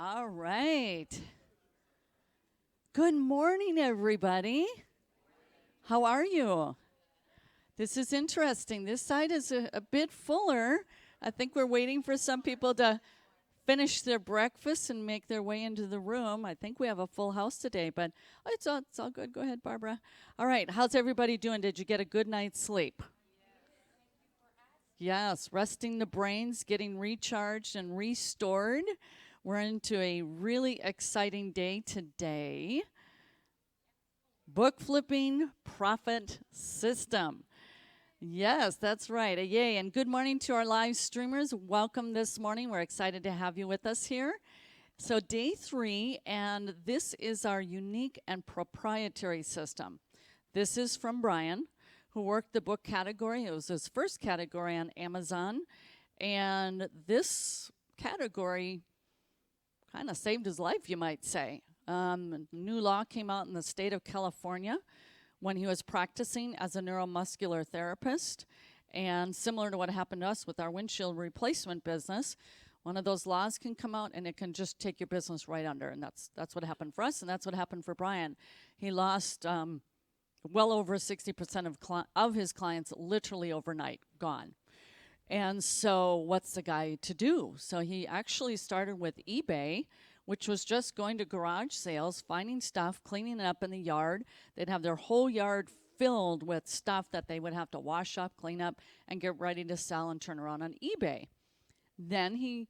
All right. Good morning, everybody. How are you? This is interesting. This side is a bit fuller. I think we're waiting for some people to finish their breakfast and make their way into the room. I think we have a full house today, but it's all good. Go ahead, Barbara. All right. How's everybody doing? Did you get a good night's sleep? Yes, resting the brains, getting recharged and restored. We're into a really exciting day today. Book flipping profit system. Yes, that's right. Yay. And good morning to our live streamers. Welcome this morning. We're excited to have you with us here. So day 3, and this is our unique and proprietary system. This is from Brian, who worked the book category. It was his first category on Amazon. And this category kind of saved his life, you might say. New law came out in the state of California when he was practicing as a neuromuscular therapist. And similar to what happened to us with our windshield replacement business, one of those laws can come out and it can just take your business right under. And that's what happened for us, and that's what happened for Brian. He lost well over 60% of his clients literally overnight, gone. And so what's the guy to do? So he actually started with eBay, which was just going to garage sales, finding stuff, cleaning it up in the yard. They'd have their whole yard filled with stuff that they would have to wash up, clean up, and get ready to sell and turn around on eBay. Then he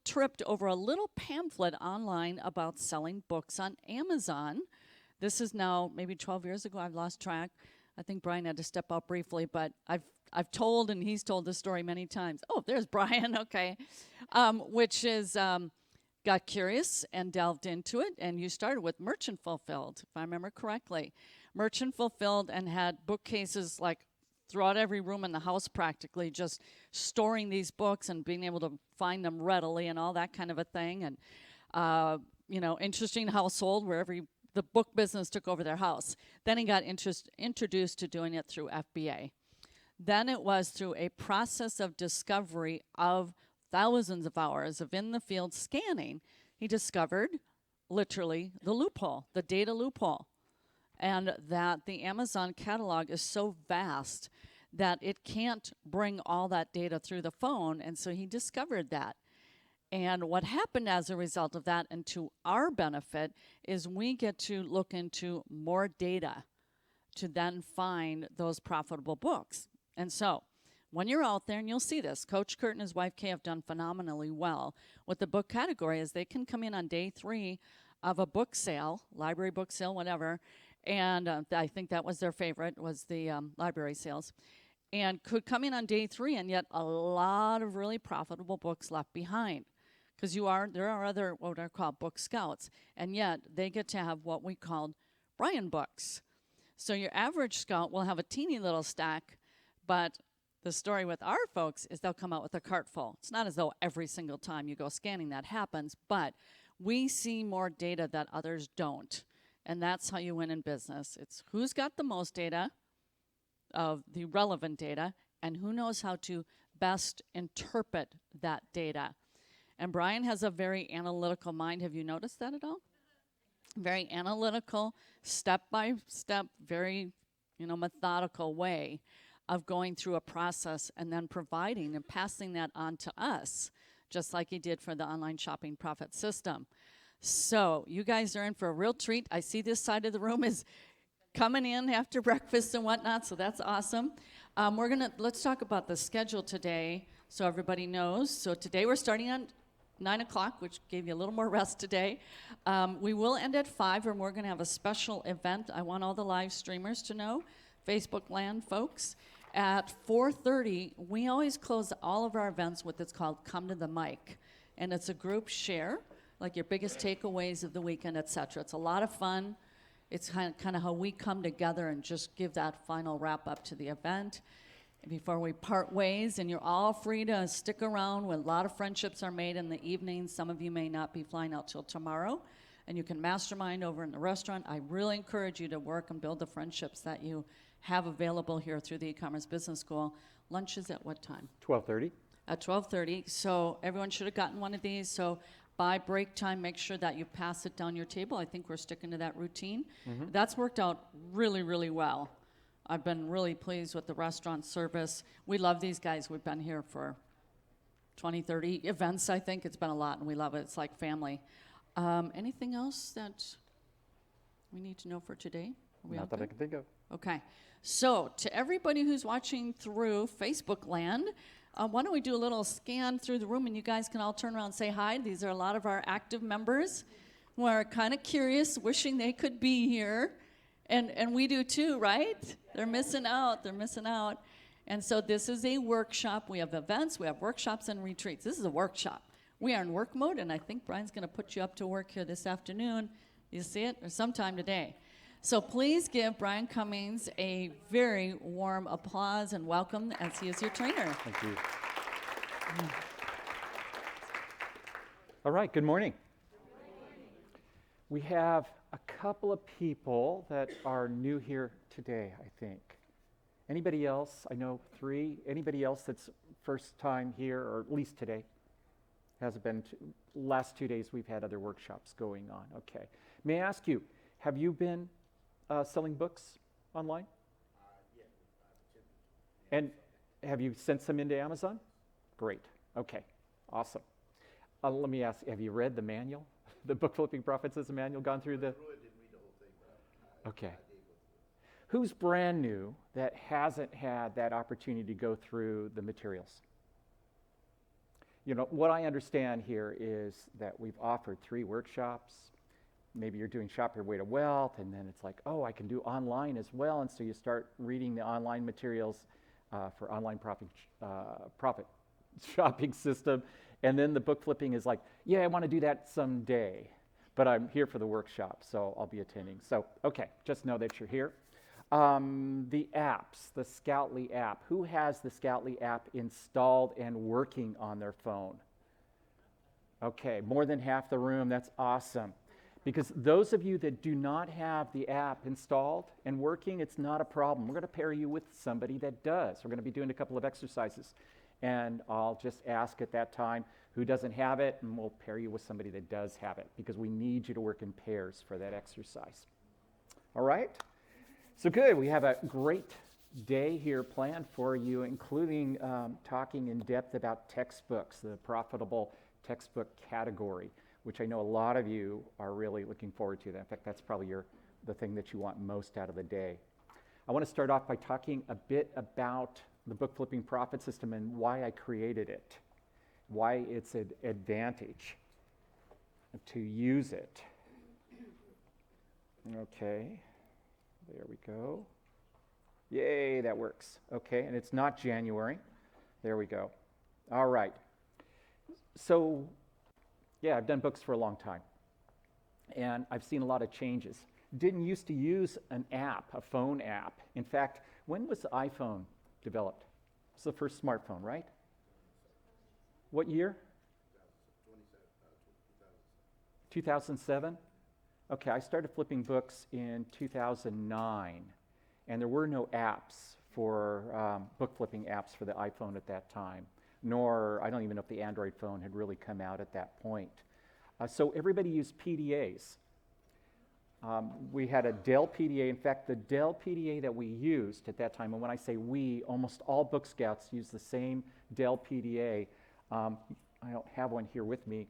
tripped over a little pamphlet online about selling books on Amazon. This is now maybe 12 years ago. I've lost track. I think Brian had to step out briefly, but I've told and he's told this story many times. Oh, there's Brian. Okay, which is got curious and delved into it, and you started with Merchant Fulfilled, if I remember correctly. Merchant Fulfilled, and had bookcases like throughout every room in the house practically, just storing these books and being able to find them readily and all that kind of a thing. And interesting household where the book business took over their house. Then he got introduced to doing it through FBA. Then it was through a process of discovery of thousands of hours of in the field scanning, he discovered literally the loophole, the data loophole, and that the Amazon catalog is so vast that it can't bring all that data through the phone. And so he discovered that. And what happened as a result of that, and to our benefit, is we get to look into more data to then find those profitable books. And so when you're out there, and you'll see this, Coach Kurt and his wife Kay have done phenomenally well with the book category, as they can come in on day 3 of a book sale, library book sale, whatever, and I think that was their favorite, was the library sales, and could come in on day 3, and yet a lot of really profitable books left behind. Because there are other what are called book scouts, and yet they get to have what we called Brian books. So your average scout will have a teeny little stack, but the story with our folks is they'll come out with a cart full. It's not as though every single time you go scanning that happens, but we see more data that others don't, and that's how you win in business. It's who's got the most data, of the relevant data, and who knows how to best interpret that data. And Brian has a very analytical mind. Have you noticed that at all? Very analytical, step-by-step, very methodical way of going through a process and then providing and passing that on to us, just like he did for the online shopping profit system. So you guys are in for a real treat. I see this side of the room is coming in after breakfast and whatnot, so that's awesome. Let's talk about the schedule today so everybody knows. So today we're starting on 9 o'clock, which gave you a little more rest today. We will end at 5, and we're going to have a special event. I want all the live streamers to know, Facebook land folks. At 4:30, we always close all of our events with what's called Come to the Mic. And it's a group share, like your biggest takeaways of the weekend, etc. It's a lot of fun. It's kind of how we come together and just give that final wrap up to the event before we part ways. And you're all free to stick around when a lot of friendships are made in the evening. Some of you may not be flying out till tomorrow, and you can mastermind over in the restaurant. I really encourage you to work and build the friendships that you have available here through the e-commerce business school. Lunch is at what time? 12:30. At 12:30. So everyone should have gotten one of these. So by break time, make sure that you pass it down your table. I think we're sticking to that routine. That's worked out really, really well. I've been really pleased with the restaurant service. We love these guys. We've been here for 20, 30 events, I think. It's been a lot, and we love it. It's like family. Anything else that we need to know for today? Not that I can think of. Okay. So to everybody who's watching through Facebook land, why don't we do a little scan through the room, and you guys can all turn around and say hi. These are a lot of our active members who are kind of curious, wishing they could be here. And we do too, right? They're missing out. They're missing out. And so this is a workshop. We have events. We have workshops and retreats. This is a workshop. We are in work mode, and I think Brian's going to put you up to work here this afternoon. You see it? Or sometime today. So please give Brian Cummings a very warm applause and welcome as he is your trainer. Thank you. All right, good morning. We have a couple of people that are new here today, I think. Anybody else? I know 3. Anybody else that's first time here, or at least today? Hasn't been. Last 2 days we've had other workshops going on. Okay. May I ask you, have you been selling books online? Yeah. And have you sent some into Amazon? Great. Okay. Awesome. Let me ask, have you read the manual? The Book Flipping Prophetess manual, gone through the... I didn't read the whole thing, but Okay. I did go through it. Who's brand new that hasn't had that opportunity to go through the materials? You know, what I understand here is that we've offered 3 workshops. Maybe you're doing Shop Your Way to Wealth, and then it's like, oh, I can do online as well. And so you start reading the online materials for online profit shopping system. And then the book flipping is like, yeah, I want to do that someday, but I'm here for the workshop, so I'll be attending. So, okay, just know that you're here. The apps, the Scoutly app. Who has the Scoutly app installed and working on their phone? Okay, more than half the room. That's awesome. Because those of you that do not have the app installed and working, it's not a problem. We're going to pair you with somebody that does. We're going to be doing a couple of exercises. And I'll just ask at that time who doesn't have it, and we'll pair you with somebody that does have it, because we need you to work in pairs for that exercise. All right? So good. We have a great day here planned for you, including talking in depth about textbooks, the profitable textbook category, which I know a lot of you are really looking forward to. In fact, that's probably the thing that you want most out of the day. I want to start off by talking a bit about the book flipping profit system and why I created it, why it's an advantage to use it. Okay, there we go. Yay, that works. Okay, and it's not January. There we go. All right. So, yeah, I've done books for a long time, and I've seen a lot of changes. Didn't used to use an app, a phone app. In fact, when was the iPhone developed? It's the first smartphone, right? What year? 2007? Okay, I started flipping books in 2009, and there were no apps for book flipping apps for the iPhone at that time, nor, I don't even know if the Android phone had really come out at that point. So everybody used PDAs. We had a Dell PDA. In fact, the Dell PDA that we used at that time, and when I say we, almost all Book Scouts used the same Dell PDA. I don't have one here with me.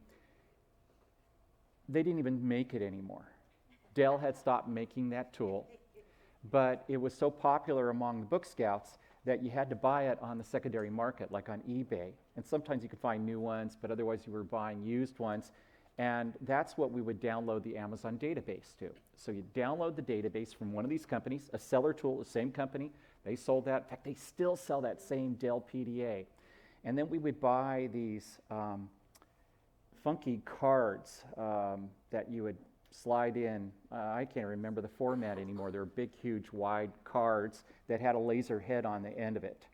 They didn't even make it anymore. Dell had stopped making that tool, but it was so popular among the Book Scouts that you had to buy it on the secondary market, like on eBay. And sometimes you could find new ones, but otherwise you were buying used ones. And that's what we would download the Amazon database to. So you download the database from one of these companies, a seller tool, the same company. They sold that. In fact, they still sell that same Dell PDA. And then we would buy these funky cards that you would slide in. I can't remember the format anymore. They were big, huge, wide cards that had a laser head on the end of it.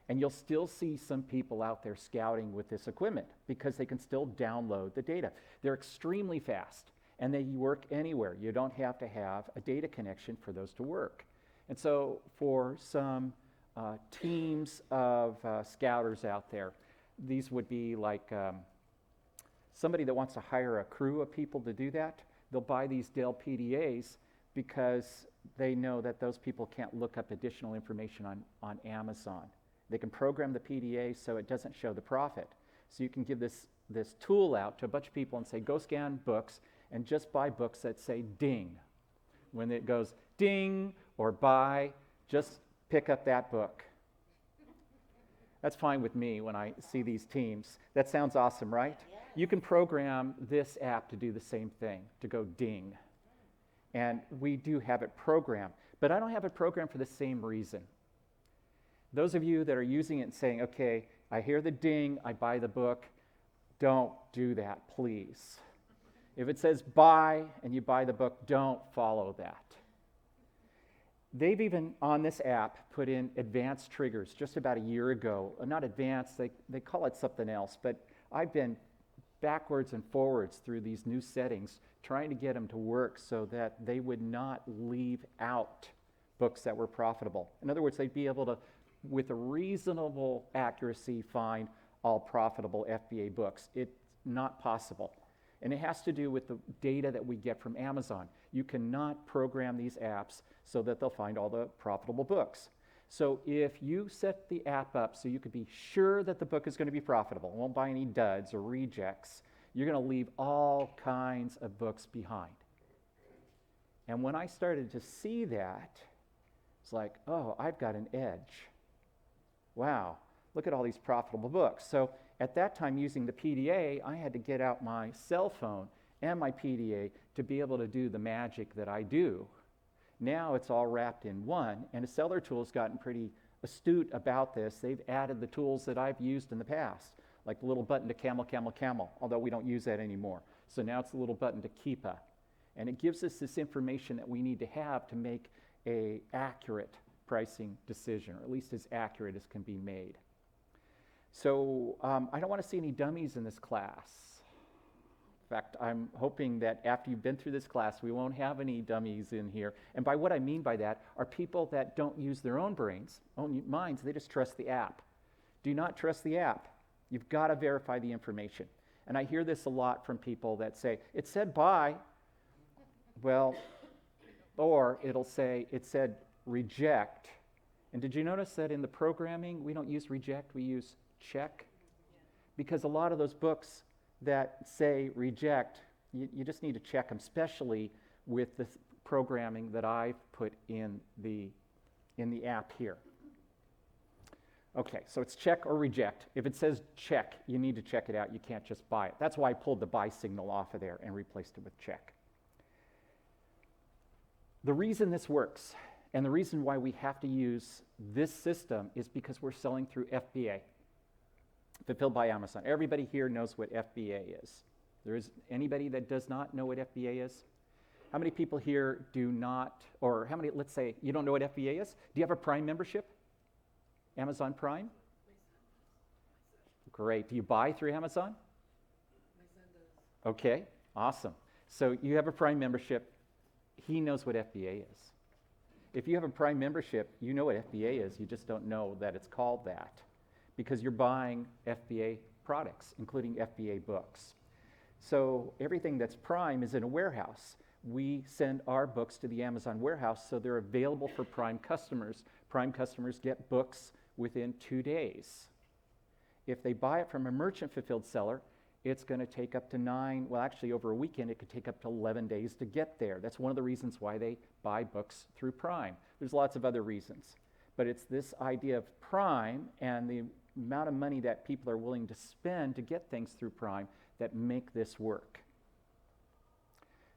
And you'll still see some people out there scouting with this equipment because they can still download the data. They're extremely fast, and they work anywhere. You don't have to have a data connection for those to work. And so for some teams of scouters out there, these would be like somebody that wants to hire a crew of people to do that, they'll buy these Dell PDAs because they know that those people can't look up additional information on Amazon. They can program the PDA so it doesn't show the profit. So you can give this tool out to a bunch of people and say, go scan books and just buy books that say ding. When it goes ding or buy, just pick up that book. That's fine with me when I see these teams. That sounds awesome, right? Yeah. You can program this app to do the same thing, to go ding. And we do have it programmed, but I don't have it programmed for the same reason. Those of you that are using it and saying, okay, I hear the ding, I buy the book, don't do that, please. If it says buy and you buy the book, don't follow that. They've even, on this app, put in advanced triggers just about a year ago. Not advanced, they call it something else, but I've been backwards and forwards through these new settings trying to get them to work so that they would not leave out books that were profitable. In other words, they'd be able to, with a reasonable accuracy, find all profitable FBA books. It's not possible. And it has to do with the data that we get from Amazon. You cannot program these apps so that they'll find all the profitable books. So if you set the app up so you could be sure that the book is going to be profitable, won't buy any duds or rejects, you're going to leave all kinds of books behind. And when I started to see that, it's like, oh, I've got an edge. Wow, look at all these profitable books. So at that time, using the PDA, I had to get out my cell phone and my PDA to be able to do the magic that I do. Now it's all wrapped in one, and a seller tool has gotten pretty astute about this. They've added the tools that I've used in the past, like the little button to camel, camel, camel, although we don't use that anymore. So now it's the little button to keepa. And it gives us this information that we need to have to make an accurate pricing decision, or at least as accurate as can be made. So I don't want to see any dummies in this class. In fact, I'm hoping that after you've been through this class, we won't have any dummies in here. And by what I mean by that are people that don't use their own brains, own minds, they just trust the app. Do not trust the app. You've got to verify the information. And I hear this a lot from people that say, it said buy, well, or it'll say, it said reject. And did you notice that in the programming, we don't use reject, we use check? Because a lot of those books that say reject, you just need to check them, especially with the programming that I've put in the app here. Okay, so it's check or reject. If it says check, you need to check it out. You can't just buy it. That's why I pulled the buy signal off of there and replaced it with check. The reason this works, and the reason why we have to use this system, is because we're selling through FBA. Fulfilled by Amazon. Everybody here knows what FBA is. There is anybody that does not know what FBA is? How many people here do not, or how many, let's say, you don't know what FBA is? Do you have a Prime membership? Amazon Prime? Great. Do you buy through Amazon? Okay, awesome. So you have a Prime membership. He knows what FBA is. If you have a Prime membership, you know what FBA is. You just don't know that it's called that, because you're buying FBA products, including FBA books. So everything that's Prime is in a warehouse. We send our books to the Amazon warehouse, so they're available for Prime customers. Prime customers get books within 2 days. If they buy it from a merchant-fulfilled seller, it's going to take up to 9, well, actually over a weekend, it could take up to 11 days to get there. That's one of the reasons why they buy books through Prime. There's lots of other reasons. But it's this idea of Prime and the amount of money that people are willing to spend to get things through Prime that make this work.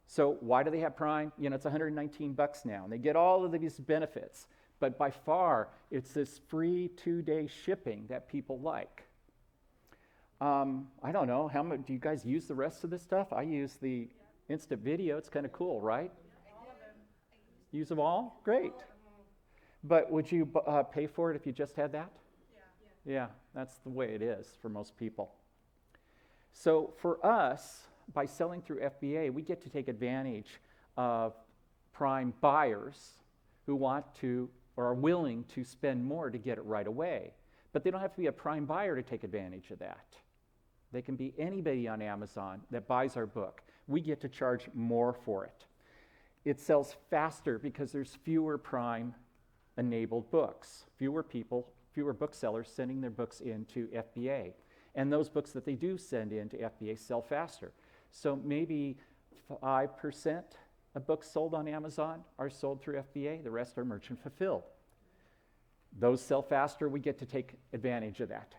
So why do they have Prime? You know, it's $119 now, and they get all of these benefits. But by far, it's this free 2-day shipping that people like. I don't know, how much do you guys use the rest of this stuff? I use the instant video. It's kind of cool, right? Use them all? Great. But would you pay for it if you just had that? Yeah, that's the way it is for most people. So for us, by selling through FBA, we get to take advantage of Prime buyers who want to or are willing to spend more to get it right away. But they don't have to be a Prime buyer to take advantage of that. They can be anybody on Amazon that buys our book. We get to charge more for it. It sells faster because there's fewer Prime-enabled books, fewer people, fewer booksellers sending their books into FBA. And those books that they do send into FBA sell faster. So maybe 5% of books sold on Amazon are sold through FBA. The rest are merchant fulfilled. Those sell faster. We get to take advantage of that.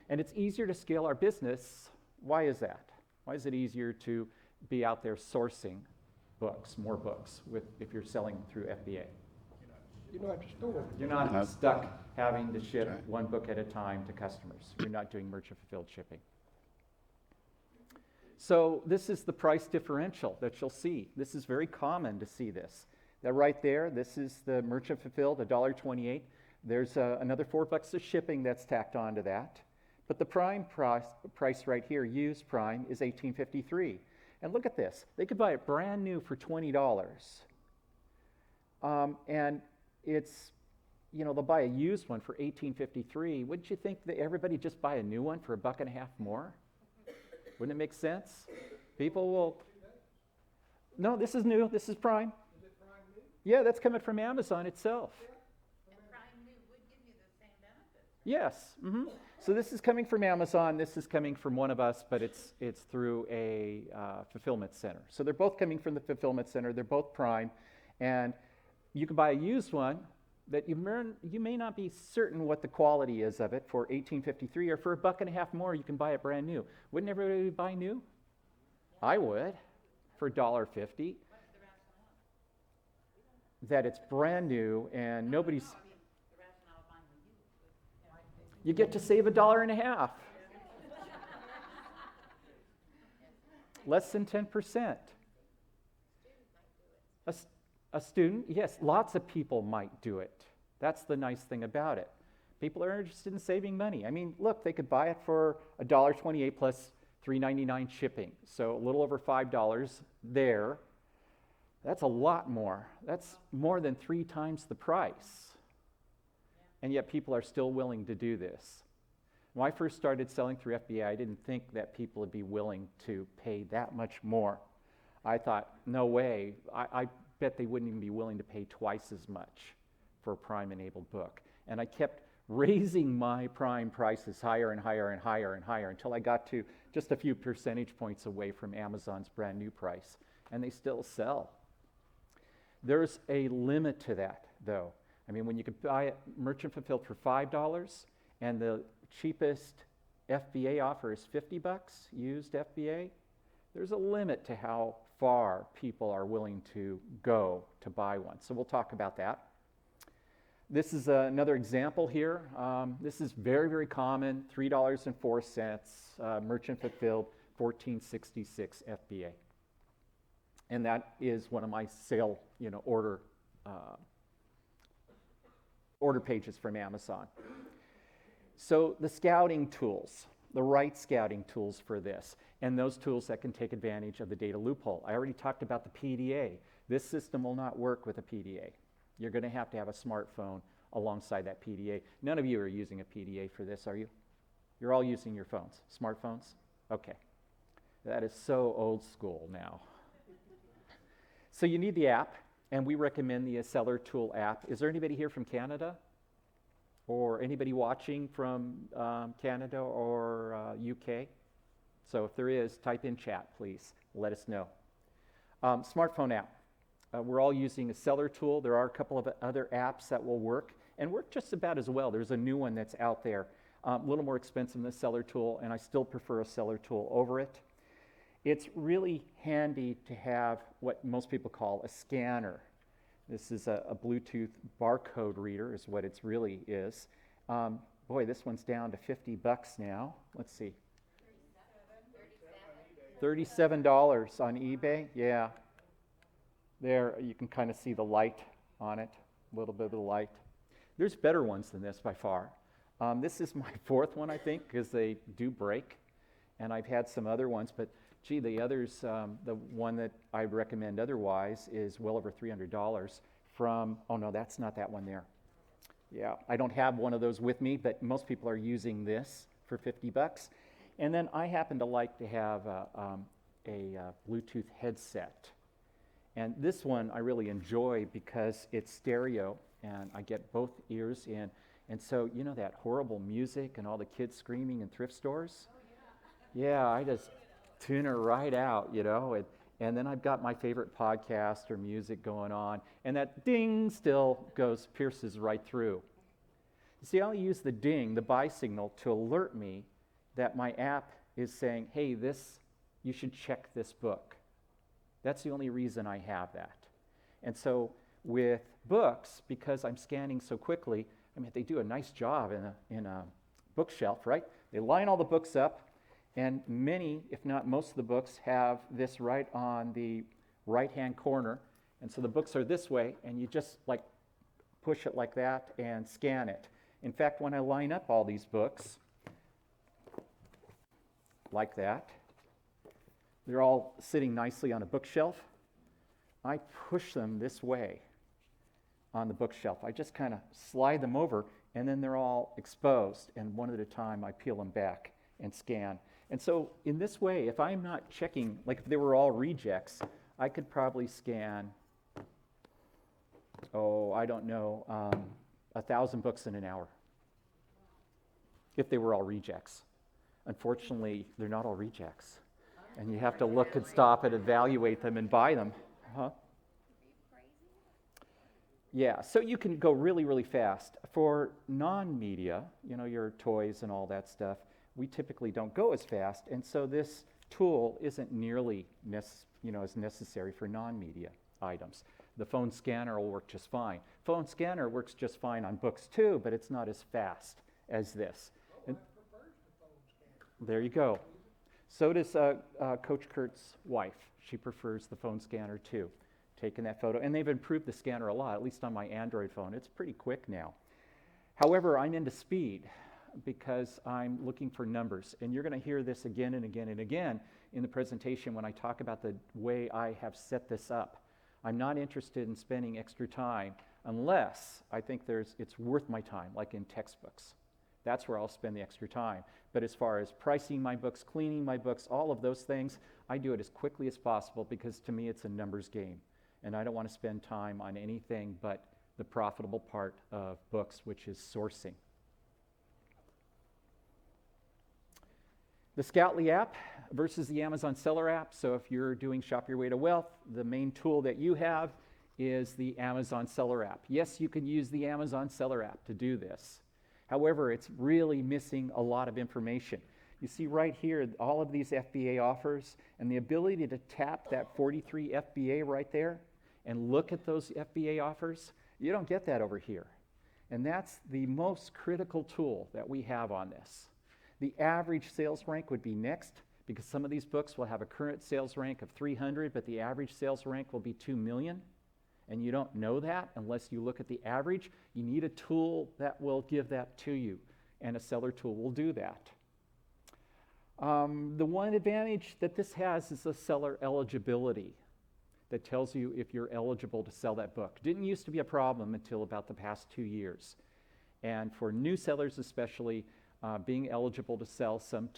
And it's easier to scale our business. Why is that? Why is it easier to be out there sourcing books, more books, if you're selling through FBA? You know, at the store. You're not stuck having to ship one book at a time to customers. You're not doing merchant fulfilled shipping. So this is the price differential that you'll see. This is very common to see this. That right there, this is the merchant fulfilled, $1.28. There's another $4 of shipping that's tacked onto that. But the Prime price right here, used Prime, is $18.53. And look at this. They could buy it brand new for $20. And it's, you know, they'll buy a used one for $18.53. Wouldn't you think that everybody just buy a new one for $1.50 more? Wouldn't it make sense? People will... No, this is new. This is Prime. Is it Prime new? Yeah, that's coming from Amazon itself. And Prime New would give you the same benefits. Yes. Mm-hmm. So this is coming from Amazon. This is coming from one of us, but it's through a fulfillment center. So they're both coming from the fulfillment center. They're both Prime. And you can buy a used one that you may not be certain what the quality is of it for $18.53, or for $1.50 more, you can buy it brand new. Wouldn't everybody buy new? Yeah. I would, for $1.50. What's the rationale? That it's brand new and nobody's... The rationale of buying the used. You get to save $1.50. Less than 10%. A student, yes, lots of people might do it. That's the nice thing about it. People are interested in saving money. I mean, look, they could buy it for $1.28 plus $3.99 shipping. So a little over $5 there. That's a lot more. That's more than 3 times the price. And yet people are still willing to do this. When I first started selling through FBA, I didn't think that people would be willing to pay that much more. I thought, no way. I bet they wouldn't even be willing to pay twice as much for a Prime-enabled book. And I kept raising my Prime prices higher and higher and higher and higher until I got to just a few percentage points away from Amazon's brand new price. And they still sell. There's a limit to that, though. I mean, when you could buy it merchant fulfilled for $5 and the cheapest FBA offer is $50, used FBA, there's a limit to how far people are willing to go to buy one. So we'll talk about that. This is another example here. This is very, very common, $3.04, merchant fulfilled, $14.66 FBA. And that is one of my sale, order pages from Amazon. So the scouting tools, the right scouting tools for this, and those tools that can take advantage of the data loophole. I already talked about the PDA. This system will not work with a PDA. You're going to have a smartphone alongside that PDA. None of you are using a PDA for this, are you? You're all using your phones, smartphones? Okay. That is so old school now. So you need the app, and we recommend the Seller Tool app. Is there anybody here from Canada? Or anybody watching from Canada or UK? So if there is, type in chat, please. Let us know. Smartphone app. We're all using a Seller Tool. There are a couple of other apps that will work, and work just about as well. There's a new one that's out there, a little more expensive than the Seller Tool, and I still prefer a Seller Tool over it. It's really handy to have what most people call a scanner. This is a Bluetooth barcode reader is what it really is. Boy, this one's down to $50 now. Let's see. $37 on eBay. Yeah. There, you can kind of see the light on it, a little bit of the light. There's better ones than this by far. This is my 4th one, I think, because they do break. And I've had some other ones, but gee, the others, the one that I'd recommend otherwise is well over $300 from, oh no, that's not that one there. Yeah, I don't have one of those with me, but most people are using this for $50. And then I happen to like to have a Bluetooth headset. And this one I really enjoy because it's stereo and I get both ears in. And so, you know that horrible music and all the kids screaming in thrift stores? Oh, yeah, I just tune it right out, you know. And then I've got my favorite podcast or music going on. And that ding still pierces right through. You see, I'll use the ding, the buy signal, to alert me that my app is saying, hey, you should check this book. That's the only reason I have that. And so with books, because I'm scanning so quickly, I mean, they do a nice job in a bookshelf, right? They line all the books up, and many, if not most of the books, have this right on the right-hand corner. And so the books are this way, and you just like push it like that and scan it. In fact, when I line up all these books, like that, they're all sitting nicely on a bookshelf. I push them this way on the bookshelf. I just kind of slide them over, and then they're all exposed, and one at a time I peel them back and scan. And so in this way, if I'm not checking, like if they were all rejects, I could probably scan, I don't know, 1,000 books in an hour, if they were all rejects. Unfortunately, they're not all rejects. And you have to look and stop and evaluate them and buy them. Yeah, so you can go really, really fast. For non-media, you know, your toys and all that stuff, we typically don't go as fast. And so this tool isn't nearly as necessary for non-media items. The phone scanner will work just fine. Phone scanner works just fine on books too, but it's not as fast as this. And there you go. So does Coach Kurt's wife. She prefers the phone scanner too, taking that photo. And they've improved the scanner a lot, at least on my Android phone. It's pretty quick now. However, I'm into speed because I'm looking for numbers. And you're going to hear this again and again and again in the presentation when I talk about the way I have set this up. I'm not interested in spending extra time unless I think it's worth my time, like in textbooks. That's where I'll spend the extra time. But as far as pricing my books, cleaning my books, all of those things, I do it as quickly as possible because to me it's a numbers game. And I don't want to spend time on anything but the profitable part of books, which is sourcing. The Scoutly app versus the Amazon Seller app. So if you're doing Shop Your Way to Wealth, the main tool that you have is the Amazon Seller app. Yes, you can use the Amazon Seller app to do this. However, it's really missing a lot of information. You see right here, all of these FBA offers and the ability to tap that 43 FBA right there and look at those FBA offers. You don't get that over here. And that's the most critical tool that we have on this. The average sales rank would be next because some of these books will have a current sales rank of 300, but the average sales rank will be 2 million. And you don't know that unless you look at the average. You need a tool that will give that to you, and a seller tool will do that. The one advantage that this has is the seller eligibility that tells you if you're eligible to sell that book. Didn't used to be a problem until about the past 2 years. And for new sellers especially, being eligible to sell some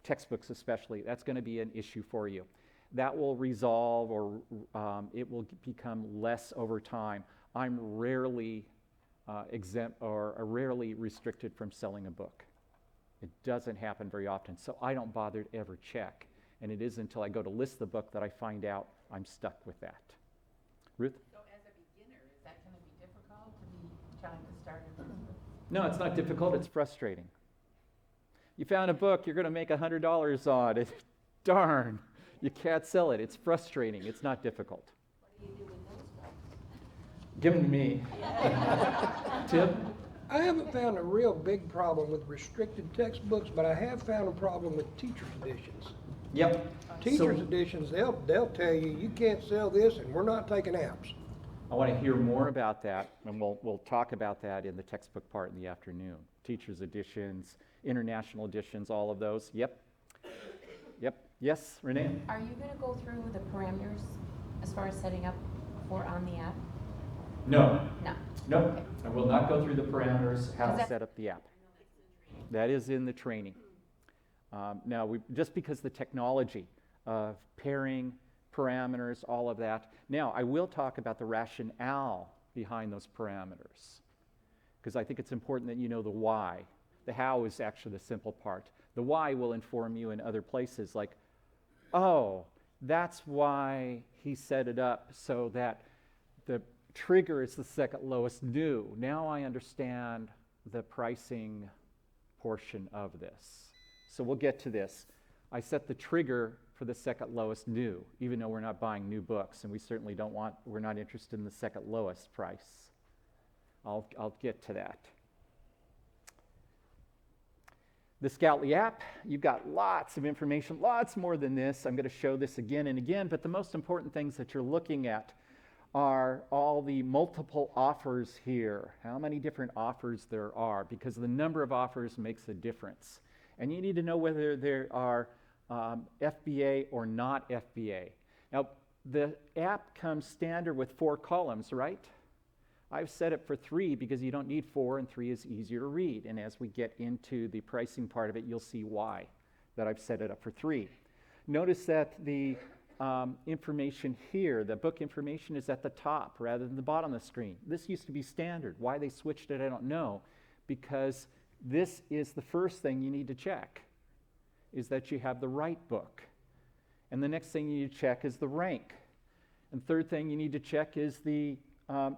textbooks especially, that's going to be an issue for you. That will resolve or it will become less over time. I'm rarely exempt or rarely restricted from selling a book. It doesn't happen very often, so I don't bother to ever check. And it isn't until I go to list the book that I find out I'm stuck with that. Ruth? So as a beginner, is that going to be difficult to be trying to start a business? No, it's not difficult, it's frustrating. You found a book you're going to make $100 on it. Darn. You can't sell it. It's frustrating. It's not difficult. What do you do with those books? Give them to me. Tim? I haven't found a real big problem with restricted textbooks, but I have found a problem with teacher's editions. Yep. Teacher's editions, they'll tell you, you can't sell this and we're not taking apps. I want to hear more about that, and we'll talk about that in the textbook part in the afternoon. Teacher's editions, international editions, all of those. Yep. Yes, Renee? Are you going to go through the parameters as far as setting up for on the app? No. No. Okay. I will not go through the parameters, how to Is that- set up the app. That is in the training. Now, just because the technology of pairing, parameters, all of that. Now, I will talk about the rationale behind those parameters, because I think it's important that you know the why. The how is actually the simple part. The why will inform you in other places, like, oh, that's why he set it up so that the trigger is the second lowest new. Now I understand the pricing portion of this. So we'll get to this. I set the trigger for the second lowest new, even though we're not buying new books, and we certainly we're not interested in the second lowest price. I'll get to that. The Scoutly app, you've got lots of information, lots more than this. I'm going to show this again and again, but the most important things that you're looking at are all the multiple offers here, how many different offers there are, because the number of offers makes a difference. And you need to know whether there are FBA or not FBA. Now, the app comes standard with 4 columns, right? I've set it for 3 because you don't need 4, and 3 is easier to read. And as we get into the pricing part of it, you'll see why that I've set it up for 3. Notice that the information here, the book information, is at the top rather than the bottom of the screen. This used to be standard. Why they switched it, I don't know, because this is the first thing you need to check, is that you have the right book. And the next thing you need to check is the rank. And third thing you need to check is the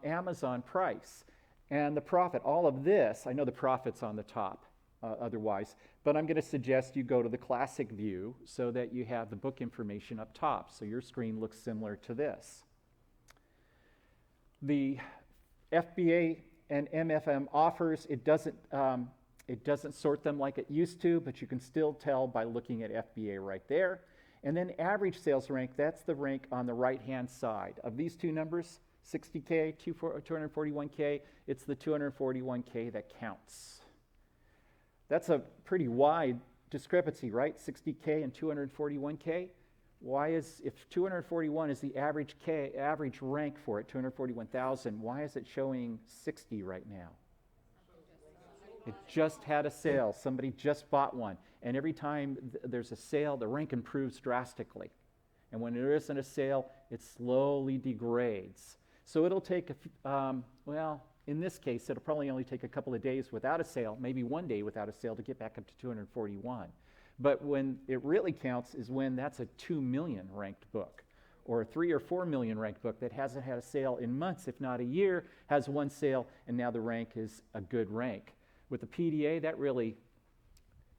Amazon price and the profit. All of this, I know the profit's on the top otherwise, but I'm going to suggest you go to the classic view so that you have the book information up top, so your screen looks similar to this. The FBA and MFM offers, it doesn't sort them like it used to, but you can still tell by looking at FBA right there. And then average sales rank, that's the rank on the right-hand side. Of these two numbers, 60K, 241K, it's the 241K that counts. That's a pretty wide discrepancy, right? 60K and 241K. Why is, if 241 is the average rank for it, 241,000, why is it showing 60 right now? It just had a sale. Somebody just bought one. And every time there's a sale, the rank improves drastically. And when there isn't a sale, it slowly degrades. So it'll take, well, in this case, it'll probably only take a couple of days without a sale, maybe 1 day without a sale to get back up to 241. But when it really counts is when that's a 2 million ranked book, or a 3 or 4 million ranked book that hasn't had a sale in months, if not a year, has one sale, and now the rank is a good rank. With the PDA,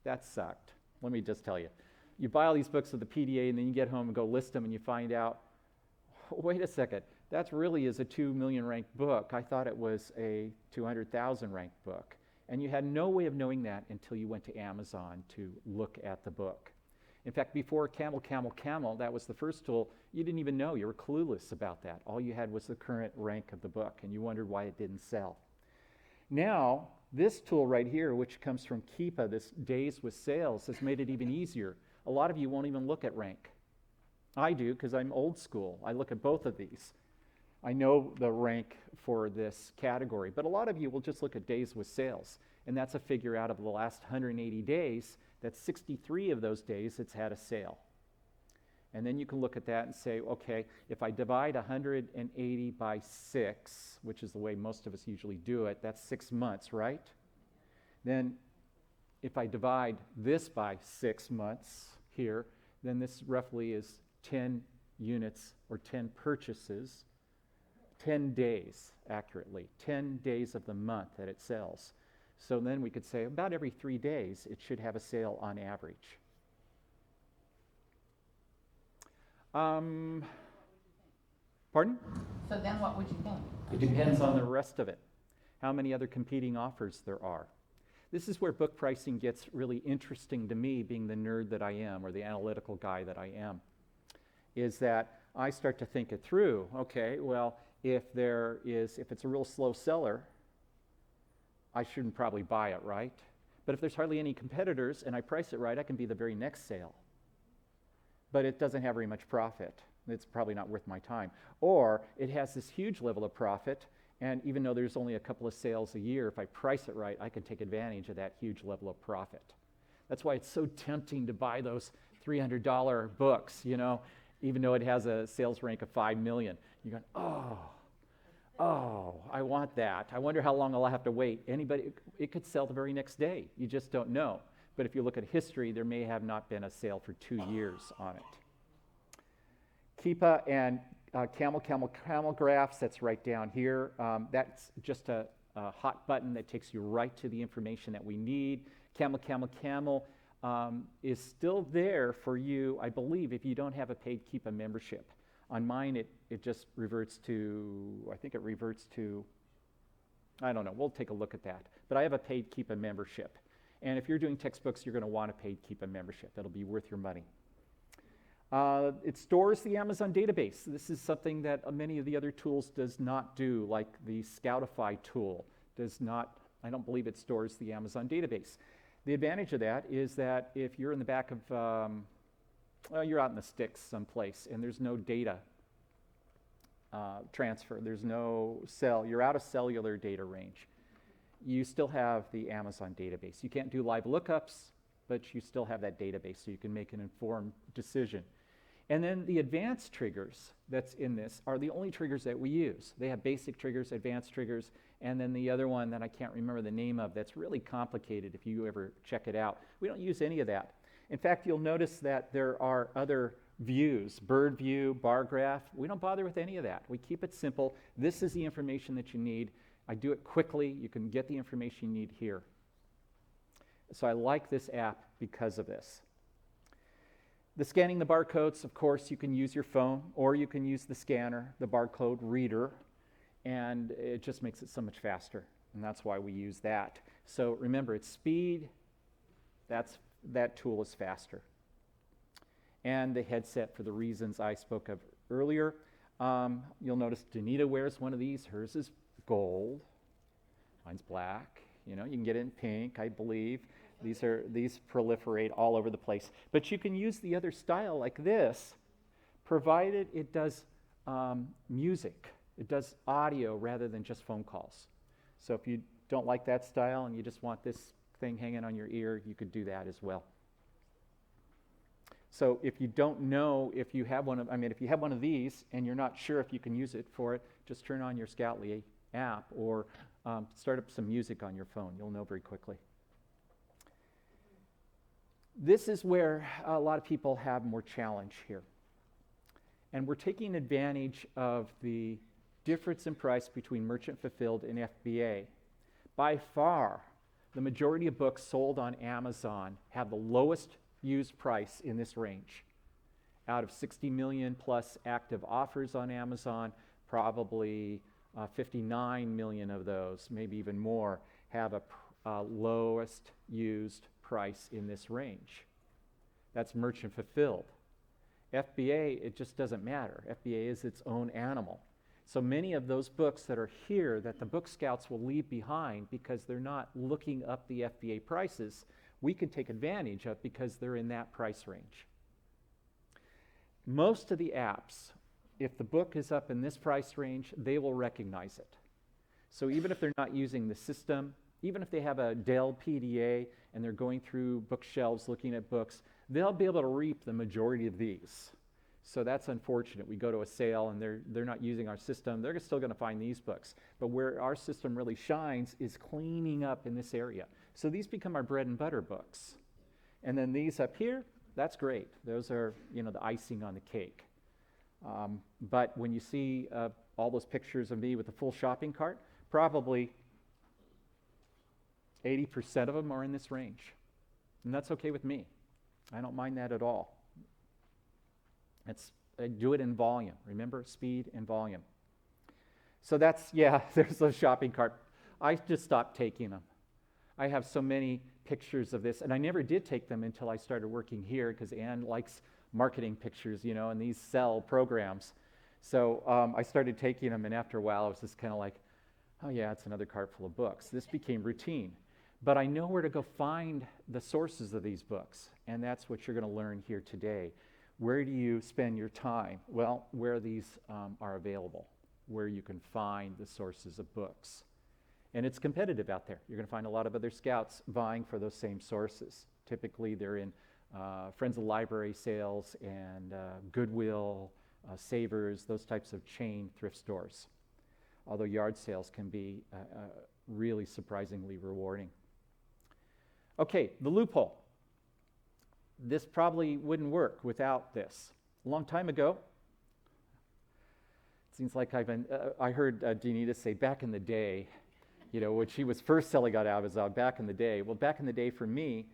that sucked. Let me just tell you. You buy all these books with the PDA, and then you get home and go list them, and you find out, wait a second, that really is a 2 million ranked book. I thought it was a 200,000 ranked book. And you had no way of knowing that until you went to Amazon to look at the book. In fact, before Camel, that was the first tool, you didn't even know. You were clueless about that. All you had was the current rank of the book, and you wondered why it didn't sell. Now, this tool right here, which comes from Keepa, this Days with Sales, has made it even easier. A lot of you won't even look at rank. I do, because I'm old school. I look at both of these. I know the rank for this category, but a lot of you will just look at days with sales, and that's a figure out of the last 180 days, that 63 of those days it's had a sale. And then you can look at that and say, okay, if I divide 180 by 6, which is the way most of us usually do it, that's 6 months, right? Then if I divide this by 6 months here, then this roughly is 10 units or 10 purchases, 10 days accurately, 10 days of the month that it sells. So then we could say about every 3 days it should have a sale on average. Pardon? So then what would you think? It depends on the rest of it, how many other competing offers there are. This is where book pricing gets really interesting to me, being the nerd that I am, or the analytical guy that I am, is that I start to think it through. Okay, well, if it's a real slow seller, I shouldn't probably buy it, right? But if there's hardly any competitors and I price it right, I can be the very next sale. But it doesn't have very much profit. It's probably not worth my time. Or it has this huge level of profit, and even though there's only a couple of sales a year, if I price it right, I can take advantage of that huge level of profit. That's why it's so tempting to buy those $300 books, you know, even though it has a sales rank of 5 million. You're going, oh, I want that. I wonder how long I'll have to wait. It could sell the very next day. You just don't know. But if you look at history, there may have not been a sale for 2 years on it. Keepa and camel graphs, that's right down here. That's just a hot button that takes you right to the information that we need. Camel is still there for you, I believe, if you don't have a paid Keepa membership. On mine, it just reverts to, I don't know, we'll take a look at that. But I have a paid Keepa membership. And if you're doing textbooks, you're going to want a paid Keepa membership. That'll be worth your money. It stores the Amazon database. This is something that many of the other tools does not do, like the Scoutify tool does not, I don't believe it stores the Amazon database. The advantage of that is that if you're in the back of, you're out in the sticks someplace and there's no data transfer, there's no you're out of cellular data range, you still have the Amazon database. You can't do live lookups, but you still have that database so you can make an informed decision. And then the advanced triggers that's in this are the only triggers that we use. They have basic triggers, advanced triggers, and then the other one that I can't remember the name of that's really complicated if you ever check it out. We don't use any of that. In fact, you'll notice that there are other views, bird view, bar graph. We don't bother with any of that. We keep it simple. This is the information that you need. I do it quickly. You can get the information you need here. So I like this app because of this. The scanning the barcodes, of course, you can use your phone or you can use the scanner, the barcode reader, and it just makes it so much faster. And that's why we use that. So remember, it's speed. That tool is faster. And the headset for the reasons I spoke of earlier. You'll notice Danita wears one of these. Hers is gold. Mine's black. You know, you can get it in pink, I believe. These proliferate all over the place. But you can use the other style like this, provided it does music. It does audio rather than just phone calls. So if you don't like that style and you just want this thing hanging on your ear, you could do that as well. So if you don't know if you have one of these and you're not sure if you can use it for it, just turn on your Scoutly app or start up some music on your phone. You'll know very quickly. This is where a lot of people have more challenge here. And we're taking advantage of the difference in price between merchant fulfilled and FBA. By far, the majority of books sold on Amazon have the lowest used price in this range. Out of 60 million plus active offers on Amazon, probably 59 million of those, maybe even more, have a lowest used price in this range. That's merchant fulfilled. FBA, it just doesn't matter. FBA is its own animal. So many of those books that are here that the book scouts will leave behind because they're not looking up the FBA prices, we can take advantage of because they're in that price range. Most of the apps, if the book is up in this price range, they will recognize it. So even if they're not using the system, even if they have a Dell PDA and they're going through bookshelves looking at books, they'll be able to reap the majority of these. So that's unfortunate. We go to a sale and they're not using our system. They're still going to find these books. But where our system really shines is cleaning up in this area. So these become our bread and butter books. And then these up here, that's great. Those are, the icing on the cake. But when you see all those pictures of me with a full shopping cart, probably 80% of them are in this range. And that's okay with me. I don't mind that at all. I do it in volume. Remember, speed and volume. So there's a shopping cart. I just stopped taking them. I have so many pictures of this, and I never did take them until I started working here because Ann likes marketing pictures, and these sell programs. So I started taking them, and after a while I was just kind of like, oh yeah, it's another cart full of books. This became routine. But I know where to go find the sources of these books, and that's what you're going to learn here today. Where do you spend your time? Well, where these are available, where you can find the sources of books. And it's competitive out there. You're going to find a lot of other scouts vying for those same sources. Typically, they're in Friends of the Library sales and Goodwill, Savers, those types of chain thrift stores. Although yard sales can be really surprisingly rewarding. Okay, the loophole. This probably wouldn't work without this. A long time ago, it seems like I heard Danita say back in the day, when she was first selling on Amazon, back in the day. Well, back in the day for me,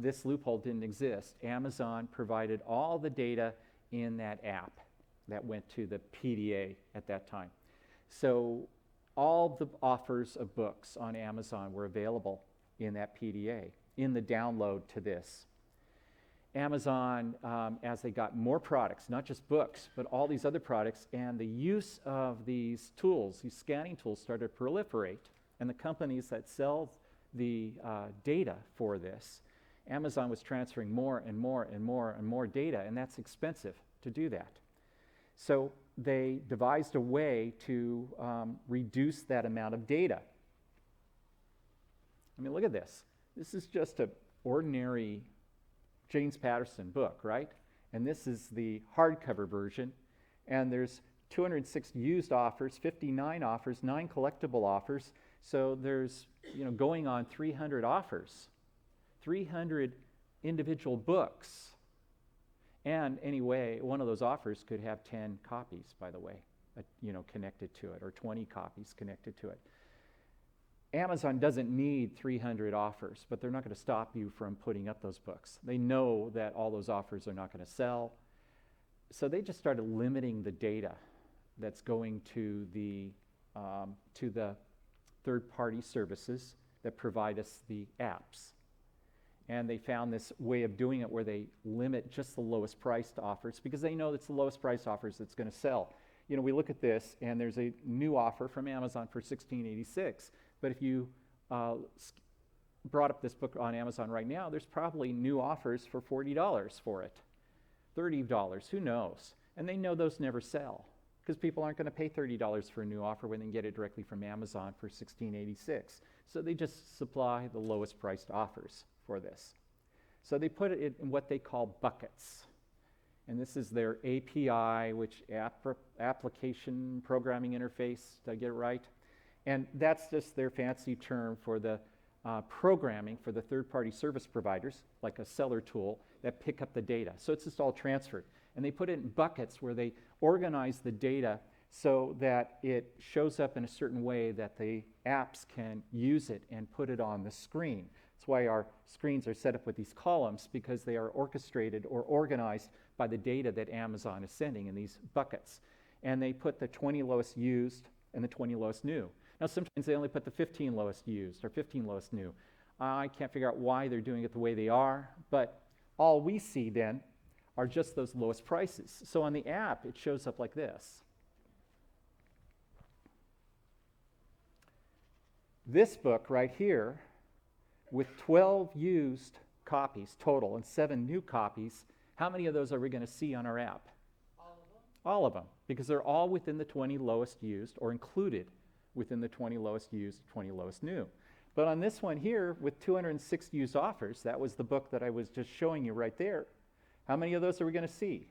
this loophole didn't exist. Amazon provided all the data in that app that went to the PDA at that time. So all the offers of books on Amazon were available in that PDA, in the download to this. Amazon, as they got more products, not just books, but all these other products, and the use of these tools, these scanning tools, started to proliferate, and the companies that sell the data for this, Amazon was transferring more and more and more and more data, and that's expensive to do that. So they devised a way to reduce that amount of data. I mean, look at this. This is just an ordinary James Patterson book, right? And this is the hardcover version. And there's 206 used offers, 59 offers, 9 collectible offers. So there's, going on 300 offers, 300 individual books. And anyway, one of those offers could have 10 copies, by the way, connected to it, or 20 copies connected to it. Amazon doesn't need 300 offers, but they're not going to stop you from putting up those books. They know that all those offers are not going to sell. So they just started limiting the data that's going to the third-party services that provide us the apps. And they found this way of doing it where they limit just the lowest priced offers because they know it's the lowest priced offers that's going to sell. We look at this, and there's a new offer from Amazon for $16.86. But if you brought up this book on Amazon right now, there's probably new offers for $40 for it, $30, who knows? And they know those never sell because people aren't going to pay $30 for a new offer when they can get it directly from Amazon for $16.86. So they just supply the lowest priced offers for this. So they put it in what they call buckets. And this is their API, which application programming interface. Did I get it right? And that's just their fancy term for the programming for the third-party service providers, like a seller tool, that pick up the data. So it's just all transferred. And they put it in buckets where they organize the data so that it shows up in a certain way that the apps can use it and put it on the screen. That's why our screens are set up with these columns, because they are orchestrated or organized by the data that Amazon is sending in these buckets. And they put the 20 lowest used and the 20 lowest new. Now, sometimes they only put the 15 lowest used or 15 lowest new. I can't figure out why they're doing it the way they are, but all we see then are just those lowest prices. So on the app, it shows up like this. This book right here, with 12 used copies total and 7 new copies, how many of those are we going to see on our app? All of them? All of them, because they're all within the 20 lowest used or included within the 20 lowest used, 20 lowest new. But on this one here, with 206 used offers, that was the book that I was just showing you right there, how many of those are we going to see?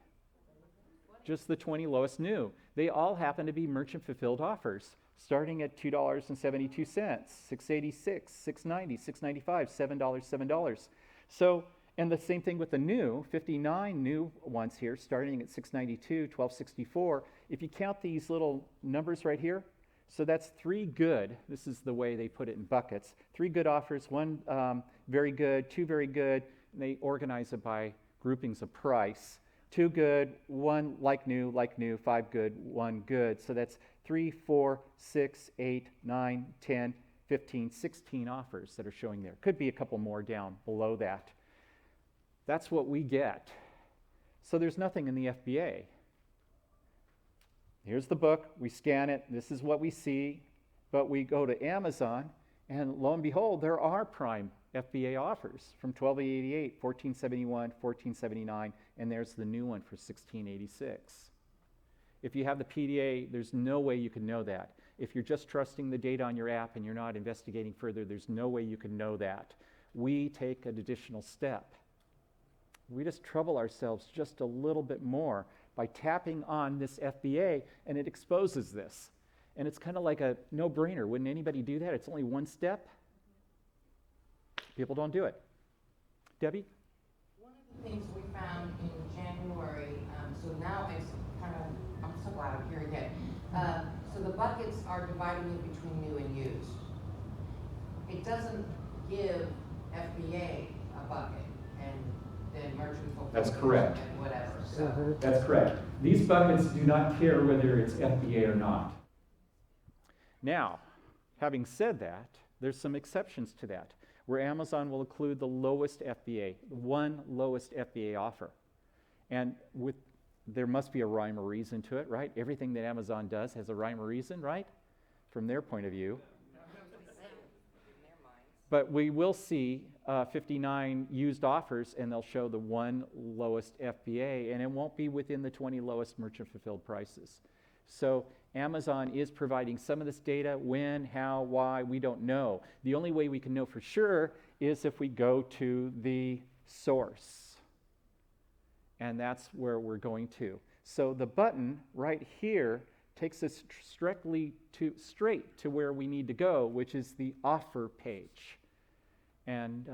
Just the 20 lowest new. They all happen to be merchant fulfilled offers, starting at $2.72, $6.86, $6.90, $6.95, $7, $7. So, and the same thing with the new, 59 new ones here, starting at $6.92, $12.64. If you count these little numbers right here, so that's 3 good. This is the way they put it in buckets. 3 good offers, 1 very good, 2 very good, and they organize it by groupings of price. 2 good, 1 like new, 5 good, 1 good. So that's 3, 4, 6, 8, 9, 10, 15, 16 offers that are showing there. Could be a couple more down below that. That's what we get. So there's nothing in the FBA. Here's the book, we scan it, this is what we see, but we go to Amazon, and lo and behold, there are prime FBA offers from $12.88, $14.71, $14.79, and there's the new one for $16.86. If you have the PDA, there's no way you can know that. If you're just trusting the data on your app and you're not investigating further, there's no way you can know that. we take an additional step. We just trouble ourselves just a little bit more by tapping on this FBA, and it exposes this. And it's kind of like a no-brainer. Wouldn't anybody do that? It's only one step. People don't do it. Debbie? One of the things we found in January, so now I'm so glad I'm here again. So the buckets are dividing it between new and used. It doesn't give FBA a bucket and then merchant fulfillment. That's correct. And whatever, so. That's correct. These buckets do not care whether it's FBA or not. Now, having said that, there's some exceptions to that, where Amazon will include the lowest FBA, one lowest FBA offer. And there must be a rhyme or reason to it, right? Everything that Amazon does has a rhyme or reason, right? From their point of view. But we will see 59 used offers, and they'll show the one lowest FBA, and it won't be within the 20 lowest merchant fulfilled prices. So Amazon is providing some of this data. When, how, why, we don't know. The only way we can know for sure is if we go to the source. And that's where we're going to. So the button right here takes us straight to where we need to go, which is the offer page. And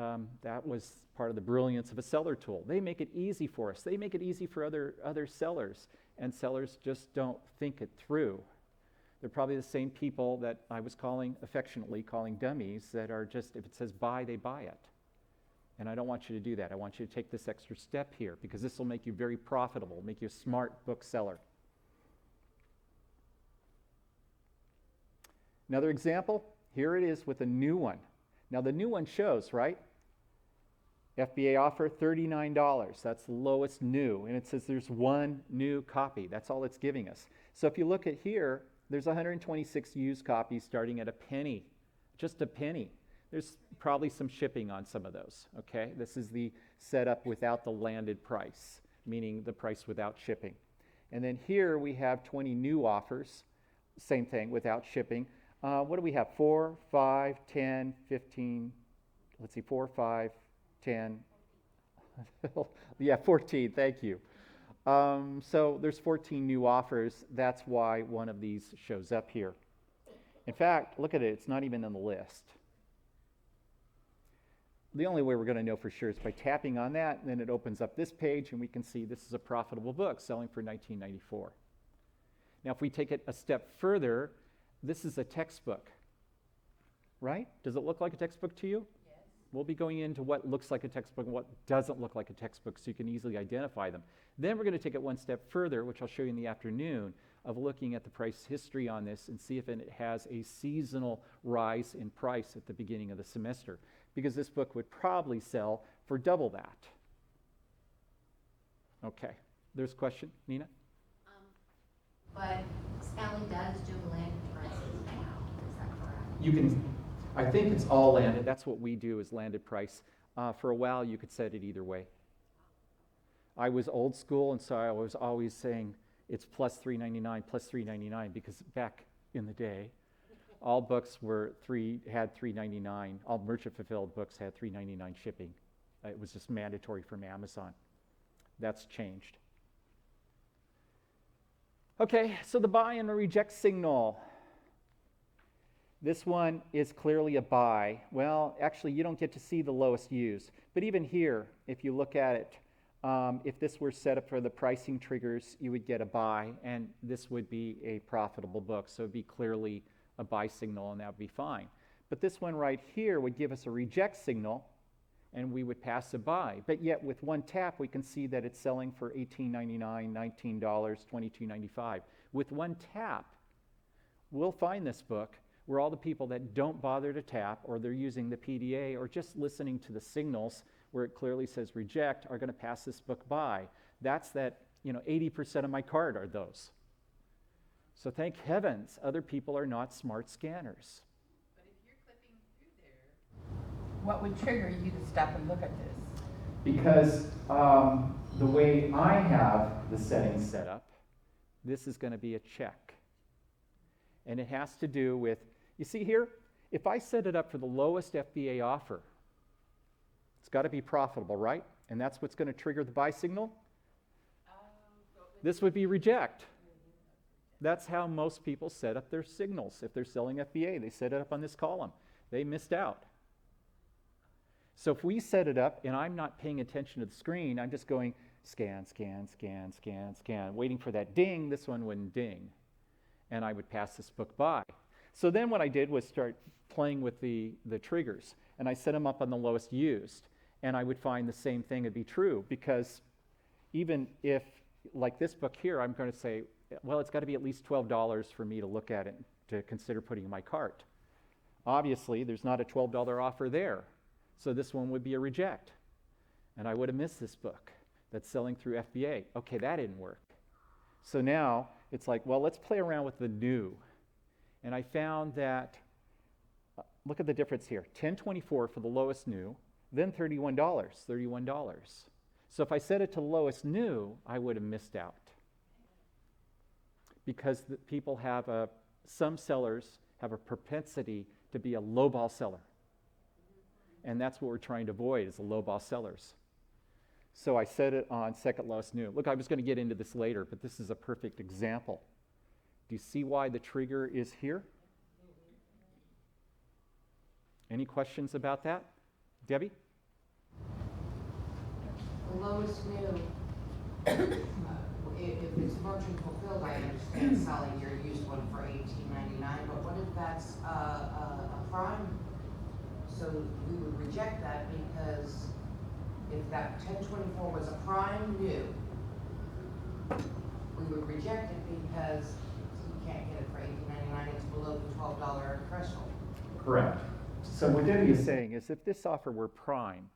that was part of the brilliance of a seller tool. They make it easy for us. They make it easy for other sellers, and sellers just don't think it through. They're probably the same people that I was affectionately calling dummies, that are just, if it says buy, they buy it. And I don't want you to do that. I want you to take this extra step here, because this will make you very profitable, make you a smart bookseller. Another example, here it is with a new one. Now the new one shows, right? FBA offer, $39. That's the lowest new. And it says there's one new copy. That's all it's giving us. So if you look at here, there's 126 used copies starting at a penny. Just a penny. There's probably some shipping on some of those, okay? This is the setup without the landed price, meaning the price without shipping. And then here we have 20 new offers. Same thing, without shipping. What do we have? 4, 5, 10, 15, let's see, 4, 5, 10. Yeah, 14, thank you. So there's 14 new offers. That's why one of these shows up here. In fact, look at it, it's not even in the list. The only way we're going to know for sure is by tapping on that, and then it opens up this page, and we can see this is a profitable book selling for $19.94. Now, if we take it a step further, this is a textbook, right? Does it look like a textbook to you? Yes. We'll be going into what looks like a textbook and what doesn't look like a textbook, so you can easily identify them. Then we're going to take it one step further, which I'll show you in the afternoon, of looking at the price history on this and see if it has a seasonal rise in price at the beginning of the semester, because this book would probably sell for double that. Okay, there's a question, Nina? But Sally does do landed prices now, is that correct? You can, I think it's all landed. That's what we do, is landed price. For a while, you could set it either way. I was old school, and so I was always saying it's plus $3.99, plus $3.99, because back in the day, all books had $3.99. All merchant-fulfilled books had $3.99 shipping. It was just mandatory from Amazon. That's changed. Okay, so the buy and the reject signal. This one is clearly a buy. Well, actually, you don't get to see the lowest used. But even here, if you look at it, if this were set up for the pricing triggers, you would get a buy, and this would be a profitable book. So it would be clearly a buy signal, and that would be fine. But this one right here would give us a reject signal, and we would pass a buy. But yet with one tap, we can see that it's selling for $18.99, $19, $22.95. With one tap, we'll find this book where all the people that don't bother to tap, or they're using the PDA, or just listening to the signals where it clearly says reject, are going to pass this book by. That's that, 80% of my card are those. So thank heavens other people are not smart scanners. But if you're clicking through there, what would trigger you to stop and look at this? Because the way I have the settings set up, this is going to be a check. And it has to do with, you see here, if I set it up for the lowest FBA offer, It's got to be profitable, right? And that's what's going to trigger the buy signal. This would be reject. That's how most people set up their signals. If they're selling FBA, they set it up on this column. They missed out. So if we set it up and I'm not paying attention to the screen, I'm just going scan, scan, scan, scan, scan, waiting for that ding. This one wouldn't ding. And I would pass this book by. So then what I did was start playing with the triggers. And I set them up on the lowest used. And I would find the same thing would be true, because even if, like this book here, I'm going to say, well, it's got to be at least $12 for me to look at it, to consider putting in my cart. Obviously, there's not a $12 offer there. So this one would be a reject. And I would have missed this book that's selling through FBA. Okay, that didn't work. So now it's like, well, let's play around with the new. And I found that, look at the difference here, $10.24 for the lowest new, then $31. So if I set it to lowest new, I would have missed out. Because the people have some sellers have a propensity to be a lowball seller. And that's what we're trying to avoid, is the lowball sellers. So I set it on second lowest new. Look, I was going to get into this later, but this is a perfect example. Do you see why the trigger is here? Any questions about that? Debbie? The lowest new, if it's merchant fulfilled, I understand selling your used one for $18.99, but what if that's a prime? So we would reject that, because if that 1024 was a prime new, we would reject it because you can't get it for $18.99, it's below the $12 threshold. Correct. So what Debbie is saying is, if this offer were prime,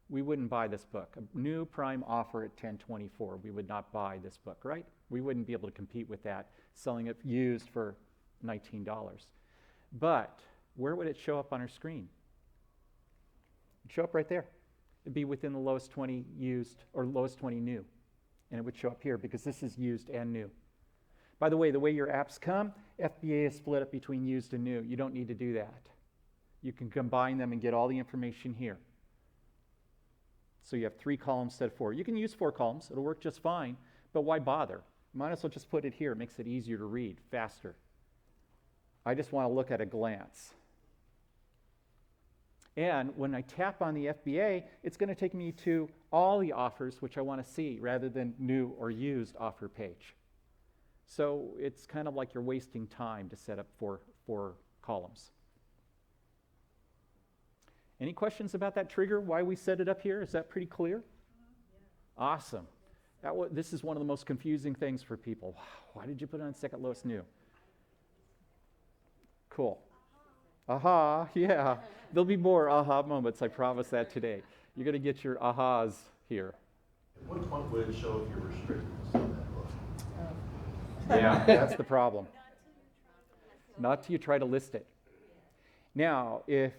we wouldn't buy this book. A new prime offer at $10.24, we would not buy this book, right? We wouldn't be able to compete with that, selling it used for $19. But where would it show up on our screen? It'd show up right there. It'd be within the lowest 20 used or lowest 20 new. And it would show up here because this is used and new. By the way your apps come, FBA is split up between used and new. You don't need to do that. You can combine them and get all the information here. So you have 3 columns instead of 4. You can use 4 columns. It'll work just fine. But why bother? Might as well just put it here. It makes it easier to read, faster. I just want to look at a glance. And when I tap on the FBA, it's going to take me to all the offers which I want to see, rather than new or used offer page. So it's kind of like you're wasting time to set up 4 columns. Any questions about that trigger, why we set it up here? Is that pretty clear? Yeah. Awesome. This is one of the most confusing things for people. Wow, why did you put it on second lowest new? Cool. Aha, yeah. There'll be more aha moments, I promise that today. You're going to get your ahas here. At what point would it show if you're restricted to sell that book? Yeah, that's the problem. Not till you try to list it. Now, if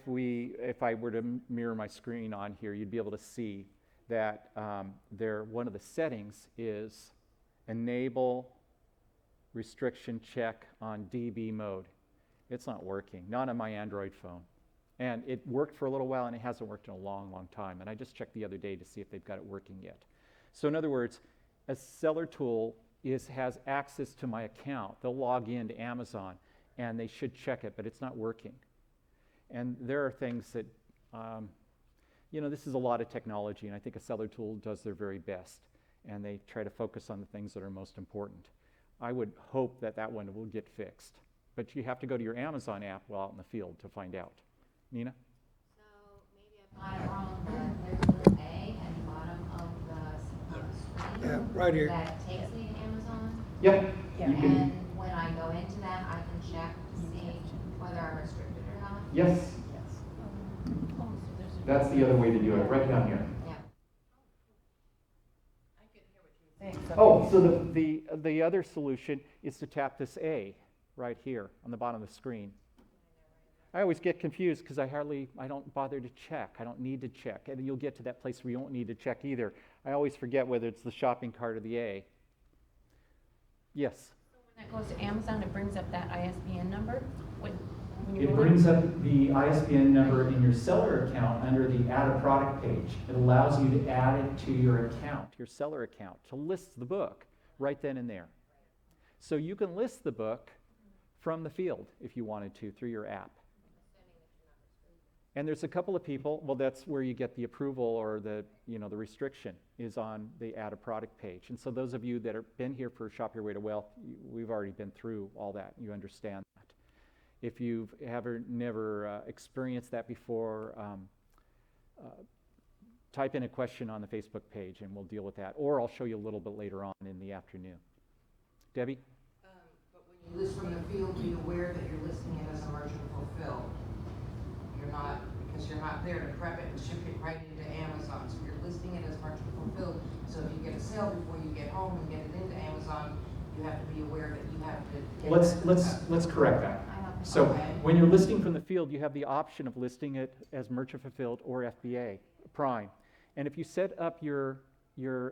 I were to mirror my screen on here, you'd be able to see that one of the settings is enable restriction check on DB mode. It's not working, not on my Android phone. And it worked for a little while, and it hasn't worked in a long, long time. And I just checked the other day to see if they've got it working yet. So in other words, a seller tool has access to my account. They'll log in to Amazon, and they should check it, but it's not working. And there are things that, this is a lot of technology, and I think a seller tool does their very best, and they try to focus on the things that are most important. I would hope that one will get fixed. But you have to go to your Amazon app while out in the field to find out. Nina? So maybe I bought it wrong, but there's a little A at the bottom of the screen. Yeah, right here. That takes me to Amazon. Yep. And when I go into that, I can check to see whether I'm restricted or not. Yes. That's the other way to do it, right down here. Yeah. Oh, so the other solution is to tap this A right here on the bottom of the screen. I always get confused because I don't bother to check. I don't need to check. And you'll get to that place where you won't need to check either. I always forget whether it's the shopping cart or the A. Yes? So when that goes to Amazon, it brings up that ISBN number. when It you brings up the ISBN number in your seller account under the Add a Product page. It allows you to add it to your account, your seller account, to list the book right then and there. So you can list the book from the field if you wanted to through your app. And there's a couple of people, well, that's where you get the approval or the restriction is on the Add a Product page. And so those of you that have been here for Shop Your Way to Wealth, we've already been through all that. You understand that. If you've never experienced that before, type in a question on the Facebook page and we'll deal with that. Or I'll show you a little bit later on in the afternoon. Debbie? But when you list from the field, be aware that you're listing it as a merchant fulfilled. You're not, because you're not there to prep it and ship it right into Amazon. So you're listing it as merchant fulfilled. So if you get a sale before you get home and get it into Amazon, you have to be aware that you have to Let's correct that. So when you're listing from the field, you have the option of listing it as merchant fulfilled or FBA, Prime. And if you set up your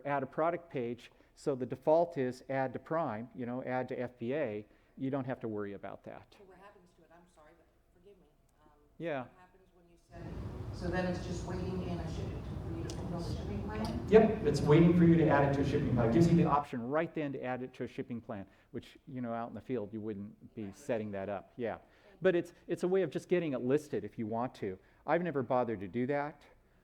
Add a Product page, so the default is add to Prime, add to FBA, you don't have to worry about that. So what happens to it? I'm sorry, but forgive me. Yeah. What happens when you send it? So then it's just waiting in a for you to fulfill the shipping plan? Yep, it's waiting for you to add it to a shipping plan. It gives you the option right then to add it to a shipping plan, which, out in the field, you wouldn't be setting that up. Yeah. But it's a way of just getting it listed if you want to. I've never bothered to do that.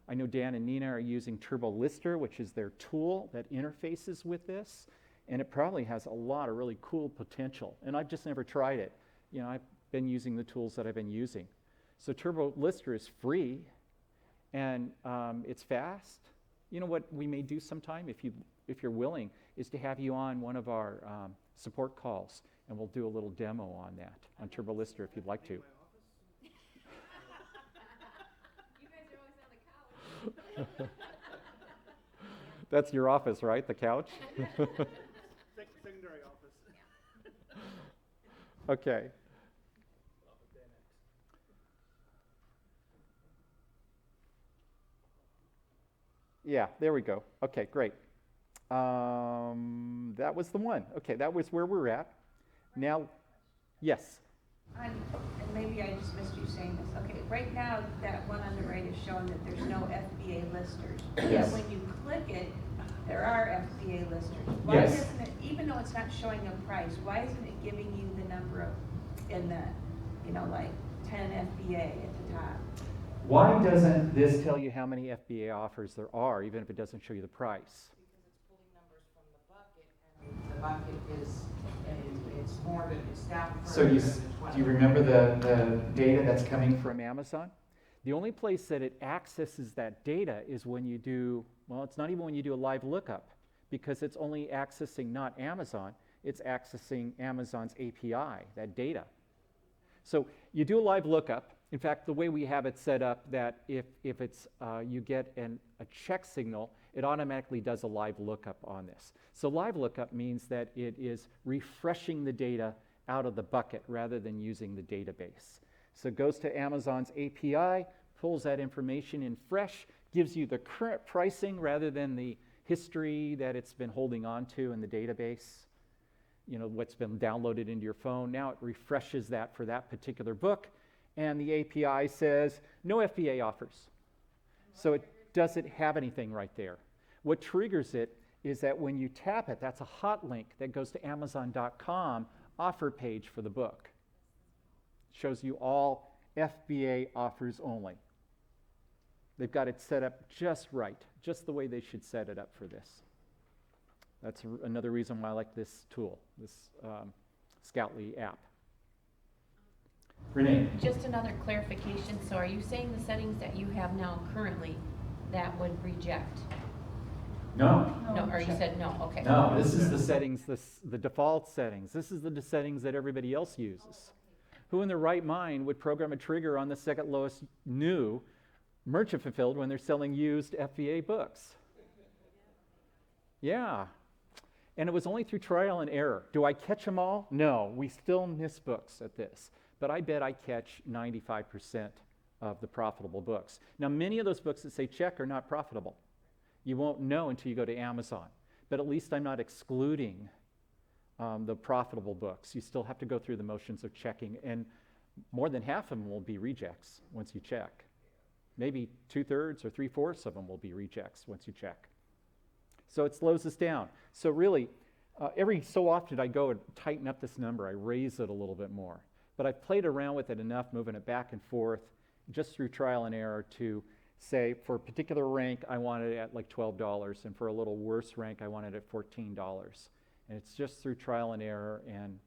I know Dan and Nina are using Turbo Lister, which is their tool that interfaces with this, and it probably has a lot of really cool potential. And I've just never tried it. I've been using the tools that I've been using. So Turbo Lister is free, and it's fast. You know what we may do sometime, if you're willing, is to have you on one of our support calls, and we'll do a little demo on that, on Turbo Lister, if you'd like to. You guys are always on the couch. That's your office, right? The couch? Secondary office. Okay. Yeah, there we go. Okay, great. That was the one. Okay, that was where we're at. Now, yes. And maybe I just missed you saying this. Okay, right now, that one on the right is showing that there's no FBA listers. Yes. Yet when you click it, there are FBA listers. Why Yes. isn't it, even though it's not showing a price, why isn't it giving you the number of, in the, like 10 FBA at the top? Why doesn't this tell you how many FBA offers there are, even if it doesn't show you the price? Because it's pulling numbers from the bucket, and the bucket is, it's more than, it's down So further do than the 20. you remember the data that's coming from Amazon? The only place that it accesses that data is when you do, well, it's not even when you do a live lookup, because it's only accessing not Amazon, it's accessing Amazon's API, that data. So you do a live lookup. In fact, the way we have it set up, that if it's you get a check signal, it automatically does a live lookup on this. So live lookup means that it is refreshing the data out of the bucket rather than using the database. So it goes to Amazon's API, pulls that information in fresh, gives you the current pricing rather than the history that it's been holding on to in the database, what's been downloaded into your phone. Now it refreshes that for that particular book, and the API says no FBA offers. So it doesn't have anything right there. What triggers it is that when you tap it, that's a hot link that goes to Amazon.com offer page for the book. Shows you all FBA offers only. They've got it set up just right, just the way they should set it up for this. That's another reason why I like this tool, this Scoutly app. Renee? Just another clarification. So are you saying the settings that you have now currently that would reject? No. No, or you said no, okay. No, this is the settings, the default settings. This is the settings that everybody else uses. Who in their right mind would program a trigger on the second lowest new merchant fulfilled when they're selling used FBA books? Yeah. And it was only through trial and error. Do I catch them all? No, we still miss books at this. But I bet I catch 95% of the profitable books. Now, many of those books that say check are not profitable. You won't know until you go to Amazon. But at least I'm not excluding the profitable books. You still have to go through the motions of checking. And more than half of them will be rejects once you check. Maybe 2/3 or 3/4 of them will be rejects once you check. So it slows us down. So really, every so often I go and tighten up this number. I raise it a little bit more. But I've played around with it enough, moving it back and forth, just through trial and error, to say for a particular rank, I want it at like $12, and for a little worse rank, I want it at $14. And it's just through trial and error, and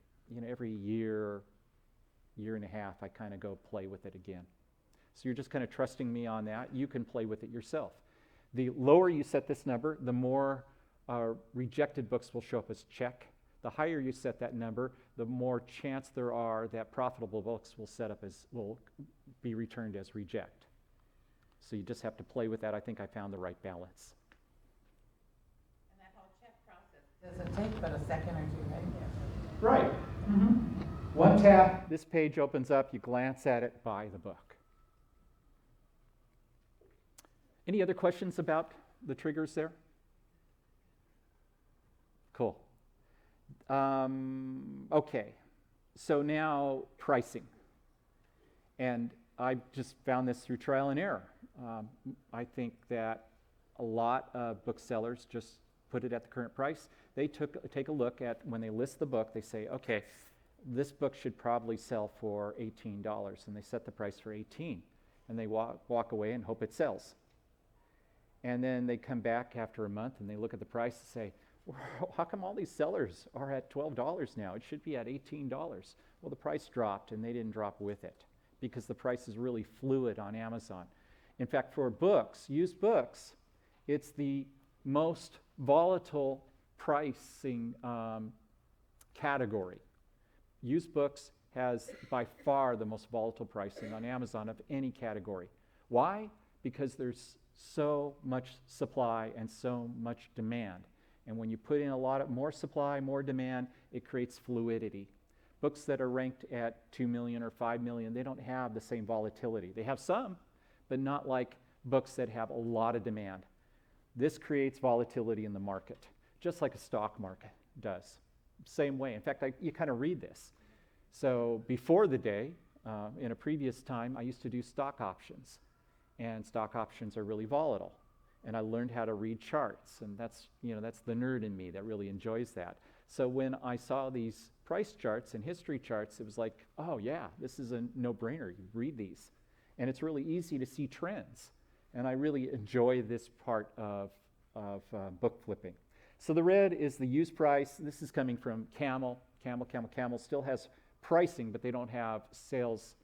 every year and a half, I kind of go play with it again. So you're just kind of trusting me on that. You can play with it yourself. The lower you set this number, the more rejected books will show up as check. The higher you set that number, the more chance there are that profitable books will be returned as reject. So you just have to play with that. I think I found the right balance. And that whole check process, does it take but a second or two, right? Right. Mm-hmm. One tap, this page opens up, you glance at it, buy the book. Any other questions about the triggers there? Cool. Okay, so now pricing. And I just found this through trial and error. I think that a lot of booksellers just put it at the current price. They take a look at, when they list the book, they say, okay, this book should probably sell for $18, and they set the price for $18, and they walk away and hope it sells. And then they come back after a month and they look at the price and say, well, how come all these sellers are at $12 now? It should be at $18. Well, the price dropped, and they didn't drop with it because the price is really fluid on Amazon. In fact, for books, used books, it's the most volatile pricing category. Used books has by far the most volatile pricing on Amazon of any category. Why? Because there's so much supply and so much demand. And when you put in a lot of more supply, more demand, it creates fluidity. Books that are ranked at 2 million or 5 million, they don't have the same volatility. They have some, but not like books that have a lot of demand. This creates volatility in the market, just like a stock market does. Same way. In fact, you kind of read this. So before the day, in a previous time, I used to do stock options. And stock options are really volatile. And I learned how to read charts, and that's the nerd in me that really enjoys that. So when I saw these price charts and history charts, it was like, oh yeah, this is a no-brainer. You read these. And it's really easy to see trends. And I really enjoy this part of book flipping. So the red is the used price. This is coming from Camel. Camel still has pricing, but they don't have sales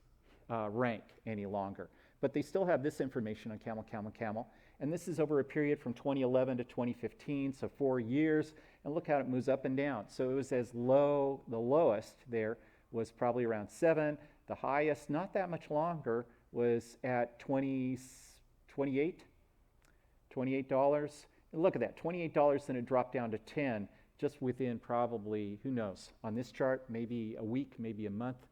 rank any longer. But they still have this information on Camel. And this is over a period from 2011 to 2015, so 4 years. And look how it moves up and down. So it was as low, the lowest there was probably around 7. The highest, not that much longer, was at $28. And look at that, $28, then it dropped down to 10, just within probably, who knows, on this chart, maybe a week, maybe a month.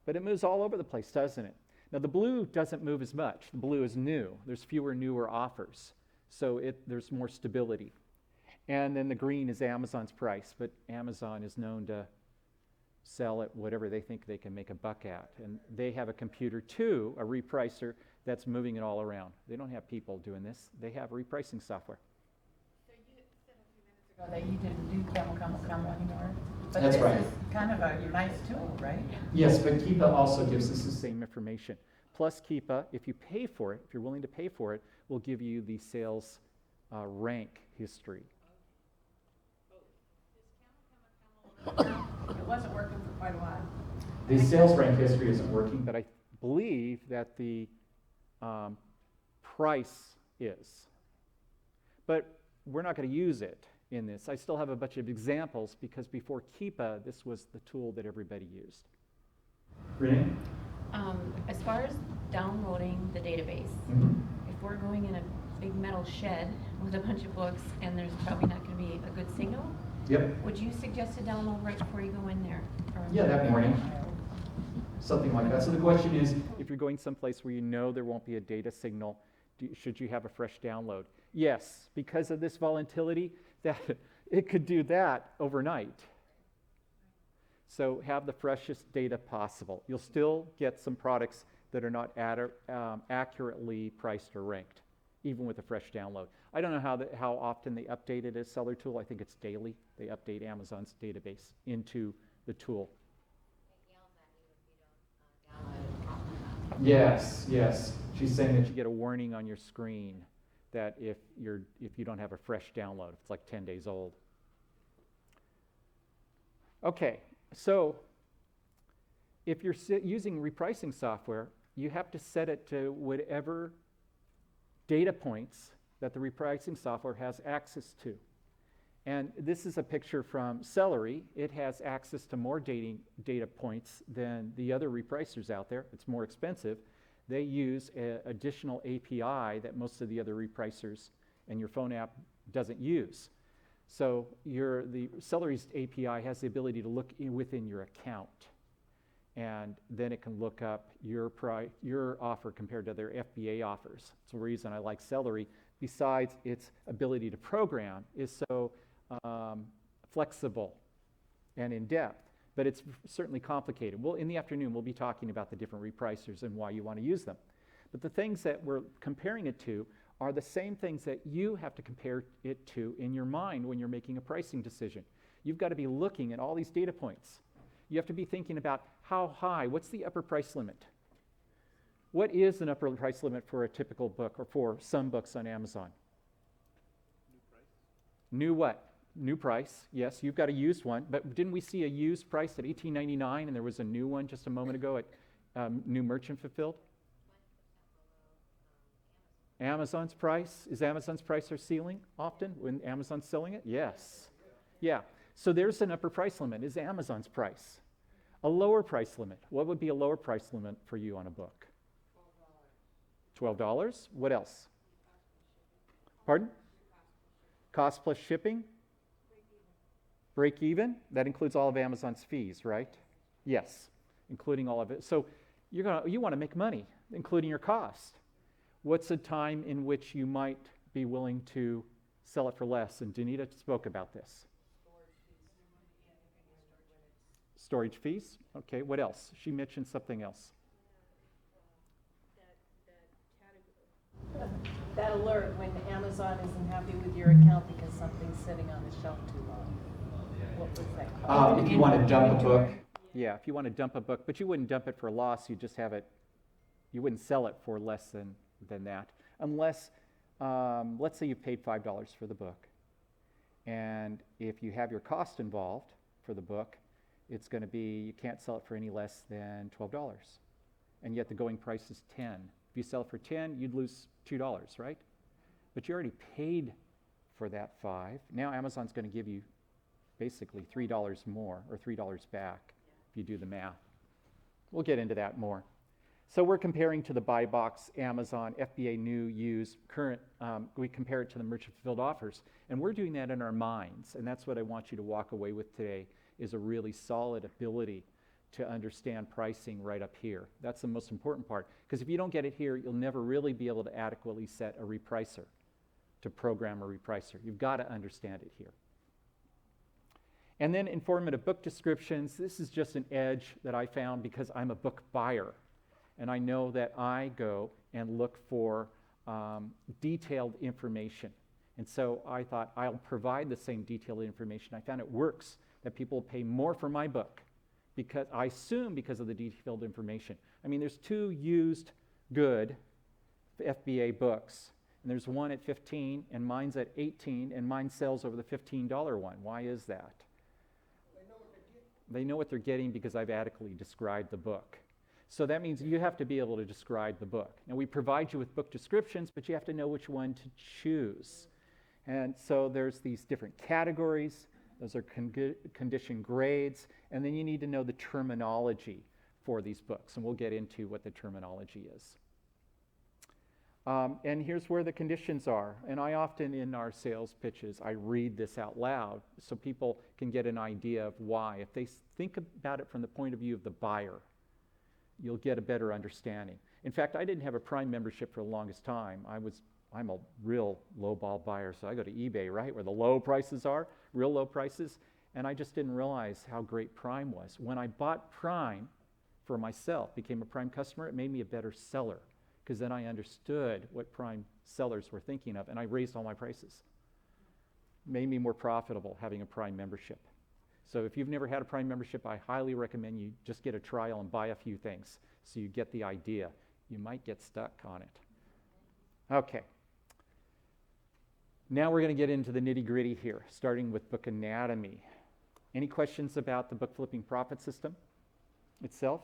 But it moves all over the place, doesn't it? Now, the blue doesn't move as much. The blue is new. There's fewer newer offers. So there's more stability. And then the green is Amazon's price. But Amazon is known to sell at whatever they think they can make a buck at. And they have a computer, too, a repricer, that's moving it all around. They don't have people doing this. They have repricing software. So you said a few minutes ago that you didn't do Camel anymore. But That's this right. is kind of a nice tool, right? Yes, but Keepa also gives us the same information. Plus Keepa, if you pay for it, if you're willing to pay for it, will give you the sales rank history. It wasn't working for quite a while. The sales rank history isn't working, but I believe that the price is. But we're not going to use it in this. I still have a bunch of examples because before Keepa, this was the tool that everybody used. Renee? As far as downloading the database, if we're going in a big metal shed with a bunch of books and there's probably not going to be a good signal, Yep. would you suggest a download right before you go in there? Or Yeah, that morning. Something like that. So the question is, if you're going someplace where you know there won't be a data signal, should you have a fresh download? Yes, because of this volatility, that it could do that overnight. So have the freshest data possible. You'll still get some products that are not accurately priced or ranked, even with a fresh download. I don't know how often they update it as Seller Tool. I think it's daily. They update Amazon's database into the tool. It yells at you if you don't download it often enough. Yes. She's saying that you get a warning on your screen that if you don't have a fresh download, if it's like 10 days old. Okay, so if you're using repricing software, you have to set it to whatever data points that the repricing software has access to. And this is a picture from Celery. It has access to more data points than the other repricers out there. It's more expensive. They use an additional API that most of the other repricers and your phone app doesn't use. So the Celery's API has the ability to look within your account, and then it can look up your offer compared to other FBA offers. It's the reason I like Celery, besides its ability to program, is so flexible and in-depth, but it's certainly complicated. Well, in the afternoon, we'll be talking about the different repricers and why you want to use them. But the things that we're comparing it to are the same things that you have to compare it to in your mind when you're making a pricing decision. You've got to be looking at all these data points. You have to be thinking about how high, what's the upper price limit? What is an upper price limit for a typical book or for some books on Amazon? New what? New price, yes, you've got a used one, but didn't we see a used price at $18.99 and there was a new one just a moment ago at New Merchant Fulfilled? 20% below Amazon's price? Is Amazon's price our ceiling often when Amazon's selling it? Yes. Yeah. So there's an upper price limit, is Amazon's price. A lower price limit. What would be a lower price limit for you on a book? $12. What else? Pardon? Cost plus shipping? Break even? That includes all of Amazon's fees, right? Yes, including all of it. So you want to make money, including your cost. What's a time in which you might be willing to sell it for less? And Danita spoke about this. Storage fees. Okay, what else? She mentioned something else. That alert when Amazon isn't happy with your account because something's sitting on the shelf too long. What was that called? If you want to dump a book. Yeah, if you want to dump a book, but you wouldn't dump it for a loss, you just have it, you wouldn't sell it for less than that. Unless, let's say you paid $5 for the book. And if you have your cost involved for the book, it's going to be, you can't sell it for any less than $12. And yet the going price is 10. If you sell it for 10, you'd lose $2, right? But you already paid for that 5. Now Amazon's going to give you basically $3 more or $3 back if you do the math. We'll get into that more. So we're comparing to the buy box, Amazon, FBA, new, used, current. We compare it to the merchant fulfilled offers. And we're doing that in our minds. And that's what I want you to walk away with today, is a really solid ability to understand pricing right up here. That's the most important part. Because if you don't get it here, you'll never really be able to adequately set a repricer, to program a repricer. You've got to understand it here. And then informative book descriptions. This is just an edge that I found because I'm a book buyer. And I know that I go and look for detailed information. And so I thought I'll provide the same detailed information. I found it works, that people pay more for my book, because I assume because of the detailed information. I mean, there's 2 used good FBA books, and there's one at 15, and mine's at 18, and mine sells over the $15 one. Why is that? They know what they're getting because I've adequately described the book. So that means you have to be able to describe the book. And we provide you with book descriptions, but you have to know which one to choose. And so there's these different categories. Those are condition grades. And then you need to know the terminology for these books. And we'll get into what the terminology is. And here's where the conditions are. And I often, in our sales pitches, I read this out loud so people can get an idea of why. If they think about it from the point of view of the buyer, you'll get a better understanding. In fact, I didn't have a Prime membership for the longest time. I'm a real low-ball buyer, so I go to eBay, right, where the low prices are, real low prices. And I just didn't realize how great Prime was. When I bought Prime for myself, became a Prime customer, it made me a better seller, because then I understood what Prime sellers were thinking of, and I raised all my prices. Made me more profitable having a Prime membership. So if you've never had a Prime membership, I highly recommend you just get a trial and buy a few things so you get the idea. You might get stuck on it. Okay. Now we're going to get into the nitty-gritty here, starting with book anatomy. Any questions about the book flipping profit system itself?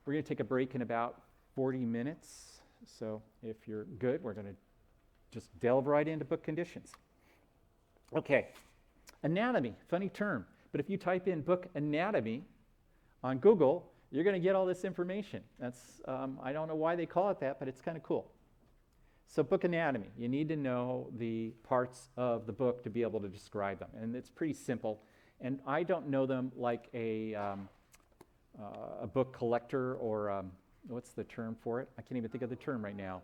We're going to take a break in about 40 minutes. So if you're good, we're going to just delve right into book conditions. Okay. Anatomy, funny term, but if you type in book anatomy on Google, you're going to get all this information. That's I don't know why they call it that, but it's kind of cool. So book anatomy, you need to know the parts of the book to be able to describe them, and it's pretty simple. And I don't know them like a book collector or what's the term for it? I can't even think of the term right now.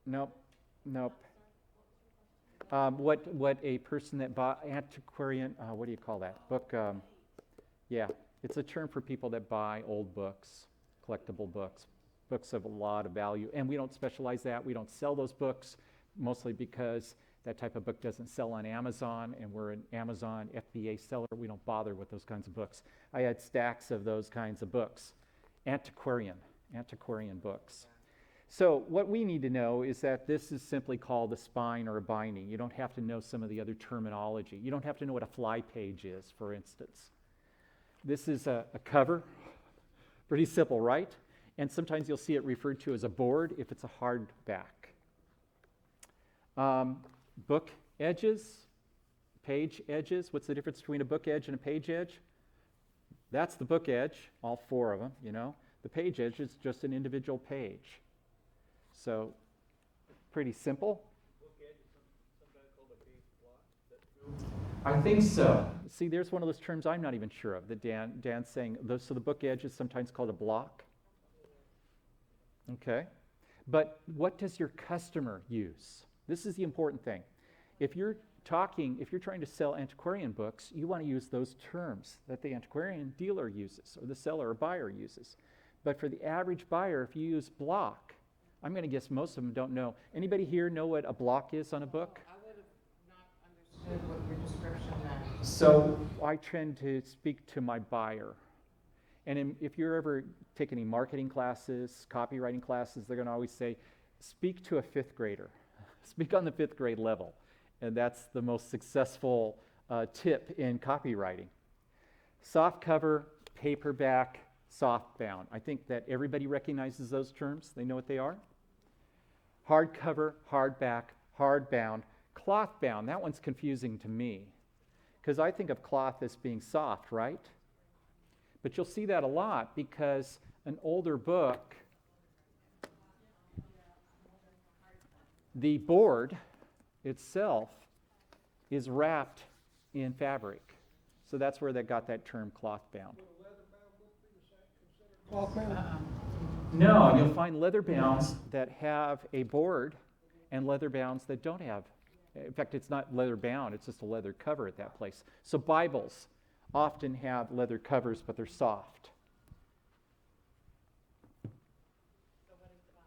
Nope. What a person that bought antiquarian, what do you call that? Book, yeah, it's a term for people that buy old books, collectible books, books of a lot of value. And we don't specialize that. We don't sell those books, mostly because that type of book doesn't sell on Amazon, and we're an Amazon FBA seller. We don't bother with those kinds of books. I had stacks of those kinds of books, antiquarian books. So what we need to know is that this is simply called a spine or a binding. You don't have to know some of the other terminology. You don't have to know what a fly page is, for instance. This is a cover. Pretty simple, right? And sometimes you'll see it referred to as a board if it's a hardback. Book edges, page edges. What's the difference between a book edge and a page edge? That's the book edge, all four of them, you know. The page edge is just an individual page. So, pretty simple. Book edge is sometimes called a page block. I think so. See, there's one of those terms I'm not even sure of that Dan's saying. So the book edge is sometimes called a block. Okay. But what does your customer use? This is the important thing. If you're trying to sell antiquarian books, you want to use those terms that the antiquarian dealer uses or the seller or buyer uses. But for the average buyer, if you use block, I'm going to guess most of them don't know. Anybody here know what a block is on a book? I would have not understood what your description meant. So I tend to speak to my buyer. And if you're ever taking any marketing classes, copywriting classes, they're going to always say, speak to a fifth grader. Speak on the fifth grade level. And that's the most successful tip in copywriting. Soft cover, paperback, softbound. I think that everybody recognizes those terms. They know what they are. Hardcover, hardback, hardbound, clothbound. That one's confusing to me because I think of cloth as being soft, right? But you'll see that a lot because an older book, the board itself is wrapped in fabric. So that's where they got that term clothbound. No, you'll find leather bounds that have a board and leather bounds that don't have. In fact, it's not leather bound, it's just a leather cover at that place. So Bibles often have leather covers, but they're soft. So what is the box?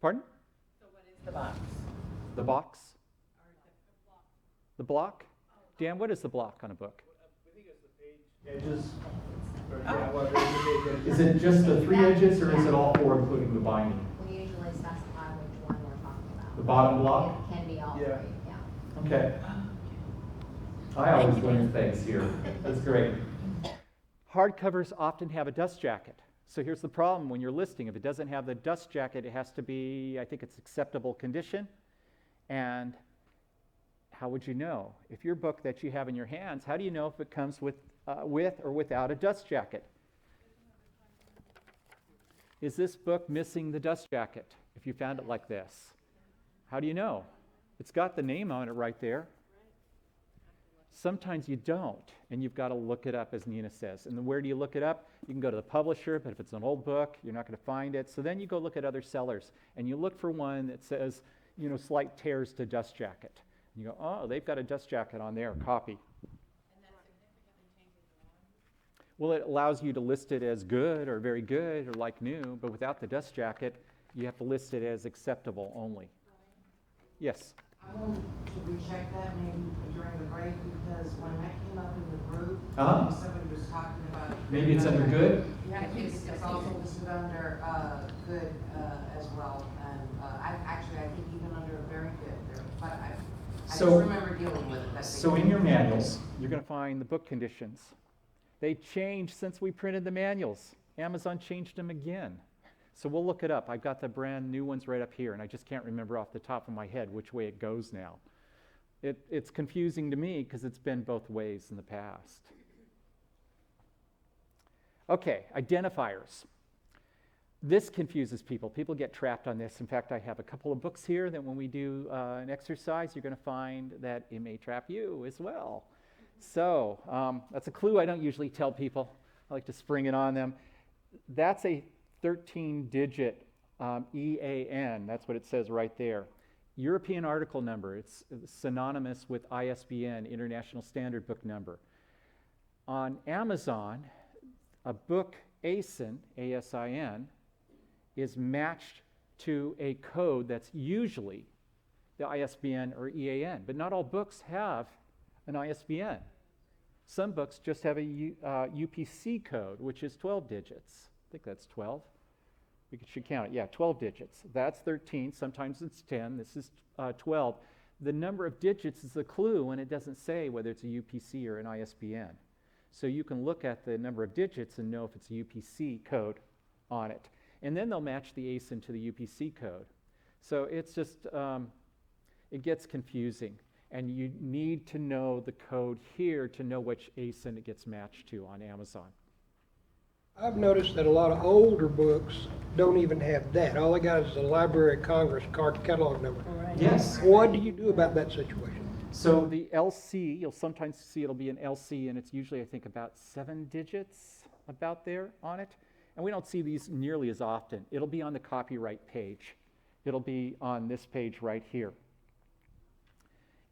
Pardon? So what is the box? The box? Or the block? The block? Dan, what is the block on a book? I think it's the page edges. Is it just the three edges, or is it all four, including the binding? We usually specify which one we're talking about. The bottom block? It can be all Yeah. three, yeah. Okay. I always learn things here. That's great. Hardcovers often have a dust jacket. So here's the problem when you're listing. If it doesn't have the dust jacket, it has to be, I think it's acceptable condition. And how would you know? If your book that you have in your hands, how do you know if it comes with or without a dust jacket? Is this book missing the dust jacket if you found it like this? How do you know? It's got the name on it right there. Sometimes you don't, and you've got to look it up, as Nina says. And then where do you look it up? You can go to the publisher, but if it's an old book, you're not going to find it. So then you go look at other sellers, and you look for one that says, slight tears to dust jacket. You go, oh, they've got a dust jacket on their copy. Well, it allows you to list it as good or very good or like new, but without the dust jacket, you have to list it as acceptable only. Yes? I wanted to recheck that maybe during the break, because when that came up in the group, somebody was talking about. Maybe it's under good? Yeah, it's also listed under good as well, and I think even under very good there, but I just remember dealing with it. So in your manuals, you're going to find the book conditions. They changed since we printed the manuals. Amazon changed them again. So we'll look it up. I've got the brand new ones right up here, and I just can't remember off the top of my head which way it goes now. It's confusing to me because it's been both ways in the past. Okay, identifiers. This confuses people. People get trapped on this. In fact, I have a couple of books here that when we do an exercise, you're going to find that it may trap you as well. So that's a clue I don't usually tell people. I like to spring it on them. That's a 13-digit EAN. That's what it says right there. European article number. It's synonymous with ISBN, International Standard Book Number. On Amazon, a book ASIN, ASIN, is matched to a code that's usually the ISBN or EAN. But not all books have an ISBN. Some books just have a UPC code, which is 12 digits. I think that's 12. We should count it. Yeah, 12 digits. That's 13. Sometimes it's 10. This is 12. The number of digits is a clue, and it doesn't say whether it's a UPC or an ISBN. So you can look at the number of digits and know if it's a UPC code on it. And then they'll match the ASIN to the UPC code. So it's just, it gets confusing. And you need to know the code here to know which ASIN it gets matched to on Amazon. I've noticed that a lot of older books don't even have that. All they got is the Library of Congress card catalog number. Right. Yes. What do you do about that situation? So the LC, you'll sometimes see it'll be an LC, and it's usually, I think, about 7 digits about there on it. And we don't see these nearly as often. It'll be on the copyright page. It'll be on this page right here,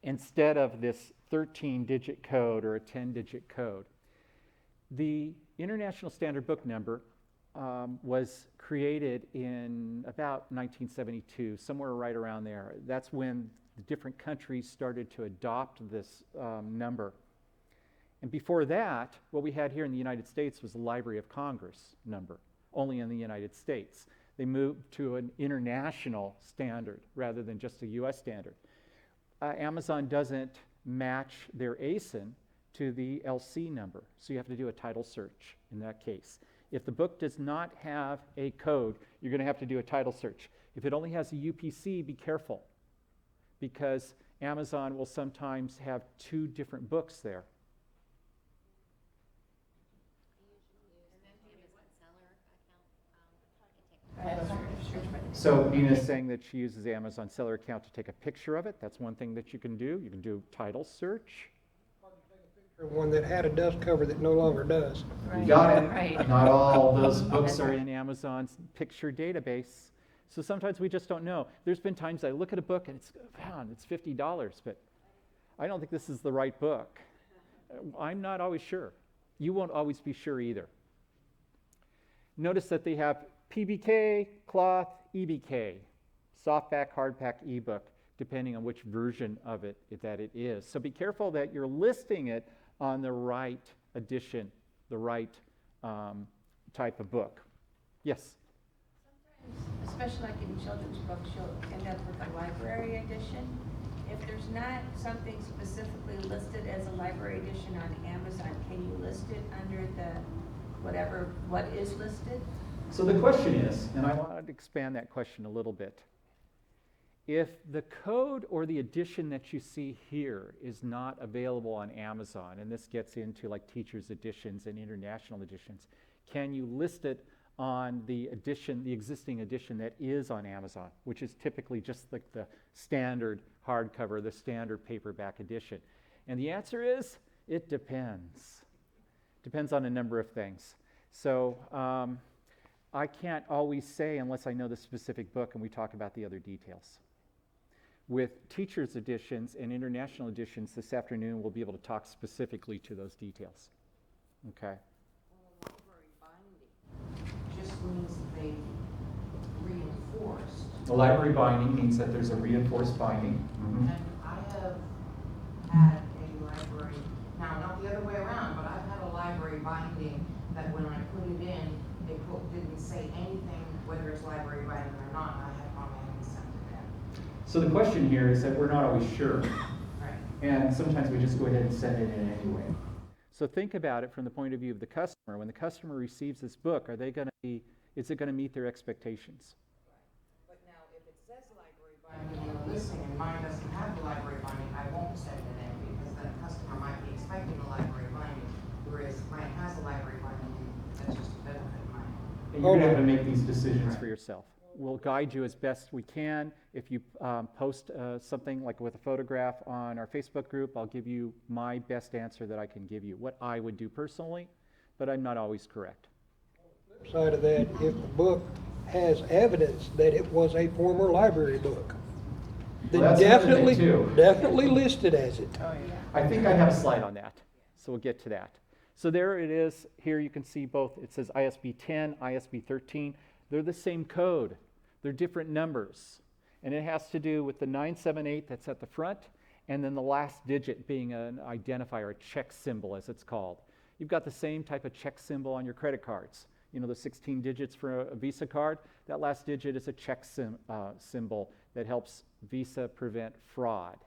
instead of this 13-digit code or a 10-digit code. The International Standard Book Number was created in about 1972, somewhere right around there. That's when the different countries started to adopt this number. And before that, what we had here in the United States was the Library of Congress number, only in the United States. They moved to an international standard rather than just a US standard. Amazon doesn't match their ASIN to the LC number, so you have to do a title search in that case. If the book does not have a code, you're going to have to do a title search. If it only has a UPC, be careful, because Amazon will sometimes have 2 different books there. So Nina's saying that she uses Amazon seller account to take a picture of it. That's one thing that you can do. You can do title search. One that had a dust cover that no longer does. You got it. Right. Not all those books are in Amazon's picture database. So sometimes we just don't know. There's been times I look at a book and it's $50, but I don't think this is the right book. I'm not always sure. You won't always be sure either. Notice that they have PBK, cloth, EBK, softback, hardback, ebook, depending on which version of it that it is. So be careful that you're listing it on the right edition, the right type of book. Yes? Sometimes, especially like in children's books, you'll end up with a library edition. If there's not something specifically listed as a library edition on Amazon, can you list it under the what is listed? So the question is, and I want to expand that question a little bit. If the code or the edition that you see here is not available on Amazon, and this gets into like teachers' editions and international editions, can you list it on the edition, the existing edition that is on Amazon, which is typically just like the standard hardcover, the standard paperback edition? And the answer is, it depends. Depends on a number of things. So I can't always say unless I know the specific book and we talk about the other details. With teachers' editions and international editions this afternoon, we'll be able to talk specifically to those details. Okay. Well, library binding just means that they reinforced. The library binding means that there's a reinforced binding. And I have had a library, now not the other way around, but I've had a library binding that when I put it in, didn't say anything whether it's library binding or not, and I had gone ahead and sent it in. So the question here is that we're not always sure. Right. And sometimes we just go ahead and send it in anyway. So think about it from the point of view of the customer. When the customer receives this book, is it going to meet their expectations? But now, if it says library binding in the listing and mine doesn't have the library binding, I won't send it in because that customer might be expecting a library binding, whereas mine has a library binding, and that's just a benefit of mine. And you're going to have to make these decisions for yourself. We'll guide you as best we can. If you post something like with a photograph on our Facebook group, I'll give you my best answer that I can give you, what I would do personally, but I'm not always correct. Flip side of that, if the book has evidence that it was a former library book, then Well, that's another thing, too. definitely listed as it. Oh, yeah. I think I have a slide on that, so we'll get to that. So there it is. Here you can see both. It says ISB 10, ISB 13. They're the same code. They're different numbers. And it has to do with the 978 that's at the front, and then the last digit being an identifier, a check symbol as it's called. You've got the same type of check symbol on your credit cards. You know, the 16 digits for a Visa card, that last digit is a check symbol that helps Visa prevent fraud.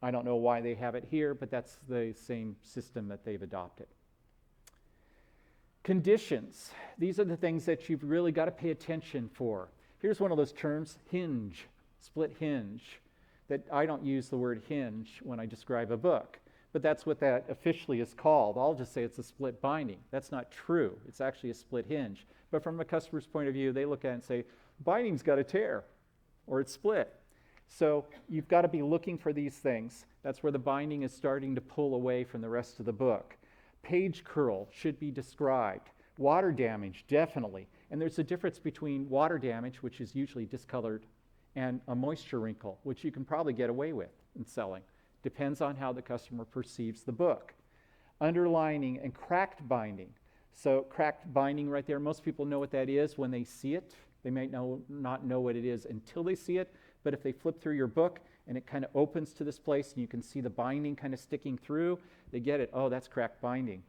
I don't know why they have it here, but that's the same system that they've adopted. Conditions. These are the things that you've really got to pay attention for. Here's one of those terms, hinge, split hinge, that I don't use the word hinge when I describe a book, but that's what that officially is called. I'll just say it's a split binding. That's not true. It's actually a split hinge. But from a customer's point of view, they look at it and say, binding's got a tear, or it's split. So you've got to be looking for these things. That's where the binding is starting to pull away from the rest of the book. Page curl should be described. Water damage, definitely. And there's a difference between water damage, which is usually discolored, and a moisture wrinkle, which you can probably get away with in selling. Depends on how the customer perceives the book. Underlining and cracked binding. So cracked binding right there, most people know what that is when they see it. They might not know what it is until they see it, but if they flip through your book and it kind of opens to this place and you can see the binding kind of sticking through, they get it. Oh, that's cracked binding.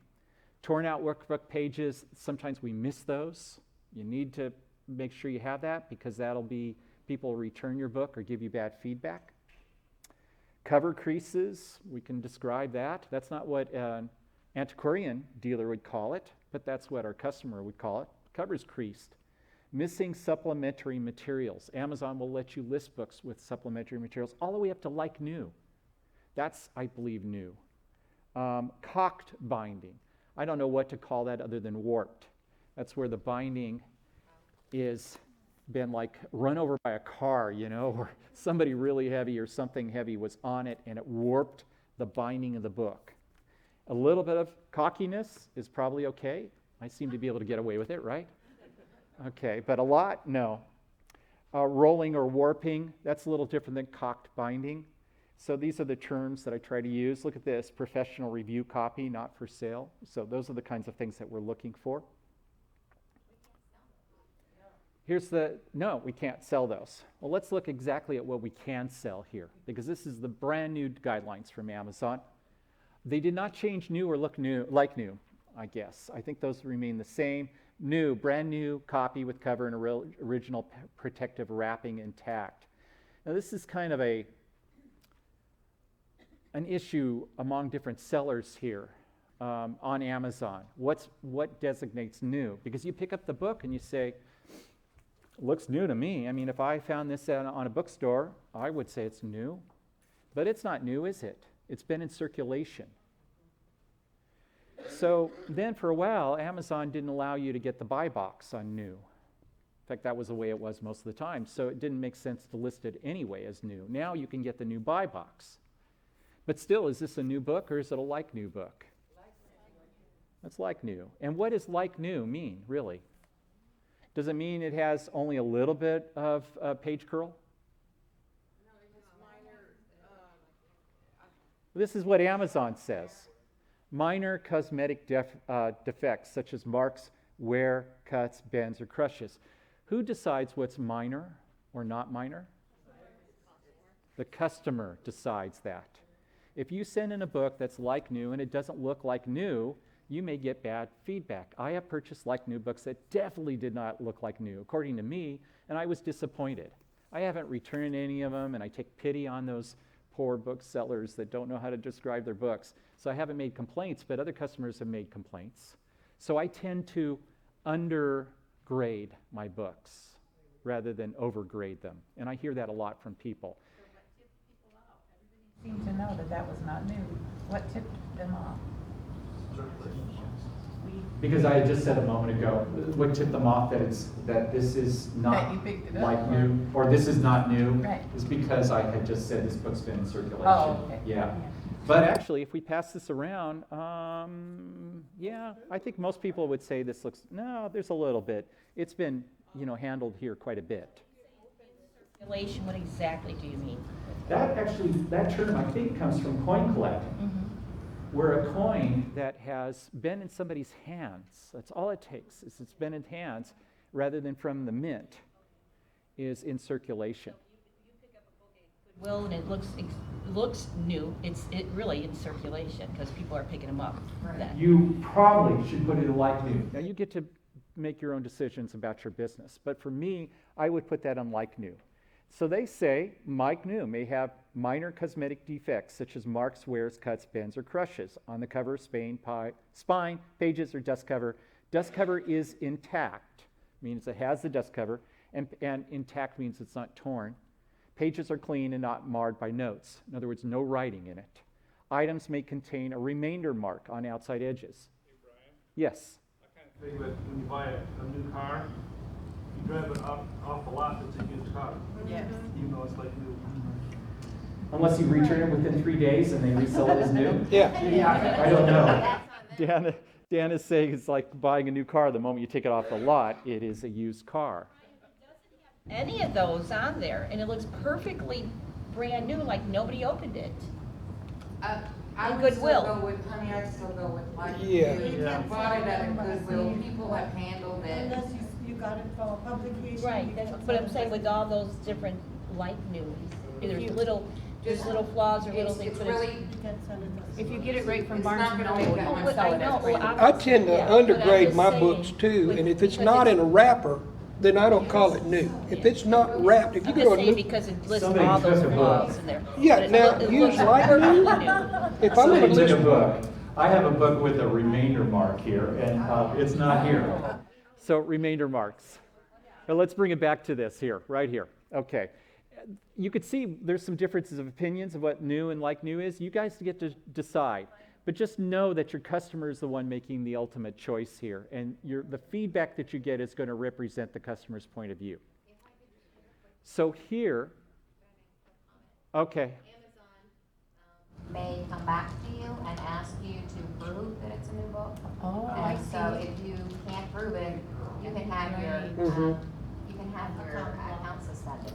Torn out workbook pages, sometimes we miss those. You need to make sure you have that because that'll be, people will return your book or give you bad feedback. Cover creases, we can describe that. That's not what an antiquarian dealer would call it, but that's what our customer would call it. Cover's creased. Missing supplementary materials. Amazon will let you list books with supplementary materials all the way up to like new. That's, I believe, new. Cocked binding. I don't know what to call that other than warped. That's where the binding is been like run over by a car, you know, or somebody really heavy or something heavy was on it and it warped the binding of the book. A little bit of cockiness is probably okay. I seem to be able to get away with it, right? Okay, but a lot, no. Rolling or warping, that's a little different than cocked binding. So these are the terms that I try to use. Look at this, professional review copy, not for sale. So those are the kinds of things that we're looking for. Here's no, we can't sell those. Well, let's look exactly at what we can sell here, because this is the brand new guidelines from Amazon. They did not change new or look new, like new, I guess. I think those remain the same. New, brand new copy with cover and original protective wrapping intact. Now this is kind of an issue among different sellers here on Amazon. What designates new? Because you pick up the book and you say, looks new to me. I mean, if I found this on a bookstore, I would say it's new. But it's not new, is it? It's been in circulation. So then for a while, Amazon didn't allow you to get the buy box on new. In fact, that was the way it was most of the time. So it didn't make sense to list it anyway as new. Now you can get the new buy box. But still, is this a new book or is it a like new book? That's like new. And what does like new mean, really? Does it mean it has only a little bit of page curl? No, it This is what Amazon says. Minor cosmetic defects such as marks, wear, cuts, bends, or crushes. Who decides what's minor or not minor? The customer decides that. If you send in a book that's like new and it doesn't look like new, you may get bad feedback. I have purchased like new books that definitely did not look like new, according to me, and I was disappointed. I haven't returned any of them, and I take pity on those poor booksellers that don't know how to describe their books. So I haven't made complaints, but other customers have made complaints. So I tend to undergrade my books rather than overgrade them. And I hear that a lot from people. Seemed to know that that was not new. What tipped them off? Because I had just said a moment ago, what tipped them off that this is That not you picked it up, like or- new, or this is not new, Right. is because I had just said this book's been in circulation. Oh, okay. Yeah. But actually, if we pass this around, yeah, I think most people would say this looks, no, there's a little bit. It's been, handled here quite a bit. Circulation, what exactly do you mean? That term, I think, comes from coin collecting, where a coin that has been in somebody's hands, that's all it takes, is it's been in hands, rather than from the mint, is in circulation. Well, and it looks new. It really in circulation because people are picking them up. Then. You probably should put it in like new. Now, you get to make your own decisions about your business, but for me, I would put that on like new. So they say like new may have minor cosmetic defects such as marks, wears, cuts, bends, or crushes on the cover, spine, pages, or dust cover. Dust cover is intact, means it has the dust cover, and intact means it's not torn. Pages are clean and not marred by notes. In other words, no writing in it. Items may contain a remainder mark on outside edges. Hey, Brian. Yes? I kind of think that when you buy a new car, you drive it off the lot, it's a used car. Yes. Even though it's like new. Unless you return it within 3 days and they resell it as new? Yeah. I don't know. Dan is saying it's like buying a new car. The moment you take it off the lot, it is a used car. Any of those on there, and it looks perfectly brand new, like nobody opened it. I And would Goodwill. still go with, honey, I'd still go with like. Yeah. You can't buy it at a Goodwill, people have handled it. Unless you got it from a publication. Right, that's what I'm saying with all those different like new. There's little flaws or little things. It's but really, If you get it right from It's Barnes not and gonna make Noble, that you much can sell it I know, as brand well, new. I tend to Yeah, but I'm undergrade just my saying, books too, and if it's because not in a wrapper, then I don't call it new. If it's not wrapped, if you I'm go just to a saying new, because it lists Somebody all those took a flaws book. in there. Yeah, But it now, it use looks like perfectly new? new. if I'm Somebody gonna took a list, book. I have a book with a remainder mark here, and it's not here. So remainder marks. Now let's bring it back to this here, right here. Okay. You could see there's some differences of opinions of what new and like new is. You guys get to decide. But just know that your customer is the one making the ultimate choice here. And the feedback that you get is going to represent the customer's point of view. So here, okay. May come back to you and ask you to prove that it's a new book. Oh, I And so if you can't prove it, you can have your, account suspended.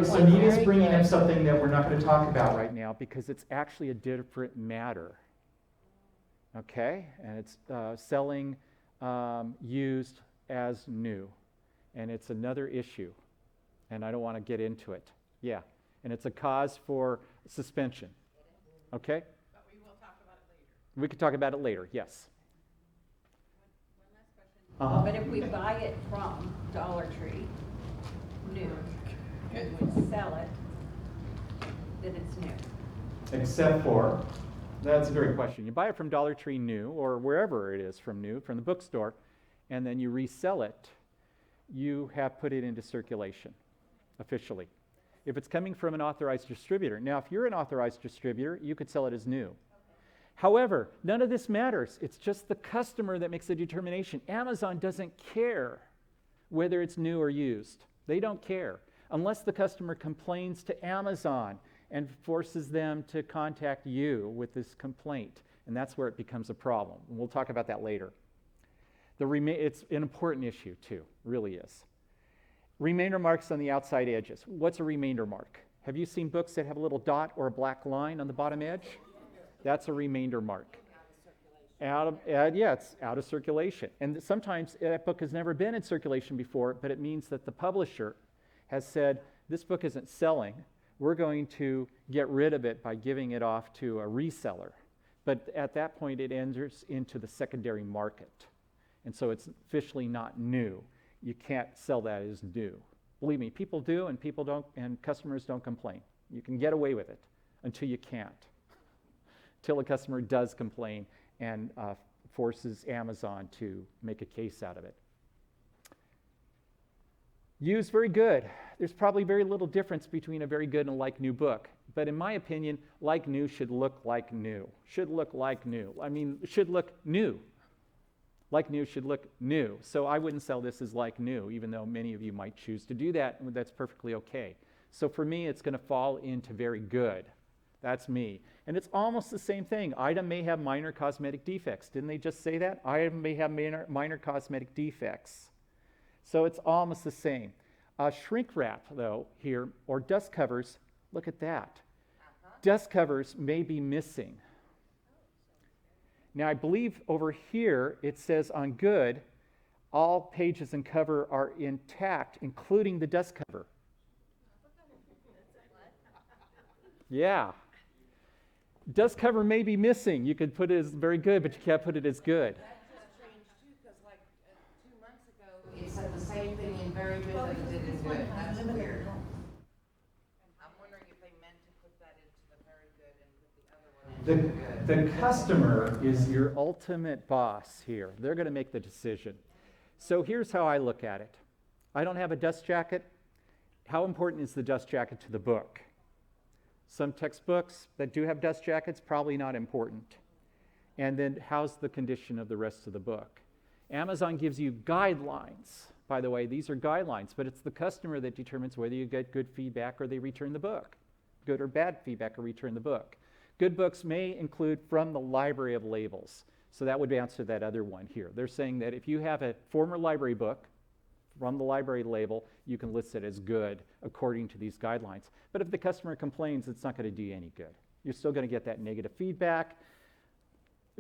So Nita's bringing up something that we're not going to talk about right now because it's actually a different matter. Okay? And it's selling used as new. And it's another issue. And I don't want to get into it. Yeah. And it's a cause for suspension. Okay? But we will talk about it later. We could talk about it later, yes. But if we buy it from Dollar Tree, new, and we sell it, then it's new. Except for, that's a great question. You buy it from Dollar Tree new, or wherever it is from new, from the bookstore, and then you resell it, you have put it into circulation officially. If it's coming from an authorized distributor. Now, if you're an authorized distributor, you could sell it as new. However, none of this matters. It's just the customer that makes the determination. Amazon doesn't care whether it's new or used. They don't care unless the customer complains to Amazon and forces them to contact you with this complaint. And that's where it becomes a problem. And we'll talk about that later. It's an important issue too, really is. Remainder marks on the outside edges. What's a remainder mark? Have you seen books that have a little dot or a black line on the bottom edge? That's a remainder mark. It's out of circulation. And sometimes that book has never been in circulation before, but it means that the publisher has said, this book isn't selling. We're going to get rid of it by giving it off to a reseller. But at that point, it enters into the secondary market. And so it's officially not new. You can't sell that as new. Believe me, people do, and people don't, and customers don't complain. You can get away with it until you can't. Till a customer does complain and forces Amazon to make a case out of it. Used, very good. There's probably very little difference between a very good and a like new book. But in my opinion, like new should look like new. Should look like new. I mean, should look new. Like new should look new. So I wouldn't sell this as like new, even though many of you might choose to do that, and that's perfectly okay. So for me, it's going to fall into very good. That's me. And it's almost the same thing. Item may have minor cosmetic defects. Didn't they just say that? Item may have minor cosmetic defects. So it's almost the same. Shrink wrap, though, here, or dust covers, look at that. Dust covers may be missing. Now, I believe over here it says on good, all pages and cover are intact, including the dust cover. Yeah. Dust cover may be missing. You could put it as very good, but you can't put it as good. That just changed too, because like 2 months ago, it said the same thing in very good that it did in good. That's weird. I'm wondering if they meant to put that into the very good and put the other one into the good. The customer is your ultimate boss here. They're going to make the decision. So here's how I look at it. I don't have a dust jacket. How important is the dust jacket to the book? Some textbooks that do have dust jackets, probably not important. And then how's the condition of the rest of the book? Amazon gives you guidelines. By the way, these are guidelines, but it's the customer that determines whether you get good feedback or they return the book. Good or bad feedback or return the book. Good books may include from the library of labels. So that would answer that other one here. They're saying that if you have a former library book from the library label, you can list it as good according to these guidelines. But if the customer complains, it's not going to do you any good. You're still going to get that negative feedback.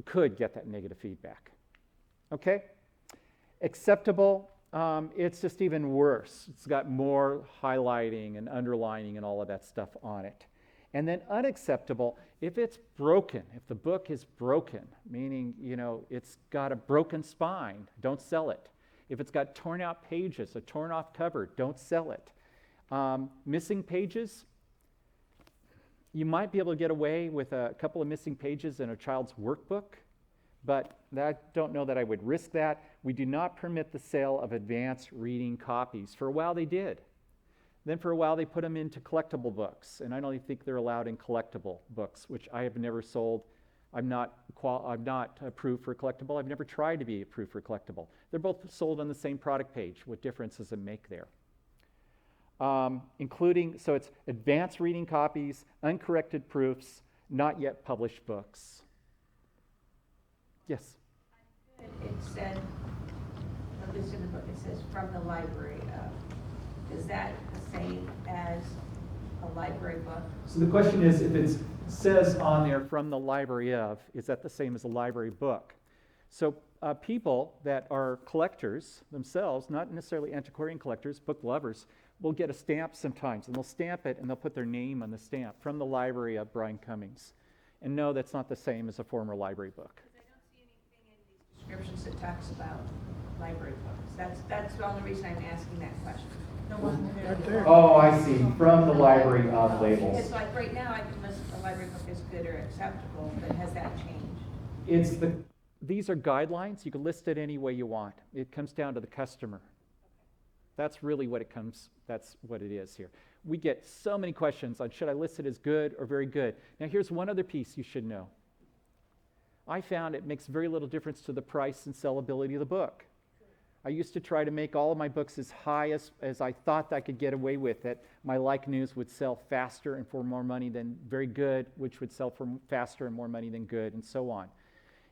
Could get that negative feedback. Okay? Acceptable, it's just even worse. It's got more highlighting and underlining and all of that stuff on it. And then unacceptable, if it's broken, if the book is broken, meaning, it's got a broken spine, don't sell it. If it's got torn out pages, a torn off cover, don't sell it. Missing pages, you might be able to get away with a couple of missing pages in a child's workbook, but I don't know that I would risk that. We do not permit the sale of advanced reading copies. For a while they did. Then for a while they put them into collectible books, and I don't think they're allowed in collectible books, which I have never sold. I'm not approved for collectible. I've never tried to be approved for collectible. They're both sold on the same product page. What difference does it make there? So it's advanced reading copies, uncorrected proofs, not yet published books. Yes? It said, at least in the book, it says from the library of. Is that the same as a library book? So the question is, if it says on there from the library of, is that the same as a library book? So people that are collectors themselves, not necessarily antiquarian collectors, book lovers, will get a stamp sometimes, and they'll stamp it and they'll put their name on the stamp, from the library of Brian Cummings. And no, that's not the same as a former library book. Because I don't see anything in these descriptions that talks about library books. That's the only reason I'm asking that question. Right there. Oh, I see. From the library of labels. It's like right now I can list a library book as good or acceptable, but has that changed? These are guidelines. You can list it any way you want. It comes down to the customer. That's really that's what it is here. We get so many questions on should I list it as good or very good. Now here's one other piece you should know. I found it makes very little difference to the price and sellability of the book. I used to try to make all of my books as high as I thought I could get away with it. My like news would sell faster and for more money than very good, which would sell for faster and more money than good, and so on.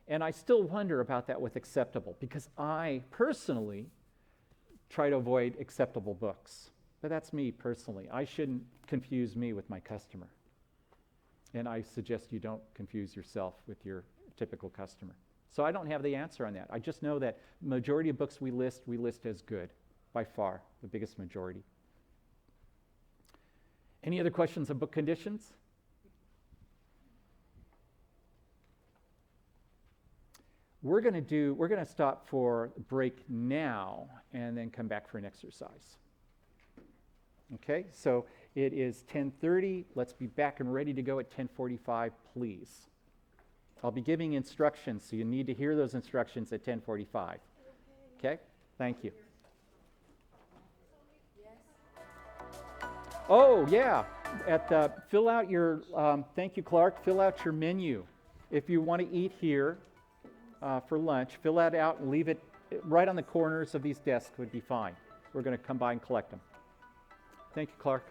And I still wonder about that with acceptable, because I personally try to avoid acceptable books. But that's me personally. I shouldn't confuse me with my customer. And I suggest you don't confuse yourself with your typical customer. So I don't have the answer on that. I just know that majority of books we list as good, by far, the biggest majority. Any other questions on book conditions? We're going to stop for a break now and then come back for an exercise. Okay, so it is 10:30. Let's be back and ready to go at 10:45, please. I'll be giving instructions, so you need to hear those instructions at 10:45. Okay? Thank you. Oh, yeah. Fill out your, thank you, Clark. Fill out your menu. If you want to eat here for lunch, fill that out and leave it right on the corners of these desks would be fine. We're going to come by and collect them. Thank you, Clark.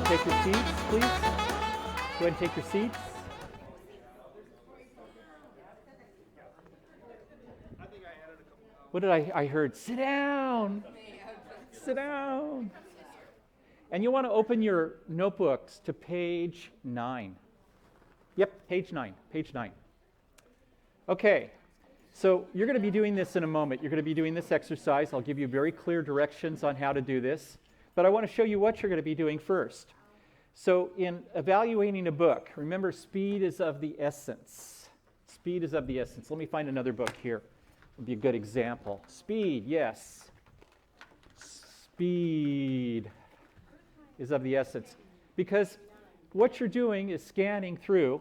and take your seats, please. Go ahead and take your seats. What did I heard? Sit down. Sit down. And you want to open your notebooks to page 9. Yep, page 9. Page 9. Okay. So you're going to be doing this in a moment. You're going to be doing this exercise. I'll give you very clear directions on how to do this. But I want to show you what you're going to be doing first. So in evaluating a book, remember speed is of the essence. Speed is of the essence. Let me find another book here. Would be a good example. Speed, yes. Speed is of the essence. Because what you're doing is scanning through,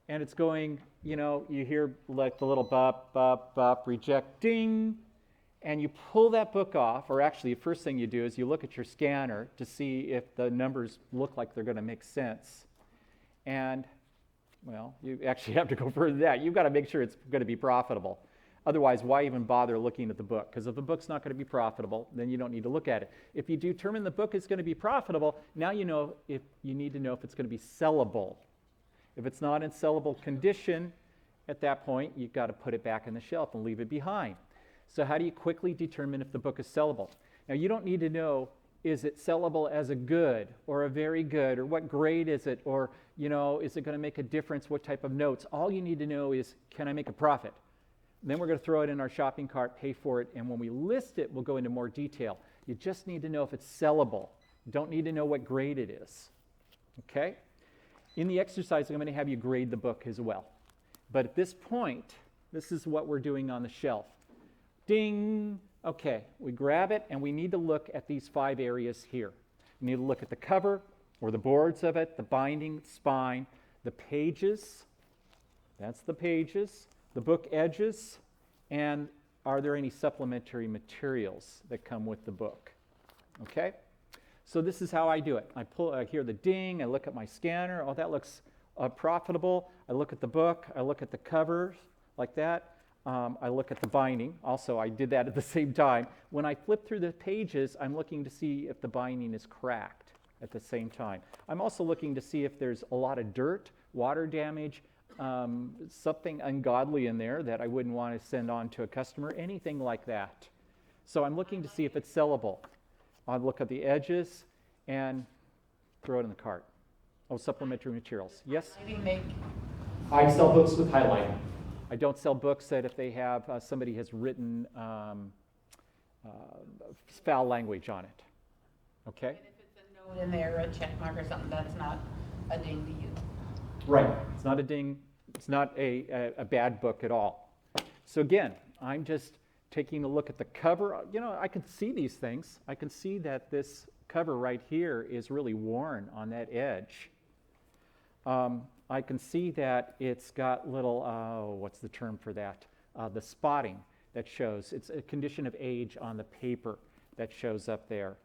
and it's going, you hear like the little bop, bop, bop, reject, ding, and you pull that book off, or actually the first thing you do is you look at your scanner to see if the numbers look like they're going to make sense. And, well, you actually have to go further than that. You've got to make sure it's going to be profitable. Otherwise, why even bother looking at the book? Because if the book's not going to be profitable, then you don't need to look at it. If you determine the book is going to be profitable, now you know if you need to know if it's going to be sellable. If it's not in sellable condition, at that point, you've got to put it back on the shelf and leave it behind. So how do you quickly determine if the book is sellable? Now, you don't need to know, is it sellable as a good or a very good, or what grade is it, or, is it going to make a difference, what type of notes? All you need to know is, can I make a profit? Then we're going to throw it in our shopping cart, pay for it, and when we list it, we'll go into more detail. You just need to know if it's sellable. You don't need to know what grade it is. Okay? In the exercise, I'm going to have you grade the book as well. But at this point, this is what we're doing on the shelf. Ding! Okay, we grab it, and we need to look at these 5 areas here. We need to look at the cover, or the boards of it, the binding, spine, the pages. That's the pages. The book edges, and are there any supplementary materials that come with the book? Okay? So this is how I do it. I hear the ding, I look at my scanner, oh, that looks profitable. I look at the book, I look at the covers, like that. I look at the binding. Also, I did that at the same time. When I flip through the pages, I'm looking to see if the binding is cracked at the same time. I'm also looking to see if there's a lot of dirt, water damage, something ungodly in there that I wouldn't want to send on to a customer, anything like that. So I'm looking to see if it's sellable. I'll look at the edges and throw it in the cart. Oh, supplementary materials. Yes? I sell books with highlighting. I don't sell books that if they have, somebody has written foul language on it. Okay? And if it's a note in there, a check mark or something, that's not a ding to you. Right. It's not a ding. It's not a bad book at all. So again, I'm just taking a look at the cover. I can see these things. I can see that this cover right here is really worn on that edge. I can see that it's got little, what's the term for that? The spotting that shows. It's a condition of age on the paper that shows up there.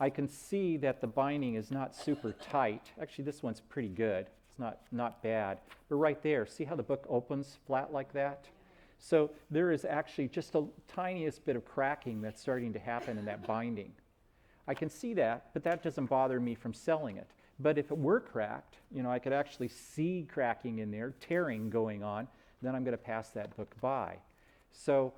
I can see that the binding is not super tight. Actually, this one's pretty good. It's not bad. But right there, see how the book opens flat like that? So there is actually just a tiniest bit of cracking that's starting to happen in that binding. I can see that, but that doesn't bother me from selling it. But if it were cracked, I could actually see cracking in there, tearing going on, then I'm going to pass that book by. So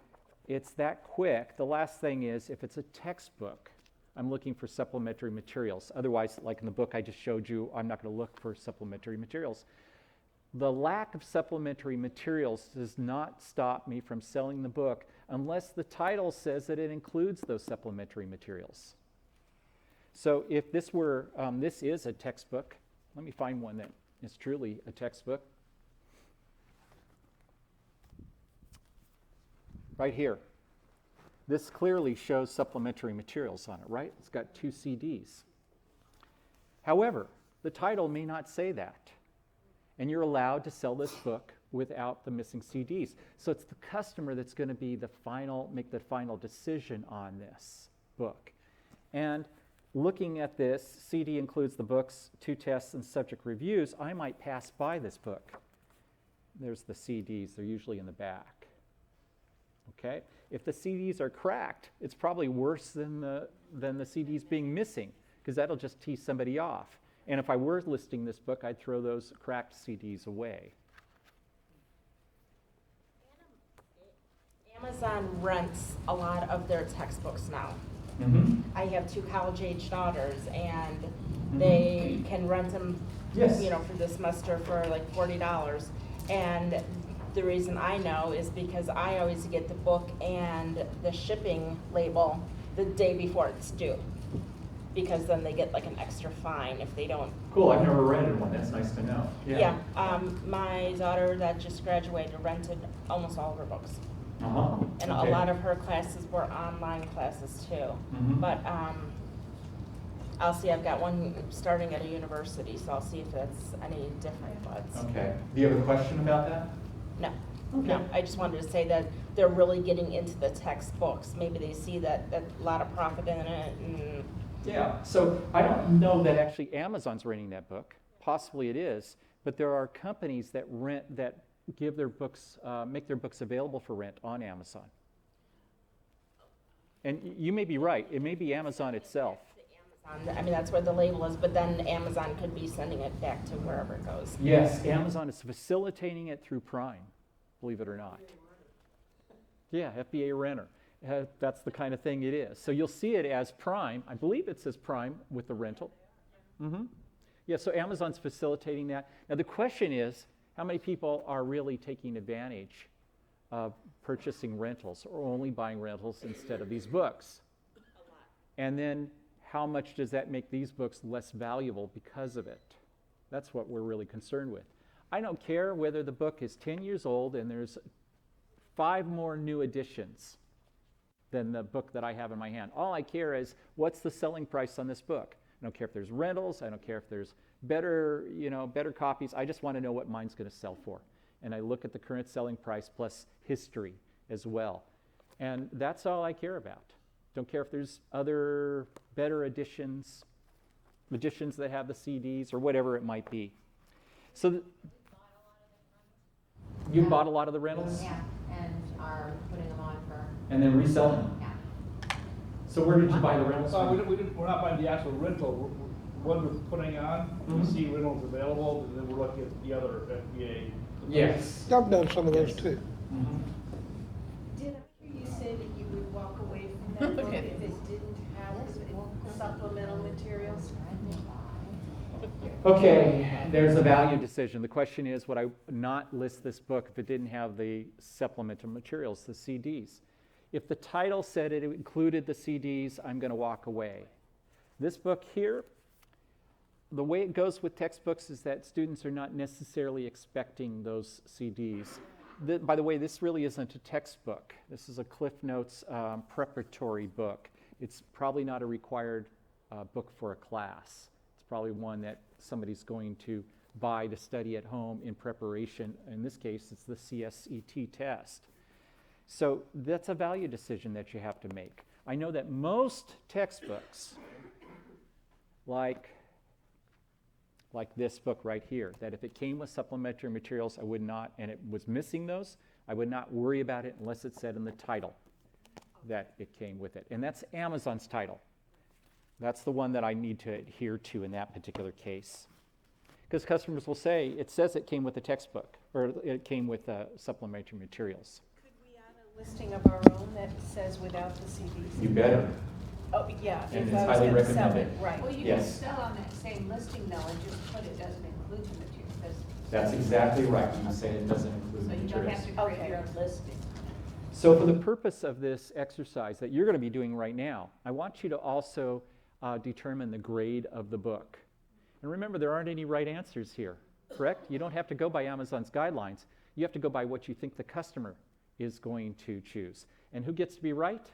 it's that quick. The last thing is, if it's a textbook, I'm looking for supplementary materials. Otherwise, like in the book I just showed you, I'm not going to look for supplementary materials. The lack of supplementary materials does not stop me from selling the book unless the title says that it includes those supplementary materials. So if this were, this is a textbook. Let me find one that is truly a textbook. Right here. This clearly shows supplementary materials on it, right? It's got 2 CDs. However, the title may not say that. And you're allowed to sell this book without the missing CDs. So it's the customer that's going to be make the final decision on this book. And looking at this, CD includes the books, 2 tests, and subject reviews. I might pass by this book. There's the CDs. They're usually in the back. Okay? If the CDs are cracked, it's probably worse than the CDs being missing, because that'll just tee somebody off. And if I were listing this book, I'd throw those cracked CDs away. Amazon rents a lot of their textbooks now. Mm-hmm. I have 2 college-age daughters, and they can rent them, Yes. for the semester for like $40. And the reason I know is because I always get the book and the shipping label the day before it's due, because then they get like an extra fine if they don't. Cool, I've never rented one. That's nice to know. Yeah. My daughter that just graduated rented almost all of her books. Uh-huh. And Okay. a lot of her classes were online classes too. Mhm. But I'll see, I've got one starting at a university, so I'll see if that's any different, but Okay. Do you have a question about that? no. Okay. No, I just wanted to say that they're really getting into the textbooks. Maybe they see that a lot of profit in it, and Yeah, so I don't know that actually Amazon's renting that book. Possibly it is, but there are companies that rent, that give their books, make their books available for rent on Amazon. And you may be right, it may be Amazon itself. I mean, that's where the label is, but then Amazon could be sending it back to wherever it goes. Yes, Amazon is facilitating it through Prime, believe it or not. Yeah, FBA renter. That's the kind of thing it is. So you'll see it as Prime. I believe it says Prime with the rental. Mm-hmm. Yeah, so Amazon's facilitating that. Now the question is, how many people are really taking advantage of purchasing rentals or only buying rentals instead of these books? A lot. And then how much does that make these books less valuable because of it? That's what we're really concerned with. I don't care whether the book is 10 years old and there's 5 more new editions than the book that I have in my hand. All I care is, what's the selling price on this book? I don't care if there's rentals, I don't care if there's better copies. I just want to know what mine's going to sell for. And I look at the current selling price plus history as well. And that's all I care about. Don't care if there's other better editions that have the CDs or whatever it might be. So you bought a lot of the rentals? Yeah, and are putting them on for. And then reselling them? Yeah. So where did you buy the rentals from? We're not buying the actual rental. One we're putting on, we see rentals available, and then we're looking at the other FBA. Yes. I've done some of those too. Mm-hmm. Did I hear you say that you would walk away from that book if it didn't have supplemental materials? Okay, there's a value decision. The question is, would I not list this book if it didn't have the supplemental materials, the CDs? If the title said it included the CDs, I'm going to walk away. This book here, the way it goes with textbooks is that students are not necessarily expecting those CDs. By the way, this really isn't a textbook. This is a Cliff Notes preparatory book. It's probably not a required book for a class. It's probably one that somebody's going to buy to study at home in preparation. In this case, it's the CSET test. So that's a value decision that you have to make. I know that most textbooks, like this book right here, that if it came with supplementary materials, I would not, and it was missing those, I would not worry about it unless it said in the title that it came with it. And that's Amazon's title. That's the one that I need to adhere to in that particular case. Because customers will say, it says it came with a textbook, or it came with supplementary materials. Could we add a listing of our own that says without the CDs? You better. Oh, yeah. And if it's I was highly gonna sell recommended. it, right. Well, you Yes. can sell on that same listing though, and just put it doesn't include the materials. That's exactly right. You can say it doesn't include So the you don't materials. have to create Okay. your own listing. So for the purpose of this exercise that you're going to be doing right now, I want you to also determine the grade of the book. And remember, there aren't any right answers here, correct? You don't have to go by Amazon's guidelines. You have to go by what you think the customer is going to choose. And who gets to be right?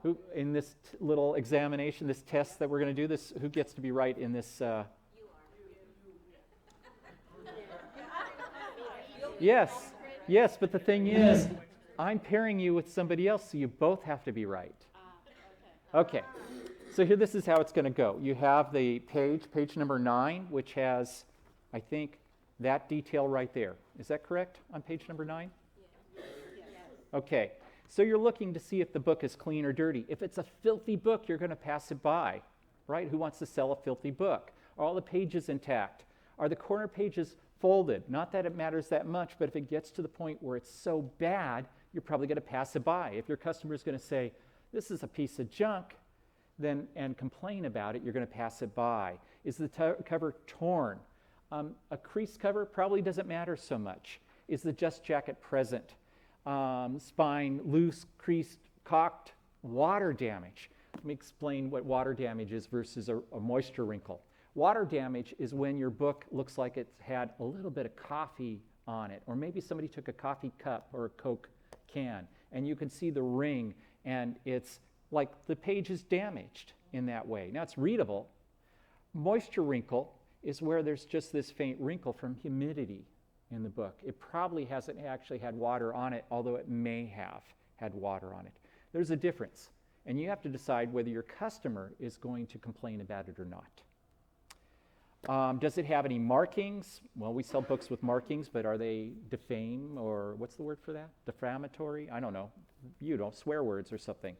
Who, in this little examination, this test that we're going to do, who gets to be right in this? Yes, but the thing is, I'm pairing you with somebody else, so you both have to be right. Okay, so here, this is how it's going to go. You have the page number 9, which has, I think, that detail right there. Is that correct on page number 9? Yes. Okay, so you're looking to see if the book is clean or dirty. If it's a filthy book, you're going to pass it by. right? Who wants to sell a filthy book? Are all the pages intact? Are the corner pages folded? Not that it matters that much, but if it gets to the point where it's so bad, you're probably going to pass it by. If your customer is going to say, this is a piece of junk, then and complain about it, you're going to pass it by. Is the cover torn? A creased cover probably doesn't matter so much. Is the dust jacket present? Spine loose, creased, cocked, water damage. Let me explain what water damage is versus a moisture wrinkle. Water damage is when your book looks like it's had a little bit of coffee on it, or maybe somebody took a coffee cup or a Coke can, and you can see the ring, and it's like the page is damaged in that way. Now, it's readable. Moisture wrinkle is where there's just this faint wrinkle from humidity in the book. It probably hasn't actually had water on it, although it may have had water on it. There's a difference, and you have to decide whether your customer is going to complain about it or not. Does it have any markings? Well, we sell books with markings, but are they defame, or what's the word for that? Defamatory? I don't know. You know, swear words or something.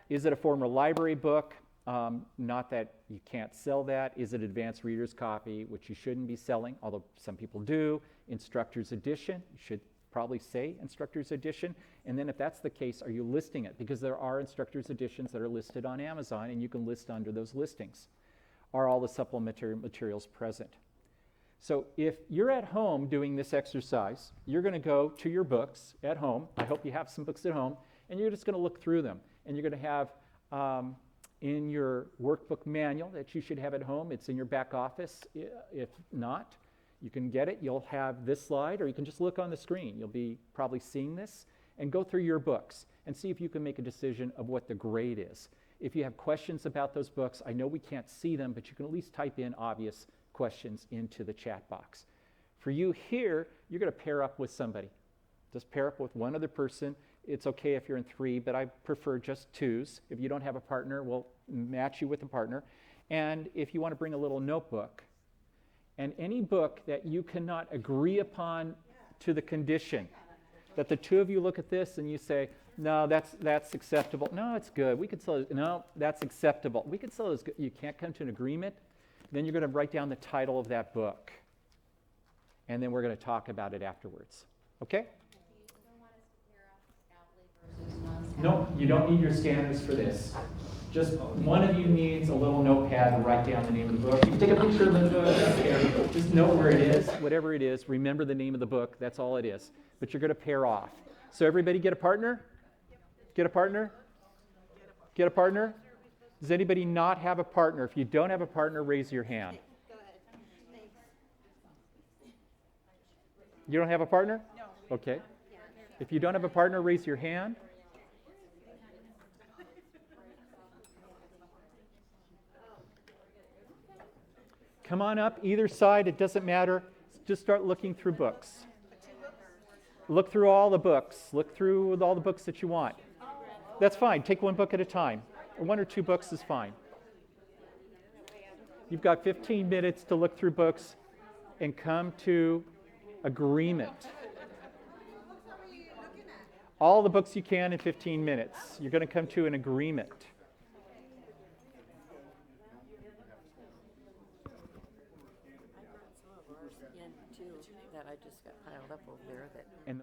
Is it a former library book? Not that you can't sell that. Is it advanced reader's copy, which you shouldn't be selling, although some people do. Instructor's edition, you should probably say instructor's edition. And then if that's the case, are you listing it? Because there are instructor's editions that are listed on Amazon, and you can list under those listings. Are all the supplementary materials present? So if you're at home doing this exercise, you're going to go to your books at home. I hope you have some books at home, and you're just going to look through them. And you're going to have in your workbook manual that you should have at home. It's in your back office. If not, you can get it. You'll have this slide, or you can just look on the screen. You'll be probably seeing this, and go through your books and see if you can make a decision of what the grade is. If you have questions about those books, I know we can't see them, but you can at least type in obvious questions into the chat box. For you here, you're going to pair up with somebody. Just pair up with one other person. It's okay if you're in 3, but I prefer just 2s. If you don't have a partner, we'll match you with a partner. And if you want to bring a little notebook, and any book that you cannot agree upon to the condition, that the 2 of you look at this and you say, no, that's acceptable. No, it's good. We could sell it. No, that's acceptable. We could sell it as good. You can't come to an agreement. Then you're going to write down the title of that book. And then we're going to talk about it afterwards. Okay? No, you don't need your scanners for this. Just one of you needs a little notepad to write down the name of the book. You can take a picture of the book. Just know where it is, whatever it is. Remember the name of the book. That's all it is. But you're going to pair off. So everybody get a partner? Get a partner? Get a partner? Does anybody not have a partner? If you don't have a partner, raise your hand. You don't have a partner? No. Okay. If you don't have a partner, raise your hand. Come on up, either side, it doesn't matter. Just start looking through books. Look through all the books. Look through all the books that you want. That's fine. Take one book at a time. 1 or 2 books is fine. You've got 15 minutes to look through books and come to agreement. All the books you can in 15 minutes. You're going to come to an agreement. That I just got piled up over there. And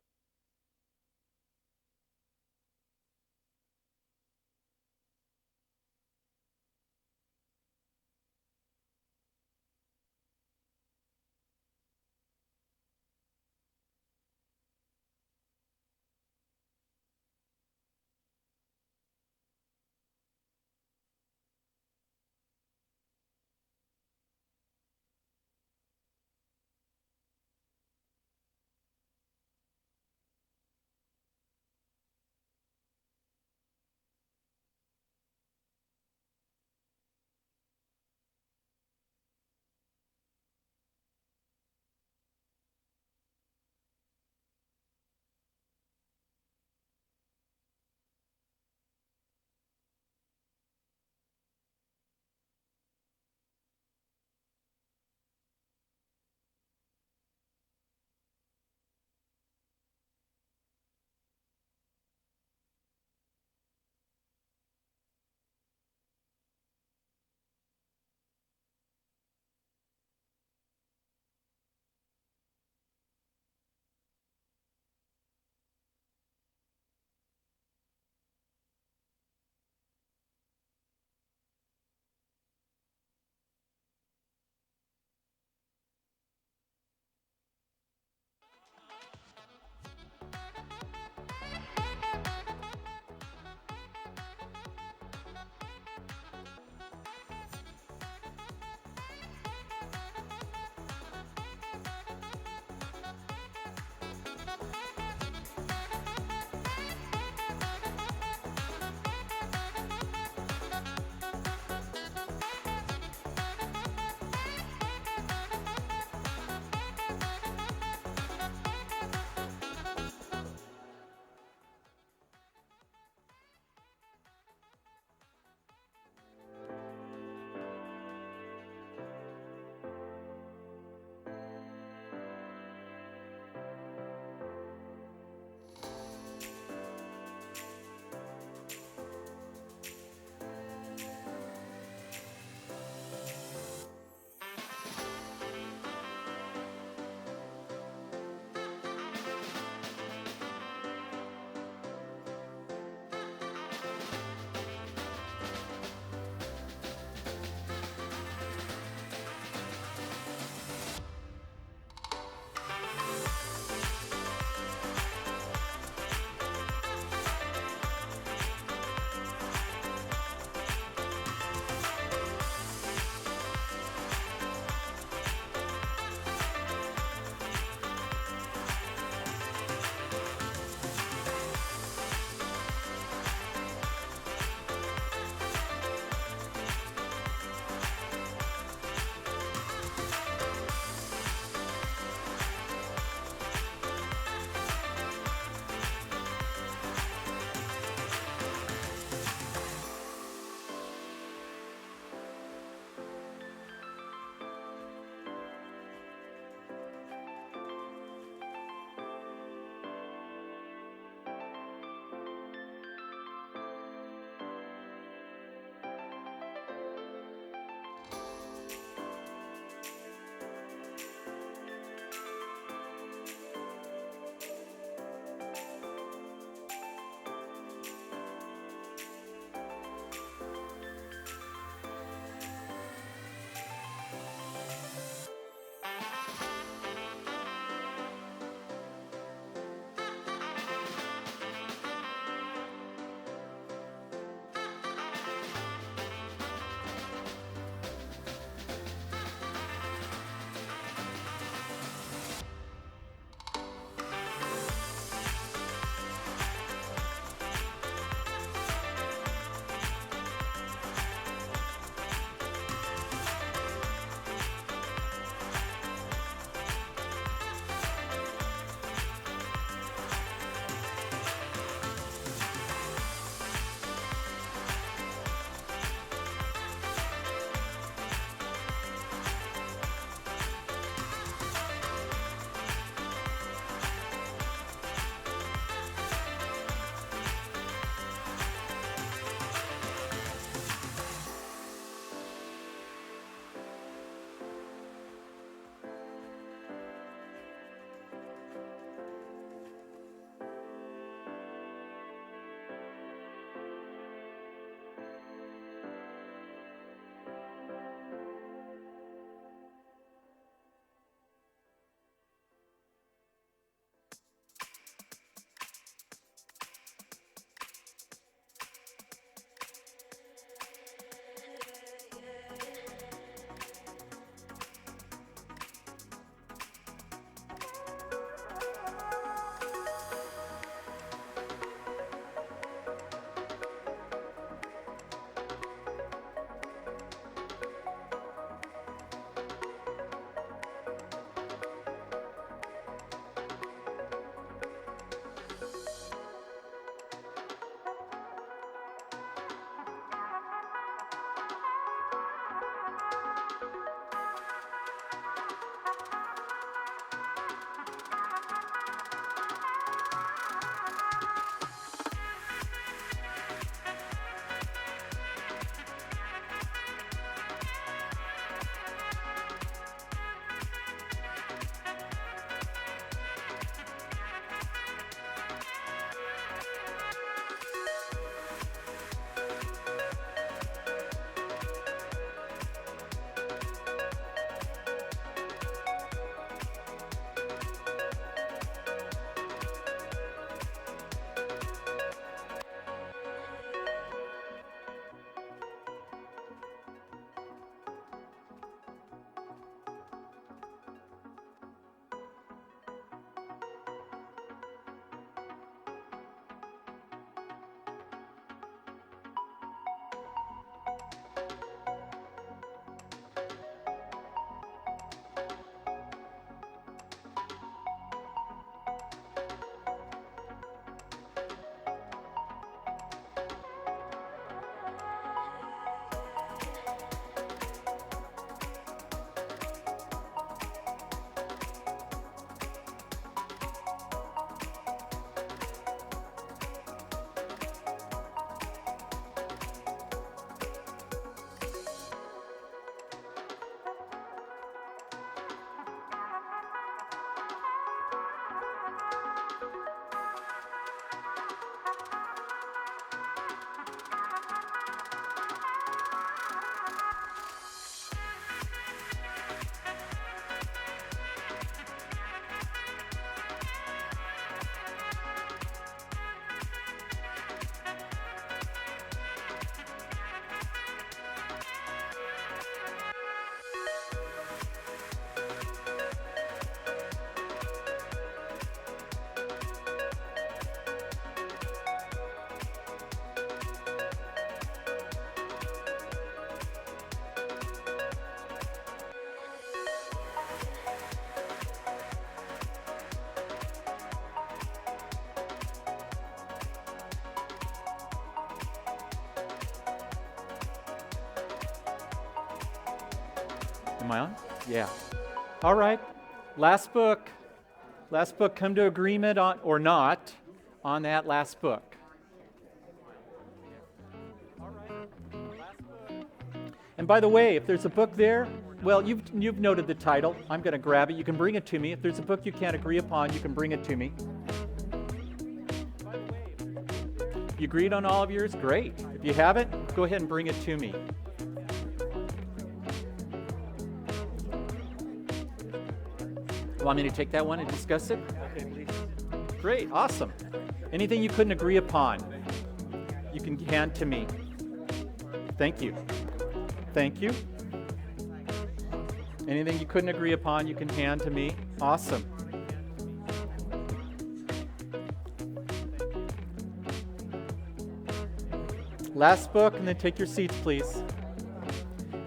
Am I on? Yeah. All right. Last book. Last book. Come to agreement on, or not, on that last book. All right. Last book. And by the way, if there's a book there, well, you've noted the title. I'm going to grab it. You can bring it to me. If there's a book you can't agree upon, you can bring it to me. By the way, you agreed on all of yours? Great. If you haven't, go ahead and bring it to me. Want me to take that one and discuss it? Okay, please. Great, awesome. Anything you couldn't agree upon, you can hand to me. Thank you. Thank you. Anything you couldn't agree upon, you can hand to me. Awesome. Last book, and then take your seats, please.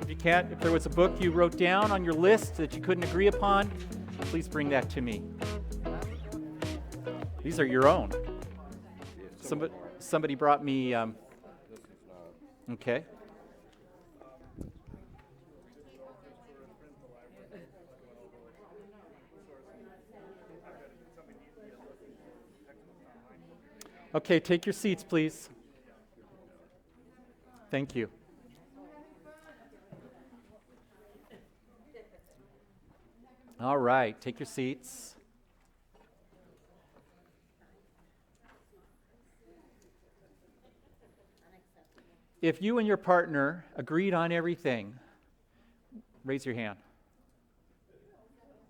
If there was a book you wrote down on your list that you couldn't agree upon, please bring that to me. These are your own. Somebody brought me, okay. Okay, take your seats, please. Thank you. All right, take your seats. If you and your partner agreed on everything, raise your hand.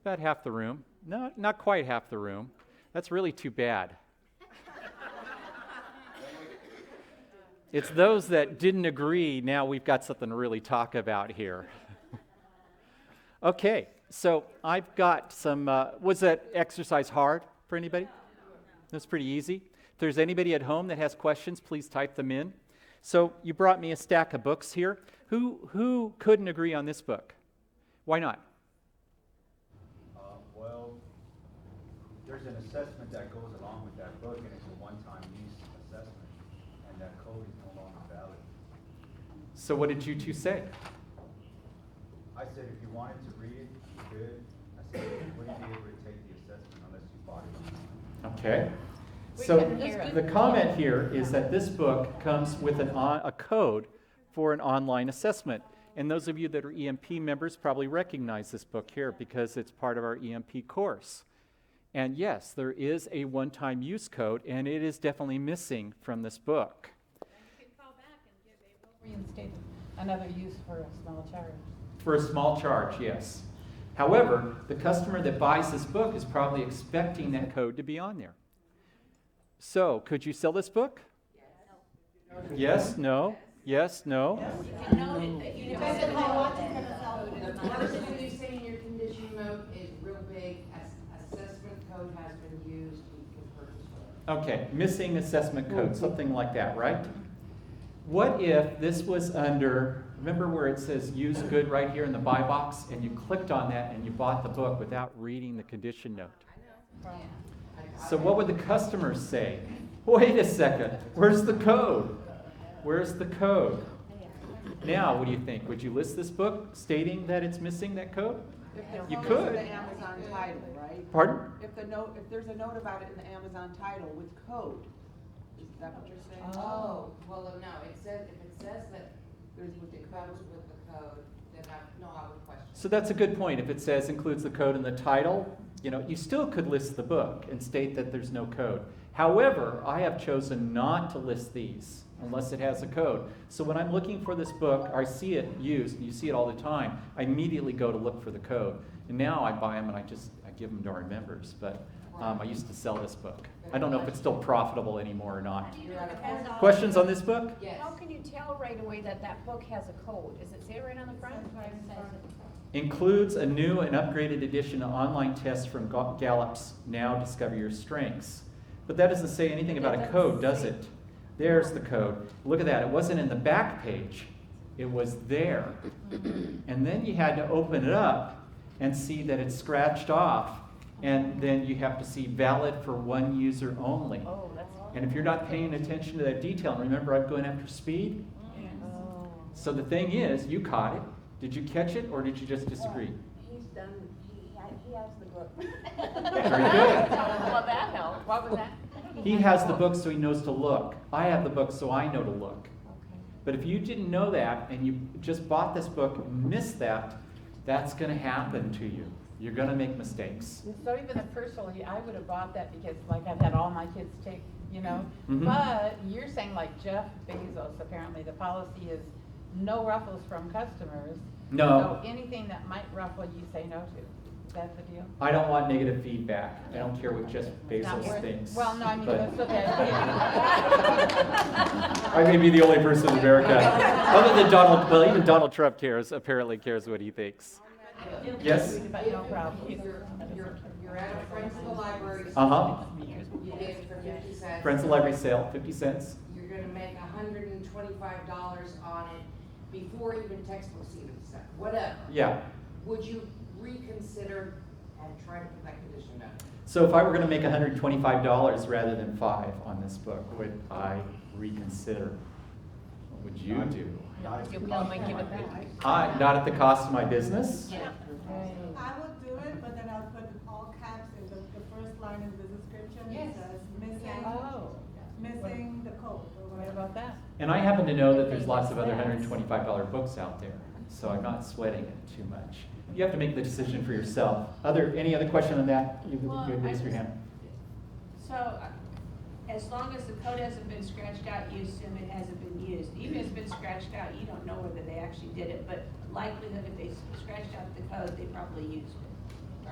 About half the room. No, not quite half the room. That's really too bad. It's those that didn't agree, now we've got something to really talk about here. Okay, so I've got some, was that exercise hard for anybody? That's pretty easy. If there's anybody at home that has questions, please type them in. So you brought me a stack of books here. Who couldn't agree on this book? Why not? Well, there's an assessment that goes along with that book, and it's a one-time use assessment, and that code is no longer valid. So what did you two say? I said if you wanted to read it, you could. I said you wouldn't be able to take the assessment unless you bought it. Okay. So the comment here is that this book comes with a code for an online assessment. And those of you that are EMP members probably recognize this book here because it's part of our EMP course. And yes, there is a one-time use code, and it is definitely missing from this book. You can call back and reinstate another use for a small charge. For a small charge, yes. However, the customer that buys this book is probably expecting that code to be on there. So, could you sell this book? Yes, no, yes, no. The first thing you say in your condition note is real big, assessment code has been used, we can purchase it. Okay, missing assessment code, something like that, right? What if this was under, remember where it says use good right here in the buy box, and you clicked on that and you bought the book without reading the condition note? I know. Yeah. So what would the customers say? Wait a second, where's the code? Where's the code? Now, what do you think? Would you list this book stating that it's missing that code? You could. The Amazon title, right? Pardon? If there's a note about it in the Amazon title with code, is that what you're saying? Oh, well, no, if it says that it comes with the code, then I would question. So that's a good point. If it says includes the code in the title, you still could list the book and state that there's no code. However, I have chosen not to list these unless it has a code. So when I'm looking for this book, I see it used, and you see it all the time, I immediately go to look for the code. And now I buy them and I give them to our members. But I used to sell this book. I don't know if it's still profitable anymore or not. Questions on this book? Yes. How can you tell right away that that book has a code? Does it say it right on the front? Includes a new and upgraded edition of online tests from Gallup's Now Discover Your Strengths. But that doesn't say anything about a code, does it? There's the code. Look at that. It wasn't in the back page. It was there. And then you had to open it up and see that it's scratched off. And then you have to see valid for one user only. Oh, that's And if you're not paying attention to that detail, and remember I'm going after speed, so the thing is, you caught it, Did you catch it, or did you just disagree? He's done, he has the book. Very good. Well, that helped. What was that? He has the book, so he knows to look. I have the book, so I know to look. But if you didn't know that, and you just bought this book and missed that, that's going to happen to you. You're going to make mistakes. So even personally, I would have bought that because like I've had all my kids take, you know. Mhm. But you're saying like Jeff Bezos, apparently the policy is no ruffles from customers. No. So anything that might ruffle, you say no to. Is that the deal? I don't want negative feedback. I don't care what Jeff Not Bezos worth- thinks. Well, no, I mean, but that's what that I may be the only person in America, other than Donald, well, even Donald Trump apparently cares what he thinks. Yes? No problem. You're at a Friends of the Library. Uh-huh. You get it for 50 cents. Friends of Library sale, 50 cents. You're gonna make $125 on it before even textbooks even start, whatever. Yeah. Would you reconsider and try to put that condition down? So if I were going to make $125 rather than $5 on this book, would I reconsider? What would you do? Not at the cost of my business? Yeah. I would do it, but then I'll put all caps in the first line of the description. Yes. It says missing, Oh. missing the code. Or What whatever. about that? And I happen to know that there's lots of other $125 books out there, so I'm not sweating it too much. You have to make the decision for yourself. Any other question on that? You raise your hand. So, as long as the code hasn't been scratched out, you assume it hasn't been used. Even if it's been scratched out, you don't know whether they actually did it, but likelihood if they scratched out the code, they probably used it.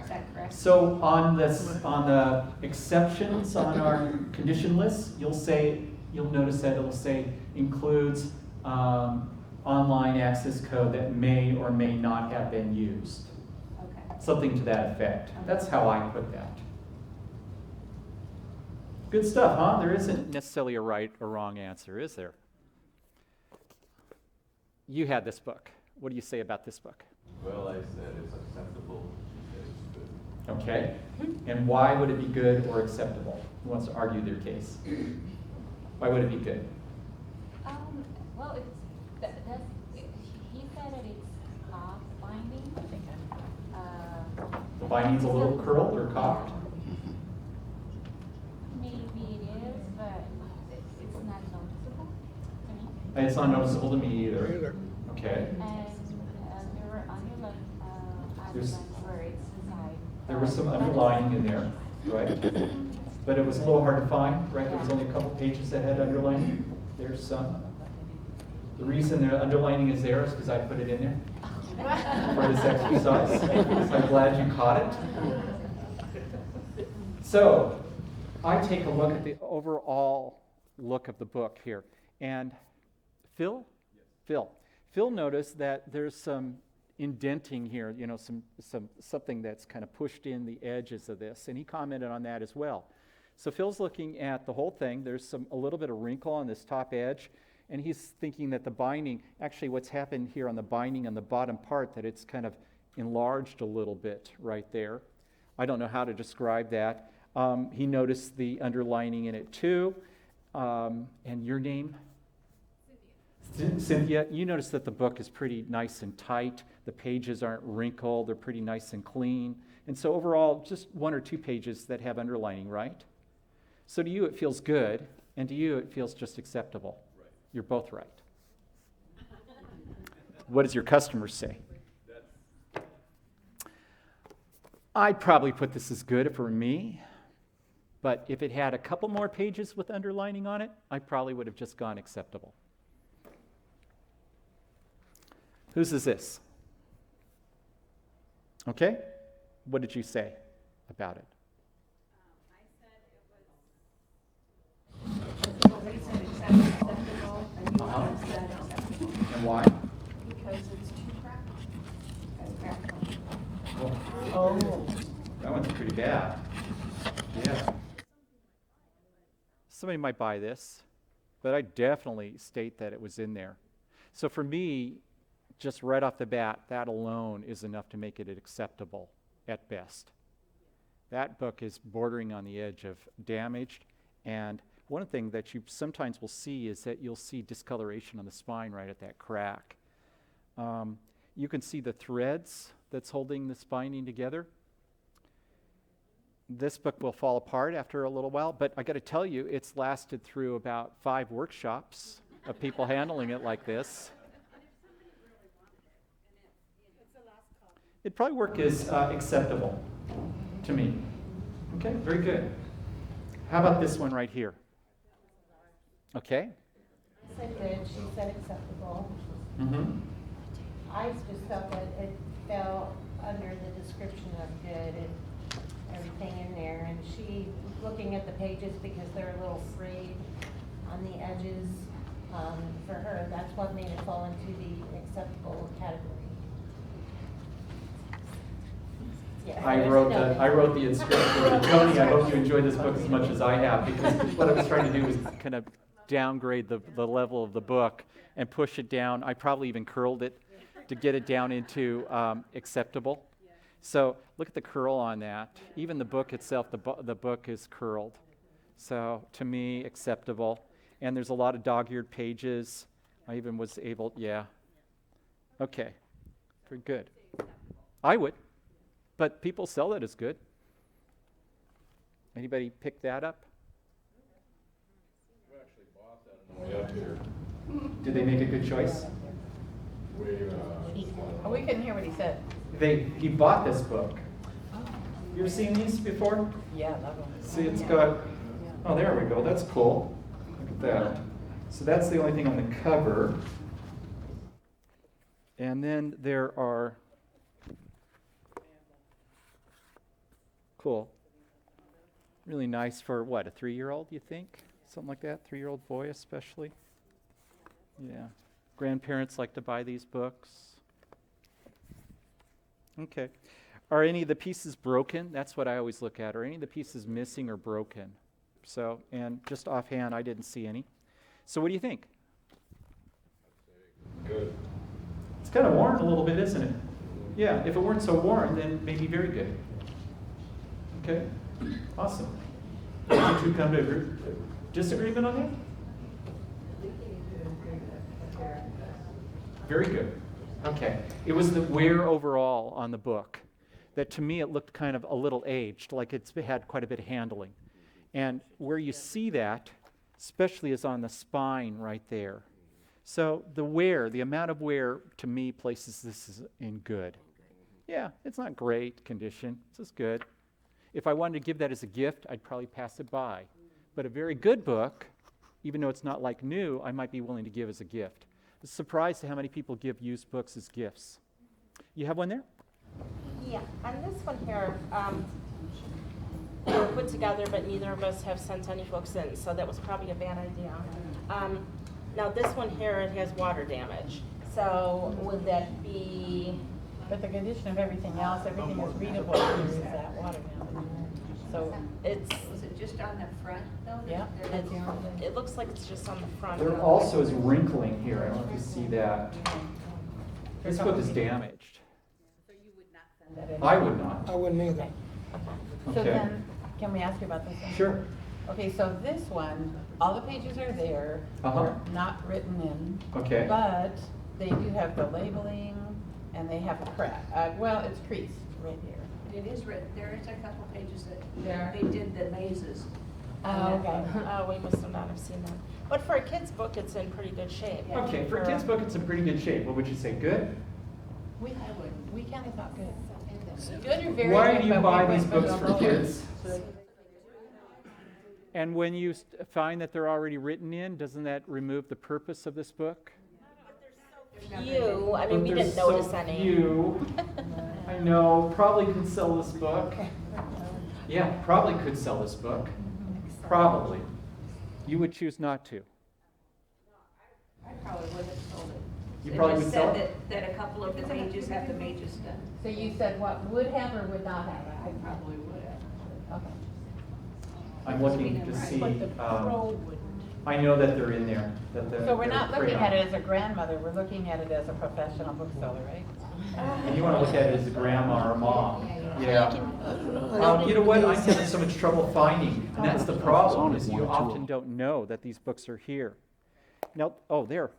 Is that correct? So on the exceptions on our condition list, you'll notice that it'll say includes online access code that may or may not have been used. Okay. Something to that effect. That's how I put that. Good stuff, huh? There isn't necessarily a right or wrong answer, is there? You had this book. What do you say about this book? Well, I said it's acceptable. She said it's good. Okay. And why would it be good or acceptable? Who wants to argue their case? Why would it be good? Well, he said that it's cloth binding. The binding's a little curled or cocked? Maybe it is, but it's not noticeable to me. And it's not noticeable to me either. Okay. And there were underlines where it's inside. There was some underlining in there, right? But it was a little hard to find, right? There was only a couple pages that had underlining. There's some. The reason the underlining is there is because I put it in there for this exercise. So I'm glad you caught it. So I take a look at the overall look of the book here. And Phil noticed that there's some indenting here, you know, something that's kind of pushed in the edges of this, and he commented on that as well. So Phil's looking at the whole thing. There's a little bit of wrinkle on this top edge, and he's thinking that the binding, actually what's happened here on the binding on the bottom part, that it's kind of enlarged a little bit right there. I don't know how to describe that. He noticed the underlining in it too. And your name? Cynthia, you notice that the book is pretty nice and tight. The pages aren't wrinkled. They're pretty nice and clean. And so overall, just one or two pages that have underlining, right? So to you, it feels good, and to you, it feels just acceptable. Right. You're both right. What does your customers say? I'd probably put this as good if it were me, but if it had a couple more pages with underlining on it, I probably would have just gone acceptable. Whose is this? Okay? What did you say about it? And why? Because it's too practical. Oh, that one's pretty bad. Yeah. Somebody might buy this, but I definitely state that it was in there. So for me, just right off the bat, that alone is enough to make it acceptable at best. That book is bordering on the edge of damaged, and one thing that you sometimes will see is that you'll see discoloration on the spine right at that crack. You can see the threads that's holding this binding together. This book will fall apart after a little while, but I got to tell you, it's lasted through about 5 workshops of people handling it like this. It'd probably work as acceptable to me. Okay, very good. How about this one right here? Okay. I said good, she said acceptable. Mm-hmm. I just felt that it fell under the description of good and everything in there. And she, looking at the pages because they're a little frayed on the edges, for her, that's what made it fall into the acceptable category. Yeah, I wrote the inscription. Tony, I hope you enjoy this book as much as I have, because what I was trying to do was kind of downgrade the level of the book and push it down. I probably even curled it to get it down into acceptable. So look at the curl on that. Even the book itself, the book is curled. So to me, acceptable. And there's a lot of dog-eared pages. I even was able, yeah. Okay, very good. I would, but people sell that as good. Anybody pick that up? We actually bought that on the way up here. Did they make a good choice? We couldn't hear what he said. He bought this book. You ever seen these before? Yeah, love them. See, it's got, oh, there we go. That's cool. Look at that. So that's the only thing on the cover. And then there are, cool. Really nice for what, a 3-year-old, you think? Something like that, 3-year-old boy especially. Yeah. Grandparents like to buy these books. Okay. Are any of the pieces broken? That's what I always look at. Are any of the pieces missing or broken? So, and just offhand, I didn't see any. So what do you think? Good. It's kind of worn a little bit, isn't it? Yeah, if it weren't so worn, then maybe very good. Okay, awesome. Did you come to a disagreement on that? Very good. Okay. It was the wear overall on the book that to me it looked kind of a little aged, like it's had quite a bit of handling. And where you see that, especially is on the spine right there. So the wear, the amount of wear to me places this in good. Yeah, it's not great condition. This is good. If I wanted to give that as a gift, I'd probably pass it by. But a very good book, even though it's not like new, I might be willing to give as a gift. I'm surprised at how many people give used books as gifts. You have one there? Yeah, on this one here, they were put together, but neither of us have sent any books in, so that was probably a bad idea. Now this one here, it has water damage. So would that be? But the condition of everything else, everything is readable. There is that water damage. So it's. Was it just on the front though? Yeah. It looks like it's just on the front. There also is wrinkling here. I don't know if you see that. This book is damaged. So you would not send that in? I would not. I wouldn't either. So Okay. then, can we ask you about this one? Sure. Okay, so this one, all the pages are there, they're not written in. Okay. But they do have the labeling, and they have a well, it's creased right here. It is written, there is a couple pages that they did the mazes. Oh, okay. Oh, we must not have seen that. But for a kid's book, it's in pretty good shape. Okay, for a kid's book, it's in pretty good shape. What would you say? Good? We kind of thought good. Good or very Why good, do you but buy we these went books with for the kids? lowest. And when you find that they're already written in, doesn't that remove the purpose of this book? Few, I mean, we But didn't there's notice so any. few. I know, probably could sell this book. Yeah, probably could sell this book. Probably. You would choose not to. I probably would have sold it. You It probably just would sell said it? that a couple of the pages have the mazes done. So you said what would have or would not have? I probably would have. Okay. I'm looking to see, I know that they're in there. So we're not looking at it as a grandmother, we're looking at it as a professional bookseller, right? And you want to look at it as a grandma or a mom. Yeah. You know what, I'm having so much trouble finding, and that's the problem, is you often don't know that these books are here. Now, oh, there,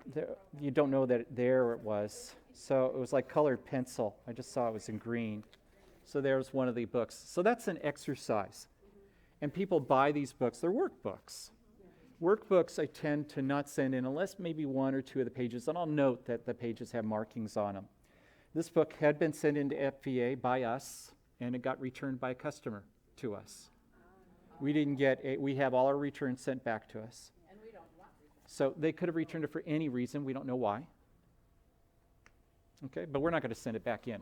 you don't know that there it was. So it was like colored pencil. I just saw it was in green. So there's one of the books. So that's an exercise. And people buy these books. They're workbooks. Workbooks I tend to not send in unless maybe one or two of the pages, and I'll note that the pages have markings on them. This book had been sent into FVA by us, and it got returned by a customer to us. We didn't get we have all our returns sent back to us. And we don't want refunds. So they could have returned it for any reason. We don't know why. Okay, but we're not going to send it back in.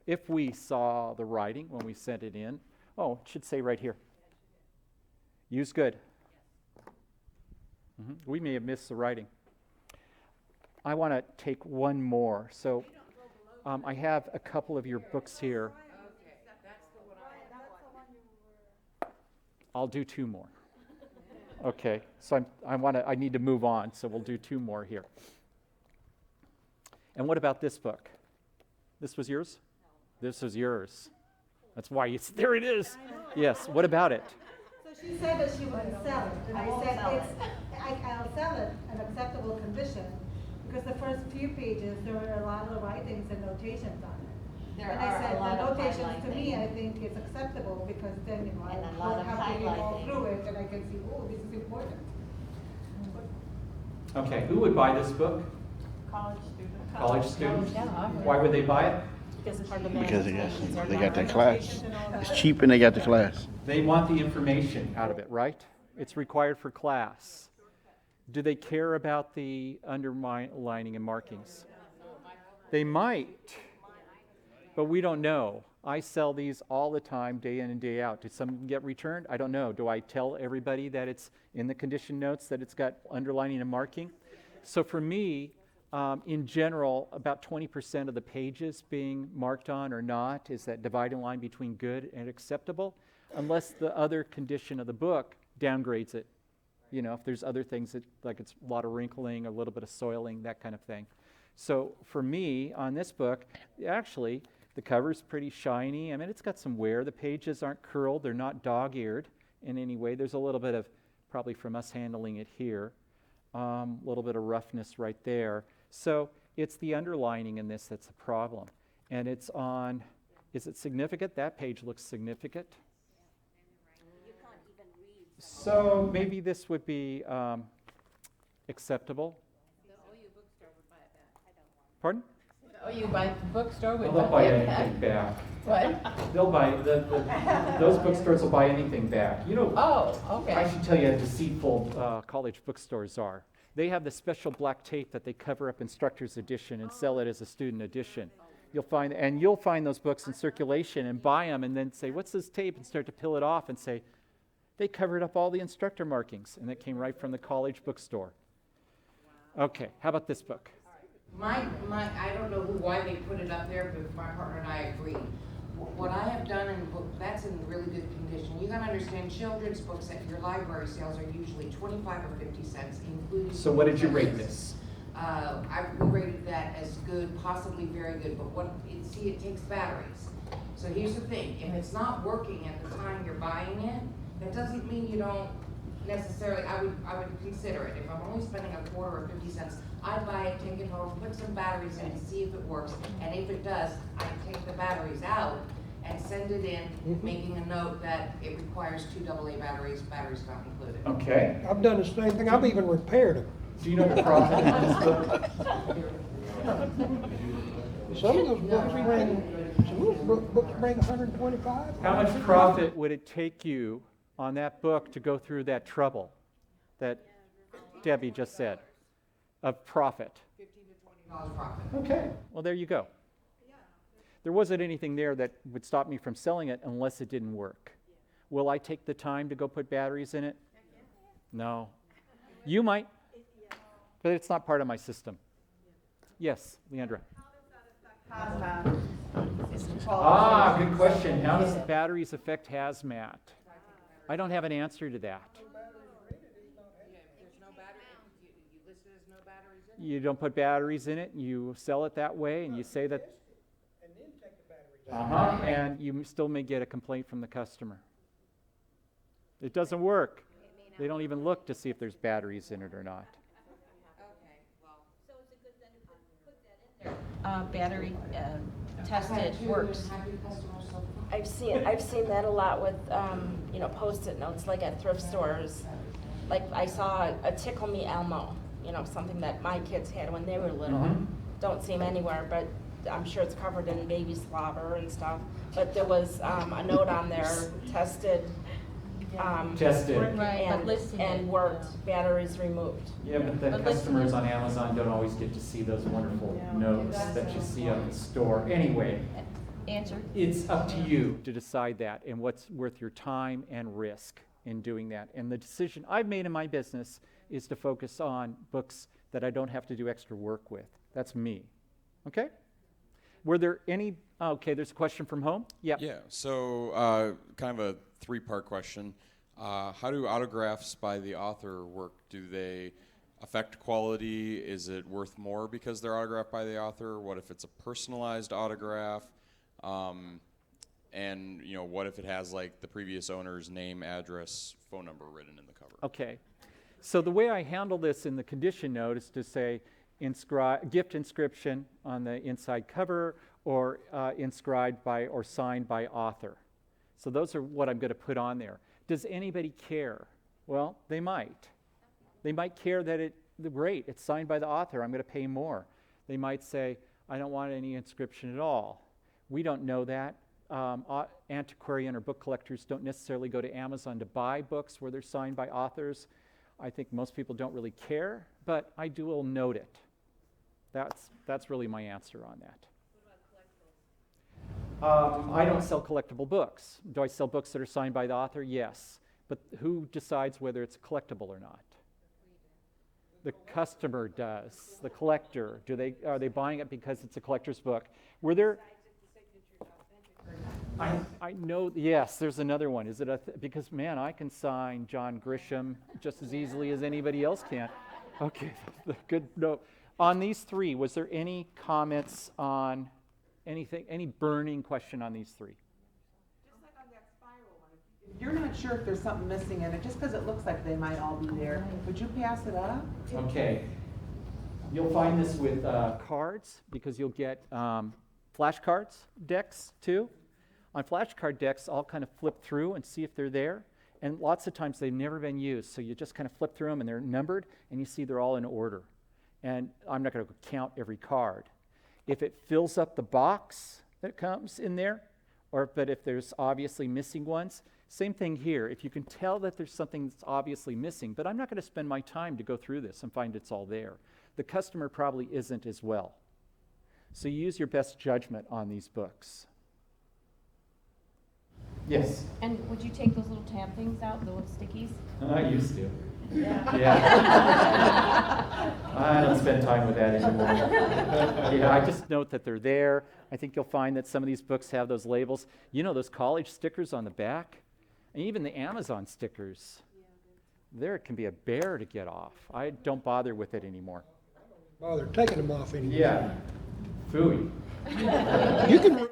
If we saw the writing when we sent it in, it should say right here. Use good. We may have missed the writing. I want to take one more. So I have a couple of your books here. I'll do two more. Okay, so I need to move on, so we'll do two more here. And what about this book? This was yours? No. This was yours. That's why there it is. Yes, what about it? So she said that she wouldn't sell it, and I said I'll sell it in acceptable condition, because the first few pages there were a lot of writings and notations on it. There and are I said a lot the of notations to me, highlighting. I think is acceptable, because then I And a lot don't of have to go highlighting. through it and I can see, oh, this is important. Okay, who would buy this book? College students. College students? Yeah. Why would they buy it? Because they got the class. It's cheap and they got the class. They want the information out of it, right? It's required for class. Do they care about the underlining and markings? They might, but we don't know. I sell these all the time, day in and day out. Did some get returned? I don't know. Do I tell everybody that it's in the condition notes that it's got underlining and marking? So for me, in general, about 20% of the pages being marked on or not is that dividing line between good and acceptable, unless the other condition of the book downgrades it. You know, if there's other things that, like it's a lot of wrinkling, a little bit of soiling, that kind of thing. So for me, on this book, actually, the cover's pretty shiny. I mean, it's got some wear. The pages aren't curled. They're not dog-eared in any way. There's a little bit of, probably from us handling it here, a little bit of roughness right there. So it's the underlining in this that's a problem. And it's on, is it significant? That page looks significant. So maybe this would be acceptable. Pardon? You buy the bookstore would They'll buy anything back. What? They'll buy, those bookstores will buy anything back. You know, okay. I should tell you how deceitful college bookstores are. They have the special black tape that they cover up instructor's edition and sell it as a student edition. You'll find those books in circulation and buy them and then say, what's this tape? And start to peel it off and say, they covered up all the instructor markings, and that came right from the college bookstore. Okay, how about this book? I don't know why they put it up there, but my partner and I agree. What I have done in book, that's in really good condition. You gotta understand, children's books at your library sales are usually 25 or 50 cents, including. So what did you rate this? I rated that as good, possibly very good, but it takes batteries. So here's the thing, if it's not working at the time you're buying it, that doesn't mean you don't necessarily, I would consider it. If I'm only spending a quarter or 50 cents, I'd buy it, take it home, put some batteries in to see if it works, and if it does, I take the batteries out and send it in, making a note that it requires 2 AA batteries not included. Okay. I've done the same thing. I've even repaired them. Do you know the profit on this book? Some of those books bring 125. How much profit would it take you on that book to go through that trouble that Debbie just said of profit? $15 to $20 profit. Okay, well, there you go. There wasn't anything there that would stop me from selling it unless it didn't work. Will I take the time to go put batteries in it? No. You might, but it's not part of my system. Yes, Leandra. Good question. How does batteries affect hazmat? I don't have an answer to that. You don't put batteries in it, you sell it that way, and you say that. And you still may get a complaint from the customer. It doesn't work. They don't even look to see if there's batteries in it or not. battery I've tested had two works. happy customers so far. I've seen that a lot with, Post-it notes, like at thrift stores. Like I saw a Tickle Me Elmo, something that my kids had when they were little. Mhm. Don't see 'em anywhere, but I'm sure it's covered in baby slobber and stuff. But there was a note on there, tested. Tested. Right, but and, listed and it, worked, batteries removed. Yeah, but the But customers listen- on Amazon don't always get to see those wonderful notes that you see on the store. Anyway, Answer. it's up to you to decide that and what's worth your time and risk in doing that. And the decision I've made in my business is to focus on books that I don't have to do extra work with. That's me. Okay? Were there any, okay, there's a question from home? Yeah. Yeah, so kind of a three-part question. How do autographs by the author work? Do they affect quality? Is it worth more because they're autographed by the author? What if it's a personalized autograph? And what if it has like the previous owner's name, address, phone number written in the cover? Okay. So the way I handle this in the condition note is to say gift inscription on the inside cover or inscribed by or signed by author. So those are what I'm going to put on there. Does anybody care? Well, they might. They might care that great, it's signed by the author, I'm going to pay more. They might say, I don't want any inscription at all. We don't know that. Antiquarian or book collectors don't necessarily go to Amazon to buy books where they're signed by authors. I think most people don't really care, but I will note it. That's really my answer on that. I don't sell collectible books. Do I sell books that are signed by the author? Yes. But who decides whether it's collectible or not? The customer does. The collector. Are they buying it because it's a collector's book? Were there? I know. Yes, there's another one. Is it because man, I can sign John Grisham just as easily as anybody else can. Okay, good note. On these three, was there any comments on anything? Any burning question on these three? Just like on that spiral one, if you're not sure if there's something missing in it, just because it looks like they might all be there, would you pass it up? Okay. You'll find this with cards because you'll get flashcards decks too. On flashcard decks, I'll kind of flip through and see if they're there. And lots of times they've never been used, so you just kind of flip through them and they're numbered, and you see they're all in order. And I'm not going to count every card. If it fills up the box that comes in there, but if there's obviously missing ones, same thing here. If you can tell that there's something that's obviously missing, but I'm not going to spend my time to go through this and find it's all there. The customer probably isn't as well. So use your best judgment on these books. Yes? And would you take those little tab things out, the little stickies? I used to. Yeah. Yeah. I don't spend time with that anymore. Yeah, I just note that they're there. I think you'll find that some of these books have those labels. You know those college stickers on the back? And even the Amazon stickers. There it can be a bear to get off. I don't bother with it anymore. They're taking them off anymore. Yeah. Phooey. You can.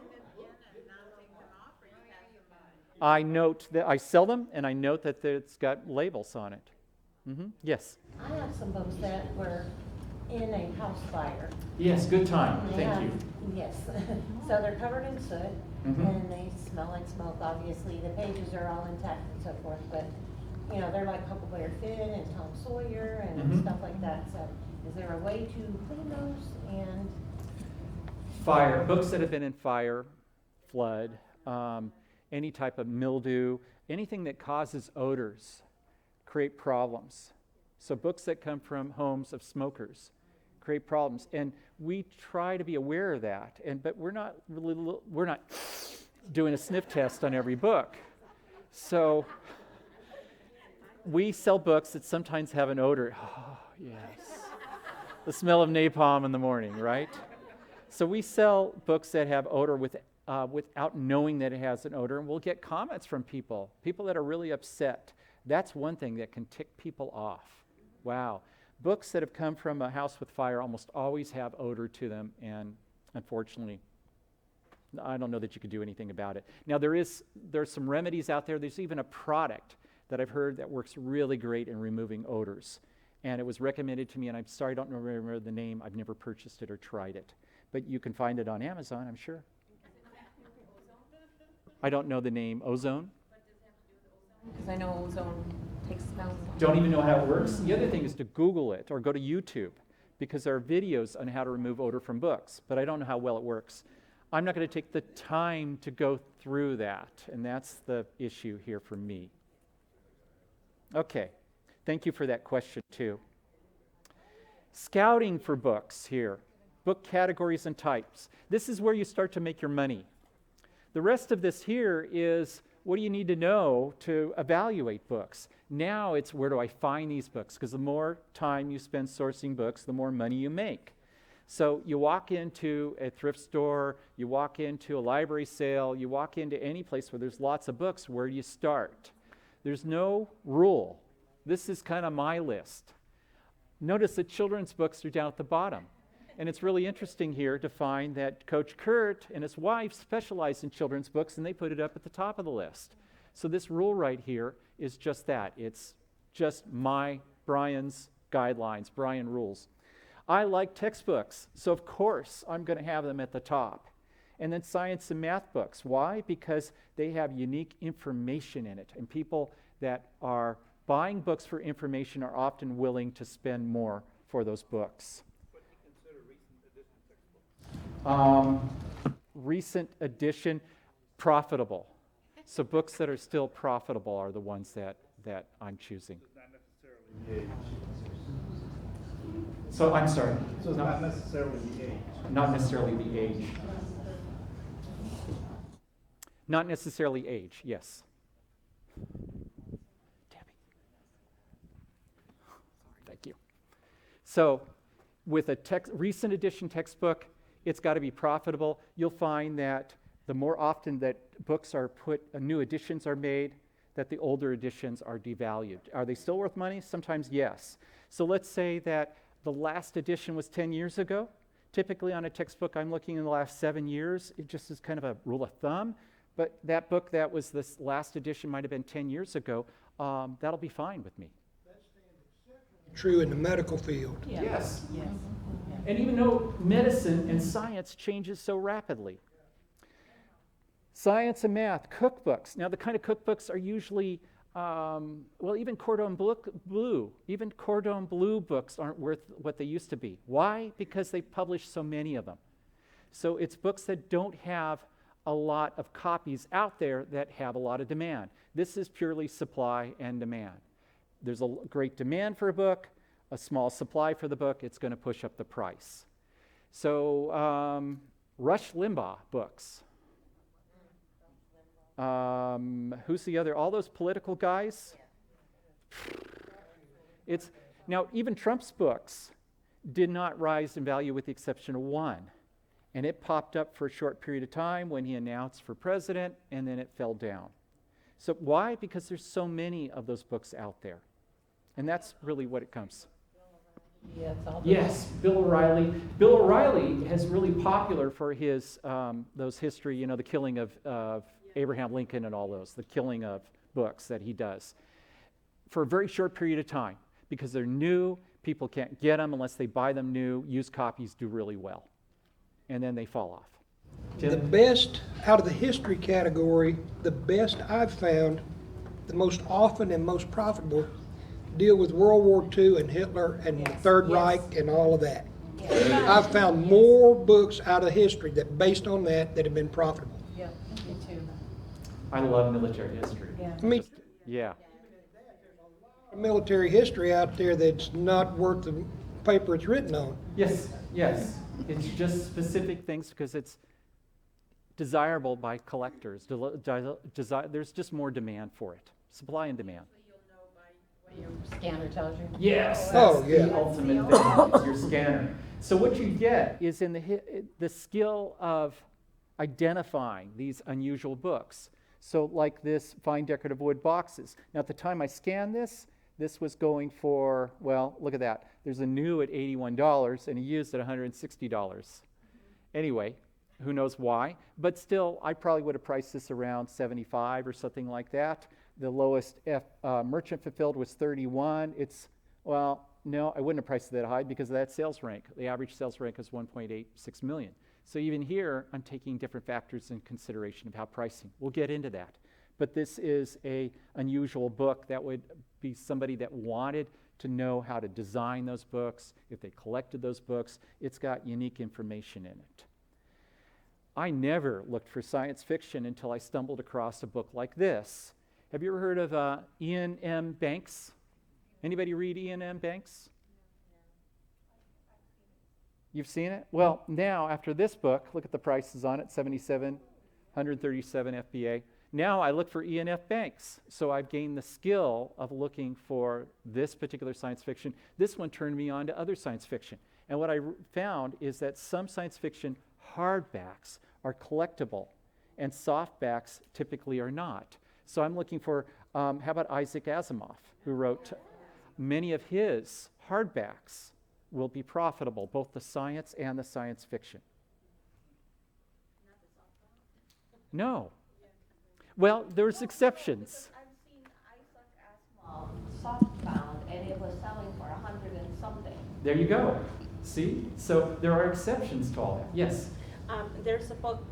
I note that I sell them, and I note that it's got labels on it. Yes. I have some books that were in a house fire. Yes, good time. Thank you. Yes. So they're covered in soot, Mhm. and they smell like smoke, obviously. The pages are all intact and so forth, but, they're like Huckleberry Finn and Tom Sawyer and Mhm. stuff like that. So is there a way to clean those and? Fire, books that have been in fire, flood, any type of mildew, anything that causes odors create problems. So books that come from homes of smokers create problems, and we try to be aware of that. But we're not doing a sniff test on every book. So we sell books that sometimes have an odor. Oh, yes, the smell of napalm in the morning, right? So we sell books that have odor without knowing that it has an odor, and we'll get comments from people that are really upset. That's one thing that can tick people off. Wow. Books that have come from a house with fire almost always have odor to them, and unfortunately, I don't know that you could do anything about it. Now, there's some remedies out there. There's even a product that I've heard that works really great in removing odors. And it was recommended to me, and I'm sorry I don't remember the name. I've never purchased it or tried it. but you can find it on Amazon, I'm sure. I don't know the name. Ozone? Because I know ozone takes smells. Don't even know how it works. The other thing is to Google it or go to YouTube, because there are videos on how to remove odor from books, but I don't know how well it works. I'm not going to take the time to go through that, and that's the issue here for me. Okay, thank you for that question too. Scouting for books here, book categories and types. This is where you start to make your money. The rest of this here is what do you need to know to evaluate books? Now it's where do I find these books? Because the more time you spend sourcing books, the more money you make. So you walk into a thrift store, you walk into a library sale, you walk into any place where there's lots of books, where do you start? There's no rule. This is kind of my list. Notice that children's books are down at the bottom. And it's really interesting here to find that Coach Kurt and his wife specialize in children's books, and they put it up at the top of the list. So this rule right here is just that. It's just Brian's guidelines, Brian rules. I like textbooks, so of course I'm going to have them at the top. And then science and math books. Why? Because they have unique information in it, and people that are buying books for information are often willing to spend more for those books. Recent edition, profitable. So books that are still profitable are the ones that I'm choosing. So I'm sorry. So it's not necessarily the age. Not necessarily the age. Not necessarily age, yes. Debbie. Thank you. So with a recent edition textbook, it's got to be profitable. You'll find that the more often that books are new editions are made, that the older editions are devalued. Are they still worth money? Sometimes yes. So let's say that the last edition was 10 years ago. Typically on a textbook, I'm looking in the last 7 years. It just is kind of a rule of thumb. But that book that was this last edition might have been 10 years ago. That'll be fine with me. True in the medical field. Yeah. Yes. Yes. And even though medicine and science changes so rapidly. Science and math, cookbooks. Now the kind of cookbooks are usually, even cordon bleu. Even cordon bleu books aren't worth what they used to be. Why? Because they publish so many of them. So it's books that don't have a lot of copies out there that have a lot of demand. This is purely supply and demand. There's a great demand for a book, a small supply for the book, it's going to push up the price. So Rush Limbaugh books. Who's the other? All those political guys? Now, even Trump's books did not rise in value with the exception of one. And it popped up for a short period of time when he announced for president, and then it fell down. So why? Because there's so many of those books out there. And that's really what it comes. Yes, Bill O'Reilly. Bill O'Reilly is really popular for his those history, the killing of Abraham Lincoln and all those, the killing of books that he does for a very short period of time because they're new. People can't get them unless they buy them new. Used copies do really well, and then they fall off. The best out of the history category, the best I've found, the most often and most profitable, deal with World War II and Hitler and the Third Reich and all of that. I've found more books out of history that based on that have been profitable. Yeah, me too. I love military history. Yeah. Military history out there that's not worth the paper it's written on. Yes. It's just specific things because it's desirable by collectors. There's just more demand for it. Supply and demand. Your scanner tells you? Yes, that's the ultimate thing, it's your scanner. So what you get is in the skill of identifying these unusual books. So like this fine decorative wood boxes. Now at the time I scanned this was going for, well, look at that. There's a new at $81 and a used at $160. Anyway, who knows why, but still I probably would have priced this around $75 or something like that. The lowest merchant fulfilled was $31. no, I wouldn't have priced it that high because of that sales rank. The average sales rank is 1.86 million. So even here, I'm taking different factors in consideration of how pricing. We'll get into that. But this is a unusual book that would be somebody that wanted to know how to design those books, if they collected those books. It's got unique information in it. I never looked for science fiction until I stumbled across a book like this. Have you ever heard of Ian M. Banks? Anybody read Ian M. Banks? You've seen it? Well, now after this book, look at the prices on it, 77, 137 FBA. Now I look for Ian F. Banks. So I've gained the skill of looking for this particular science fiction. This one turned me on to other science fiction. And what I found is that some science fiction hardbacks are collectible and softbacks typically are not. So I'm looking for, how about Isaac Asimov, who wrote many of his hardbacks will be profitable, both the science and the science fiction. No. Well, there's exceptions. I've seen Isaac Asimov softbound, and it was selling for 100 and something. There you go. See? So there are exceptions to all that. Yes? There's a book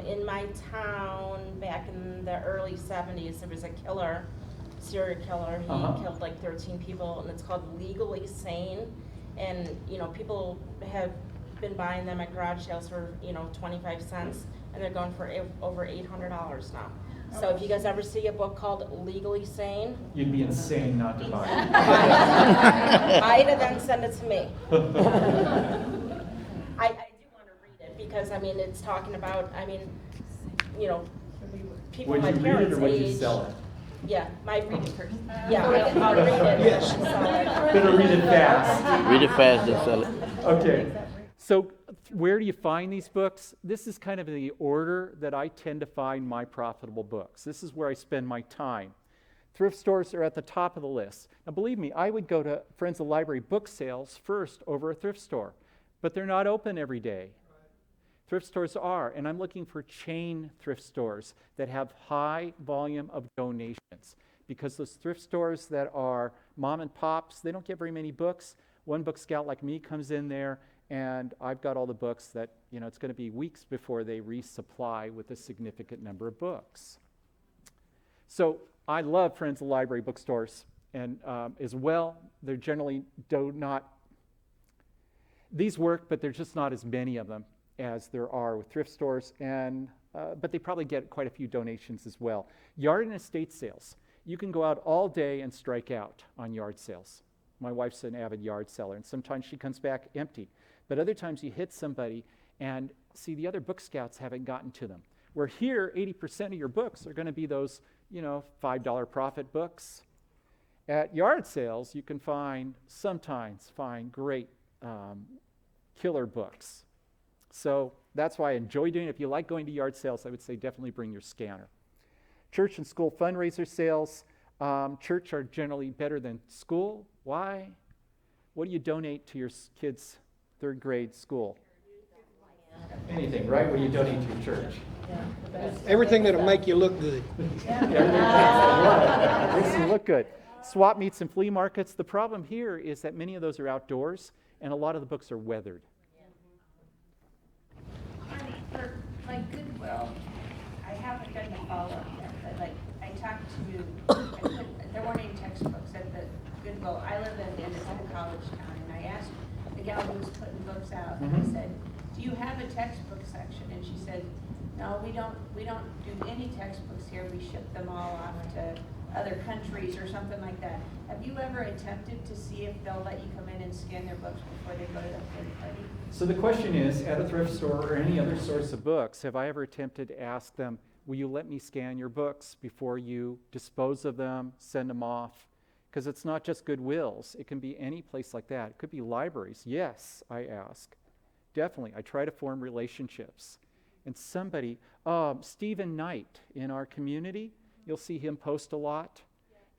in my town back in the early 70s. There was a serial killer. He killed like 13 people, and it's called Legally Sane. And, people have been buying them at garage sales for, 25 cents, and they're going for over $800 now. So if you guys ever see a book called Legally Sane, you'd be insane not to buy it. Buy it and then send it to me. I do want to read it because, it's talking about, people Would my you read parents' it or would age. you sell it? Yeah, my read it first. Yeah, I'll read it. Yes. Better read it fast. Read it fast and sell it. Okay. So where do you find these books? This is kind of the order that I tend to find my profitable books. This is where I spend my time. Thrift stores are at the top of the list. Now believe me, I would go to Friends of the Library book sales first over a thrift store, but they're not open every day. Thrift stores are, and I'm looking for chain thrift stores that have high volume of donations, because those thrift stores that are mom and pops, they don't get very many books. One book scout like me comes in there, and I've got all the books that, it's going to be weeks before they resupply with a significant number of books. So I love Friends of the Library bookstores, and as well, they're generally these work, but there's just not as many of them as there are with thrift stores, and but they probably get quite a few donations as well. Yard and estate sales. You can go out all day and strike out on yard sales. My wife's an avid yard seller, and sometimes she comes back empty. But other times you hit somebody and see the other book scouts haven't gotten to them. Where here, 80% of your books are going to be those, $5 profit books. At yard sales, you can sometimes find great killer books. So that's why I enjoy doing it. If you like going to yard sales, I would say definitely bring your scanner. Church and school fundraiser sales. Church are generally better than school. Why? What do you donate to your kids' third grade school? Anything, right? What do you donate to your church? Everything that'll make you look good. Makes you look good. Swap meets and flea markets. The problem here is that many of those are outdoors, and a lot of the books are weathered. For like Goodwill, I haven't done the follow-up yet, but I talked to, there weren't any textbooks at the Goodwill. I live in a college town, and I asked the gal who was putting books out, and I said, do you have a textbook section? And she said, no, we don't do any textbooks here. We ship them all off to other countries or something like that. Have you ever attempted to see if they'll let you come in and scan their books before they go to the third party? So the question is, at a thrift store or any other source of books, have I ever attempted to ask them, will you let me scan your books before you dispose of them, send them off? Because it's not just Goodwills. It can be any place like that. It could be libraries. Yes, I ask. Definitely. I try to form relationships. And somebody, Stephen Knight in our community, you'll see him post a lot.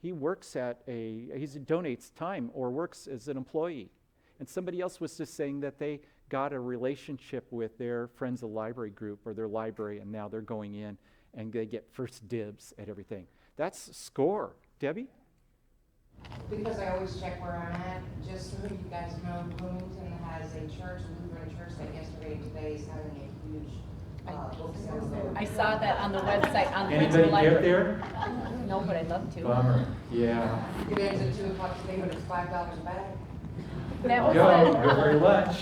He works he donates time or works as an employee. And somebody else was just saying that they got a relationship with their Friends of the Library group or their library, and now they're going in and they get first dibs at everything. That's SCORE. Debbie? Because I always check where I'm at, just so you guys know, Bloomington has a church, Lutheran church, that yesterday and today is having a huge book sale. I saw that on the website, on the Anybody Friends get Library. there? No, but I'd love to. Bummer, yeah. It ends at 2 o'clock today, but it's $5 a bag. That was Go very lunch.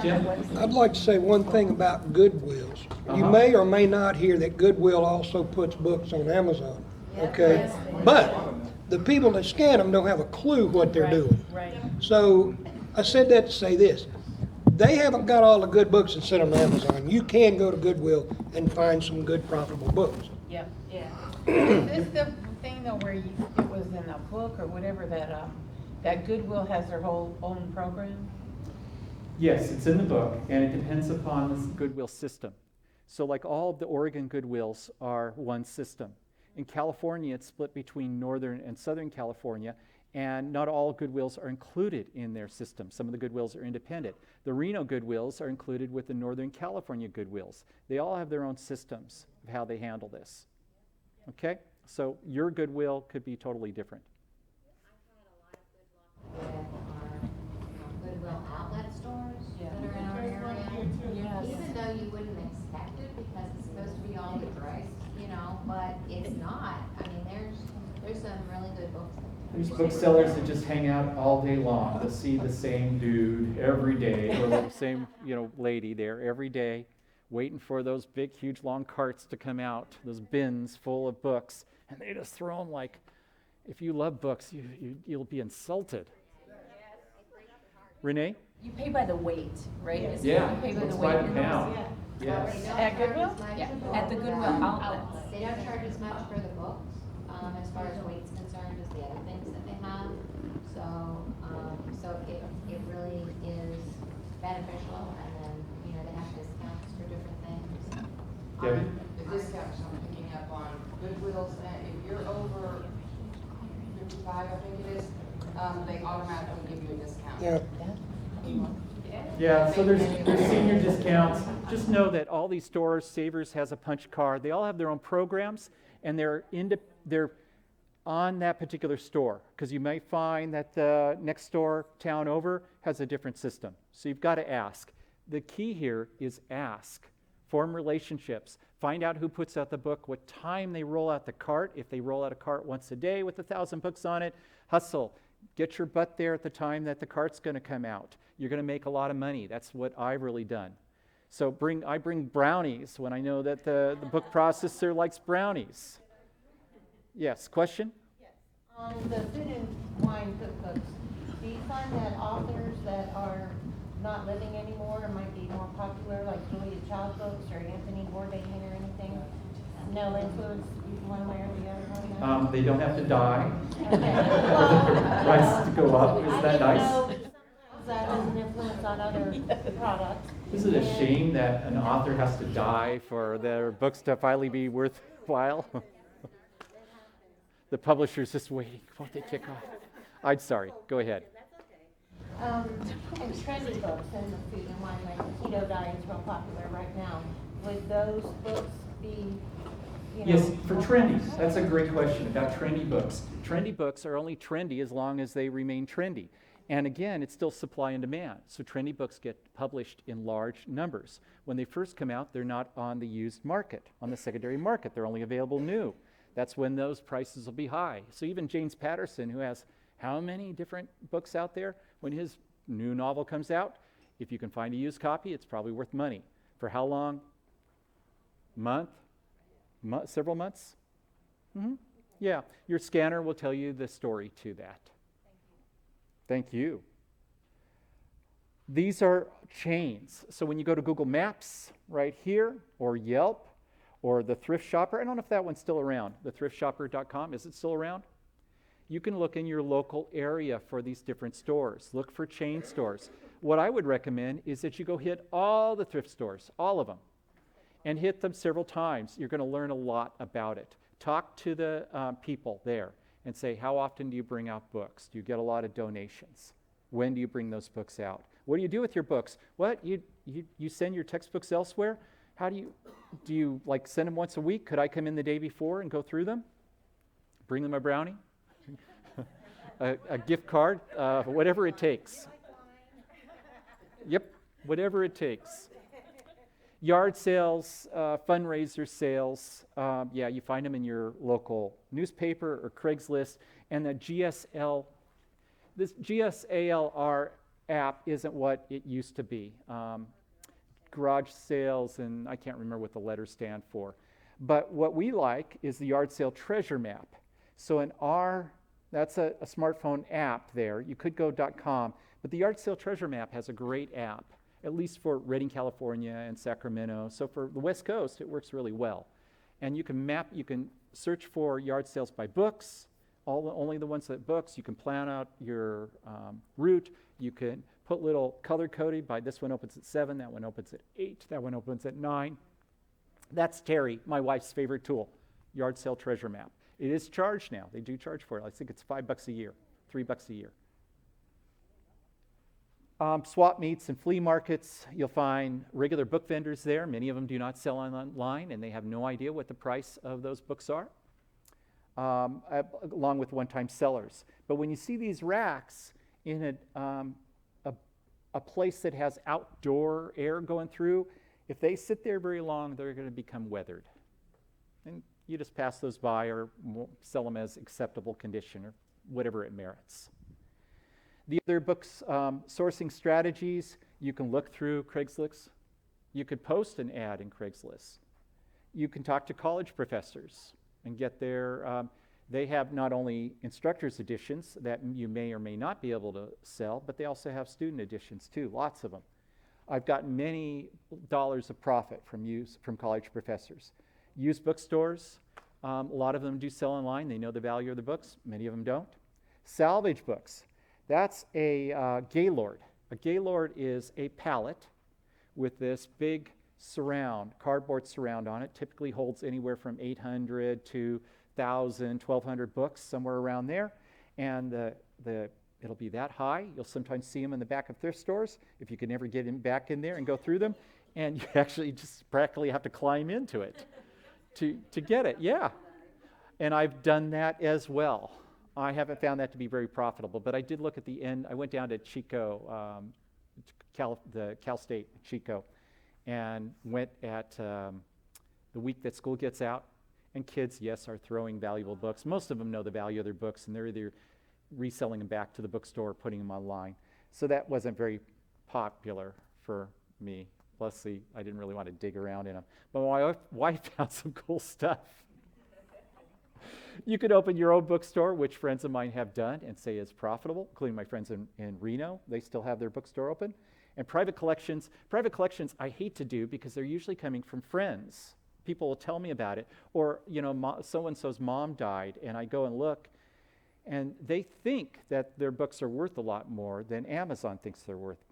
Jim? I'd like to say one thing about Goodwills. You Uh-huh. may or may not hear that Goodwill also puts books on Amazon, okay? But the people that scan them don't have a clue what they're doing. Right. So I said that to say this. They haven't got all the good books and sent them to Amazon. You can go to Goodwill and find some good profitable books. Yep. Yeah. Is this the thing though where it was in a book or whatever that Goodwill has their whole own program? Yes, it's in the book, and it depends upon the Goodwill system. So like all of the Oregon Goodwills are one system. In California, it's split between Northern and Southern California, and not all Goodwills are included in their system. Some of the Goodwills are independent. The Reno Goodwills are included with the Northern California Goodwills. They all have their own systems of how they handle this. Okay? So your Goodwill could be totally different. Goodwill outlet stores that are in our area. Yes. Even though you wouldn't expect it because it's supposed to be all the price, you know, but it's not. I mean, there's some really good books. There's booksellers that just hang out all day long. They'll see the same dude every day, or the same, lady there every day, waiting for those big, huge, long carts to come out, those bins full of books, and they just throw them like, if you love books, you'll be insulted. Renee? You pay by the weight, right? Yeah. Is it- Yeah, You pay by it's the by weight. the in those? pound. Yeah. Yes. They don't At charge Goodwill? as much Yeah, for at the Goodwill outlets. They don't charge as much for the books, as far as weight's concerned, as the other things that they have. So it really is beneficial, and then, they have discounts for different things. Debbie? The discounts I'm picking up on Goodwills, if you're over 55, I think it is, they automatically give you a discount. Yeah. Yeah, so there's senior discounts. Just know that all these stores, Savers has a punch card. They all have their own programs, and they're on that particular store, because you might find that the next store town over has a different system. So you've got to ask. The key here is ask. Form relationships. Find out who puts out the book, what time they roll out the cart. If they roll out a cart once a day with 1,000 books on it, hustle. Get your butt there at the time that the cart's going to come out. You're going to make a lot of money. That's what I've really done. So I bring brownies when I know that the book processor likes brownies. Yes, question? Yes. On the food and wine cookbooks, do you find that authors that are not living anymore might be more popular, like Julia Child books or Anthony Bourdain or anything? No influence one way or the other on that? They don't have to die. Okay. Prices to go up. Isn't that nice? Sometimes that has an influence on other products. Isn't it a shame that an author has to die for their books to finally be worthwhile? The publisher's just waiting. Won't they kick off? I'm sorry. Go ahead. And trendy books in the food and wine, like keto diet's real popular right now. Would those books be, Yes, for trendy. That's a great question about trendy books. Trendy books are only trendy as long as they remain trendy. And again, it's still supply and demand. So trendy books get published in large numbers. When they first come out, they're not on the used market, on the secondary market. They're only available new. That's when those prices will be high. So even James Patterson, who has how many different books out there, when his new novel comes out, if you can find a used copy, it's probably worth money. For how long? Several months? Mm-hmm. Yeah, your scanner will tell you the story to that. Thank you. These are chains. So when you go to Google Maps right here, or Yelp, or the Thrift Shopper, I don't know if that one's still around, the thriftshopper.com, is it still around? You can look in your local area for these different stores. Look for chain stores. What I would recommend is that you go hit all the thrift stores, all of them, and hit them several times. You're going to learn a lot about it. Talk to the people there and say, how often do you bring out books? Do you get a lot of donations? When do you bring those books out? What do you do with your books? What, you send your textbooks elsewhere? How do you like send them once a week? Could I come in the day before and go through them? Bring them a brownie? a gift card, whatever it takes. Yep, whatever it takes. Yard sales, fundraiser sales, yeah, you find them in your local newspaper or Craigslist. And the this GSALR app isn't what it used to be. Garage sales, and I can't remember what the letters stand for. But what we like is the yard sale treasure map. So that's a smartphone app there. You could go .com, but the yard sale treasure map has a great app, at least for Redding, California and Sacramento. So for the West Coast, it works really well. And you can search for yard sales by books, only the ones that books. You can plan out your route. You can put little color coded by this one opens at 7, that one opens at 8, that one opens at 9. That's Terry, my wife's favorite tool, yard sale treasure map. It is charged now. They do charge for it. I think it's $5 a year, $3 a year. Swap meets and flea markets, you'll find regular book vendors there. Many of them do not sell online, and they have no idea what the price of those books are, along with one-time sellers. But when you see these racks in a place that has outdoor air going through, if they sit there very long, they're going to become weathered. And you just pass those by or sell them as acceptable condition or whatever it merits. The other books, sourcing strategies, you can look through Craigslist. You could post an ad in Craigslist. You can talk to college professors and get their, they have not only instructor's editions that you may or may not be able to sell, but they also have student editions too, lots of them. I've gotten many dollars of profit from college professors. Used bookstores, a lot of them do sell online. They know the value of the books. Many of them don't. Salvage books. That's a Gaylord. A Gaylord is a pallet with this big surround, cardboard surround on it. Typically holds anywhere from 800 to 1,000, 1,200 books, somewhere around there. And it'll be that high. You'll sometimes see them in the back of thrift stores if you can ever get back in there and go through them. And you actually just practically have to climb into it to get it. Yeah. And I've done that as well. I haven't found that to be very profitable, but I did look at the end. I went down to Chico, the Cal State Chico, and went at the week that school gets out. And kids, yes, are throwing valuable books. Most of them know the value of their books, and they're either reselling them back to the bookstore or putting them online. So that wasn't very popular for me. Plus, I didn't really want to dig around in them. But my wife found some cool stuff. You could open your own bookstore, which friends of mine have done and say is profitable, including my friends in Reno. They still have their bookstore open. And private collections I hate to do because they're usually coming from friends. People will tell me about it. Or, so-and-so's mom died, and I go and look, and they think that their books are worth a lot more than Amazon thinks they're worth.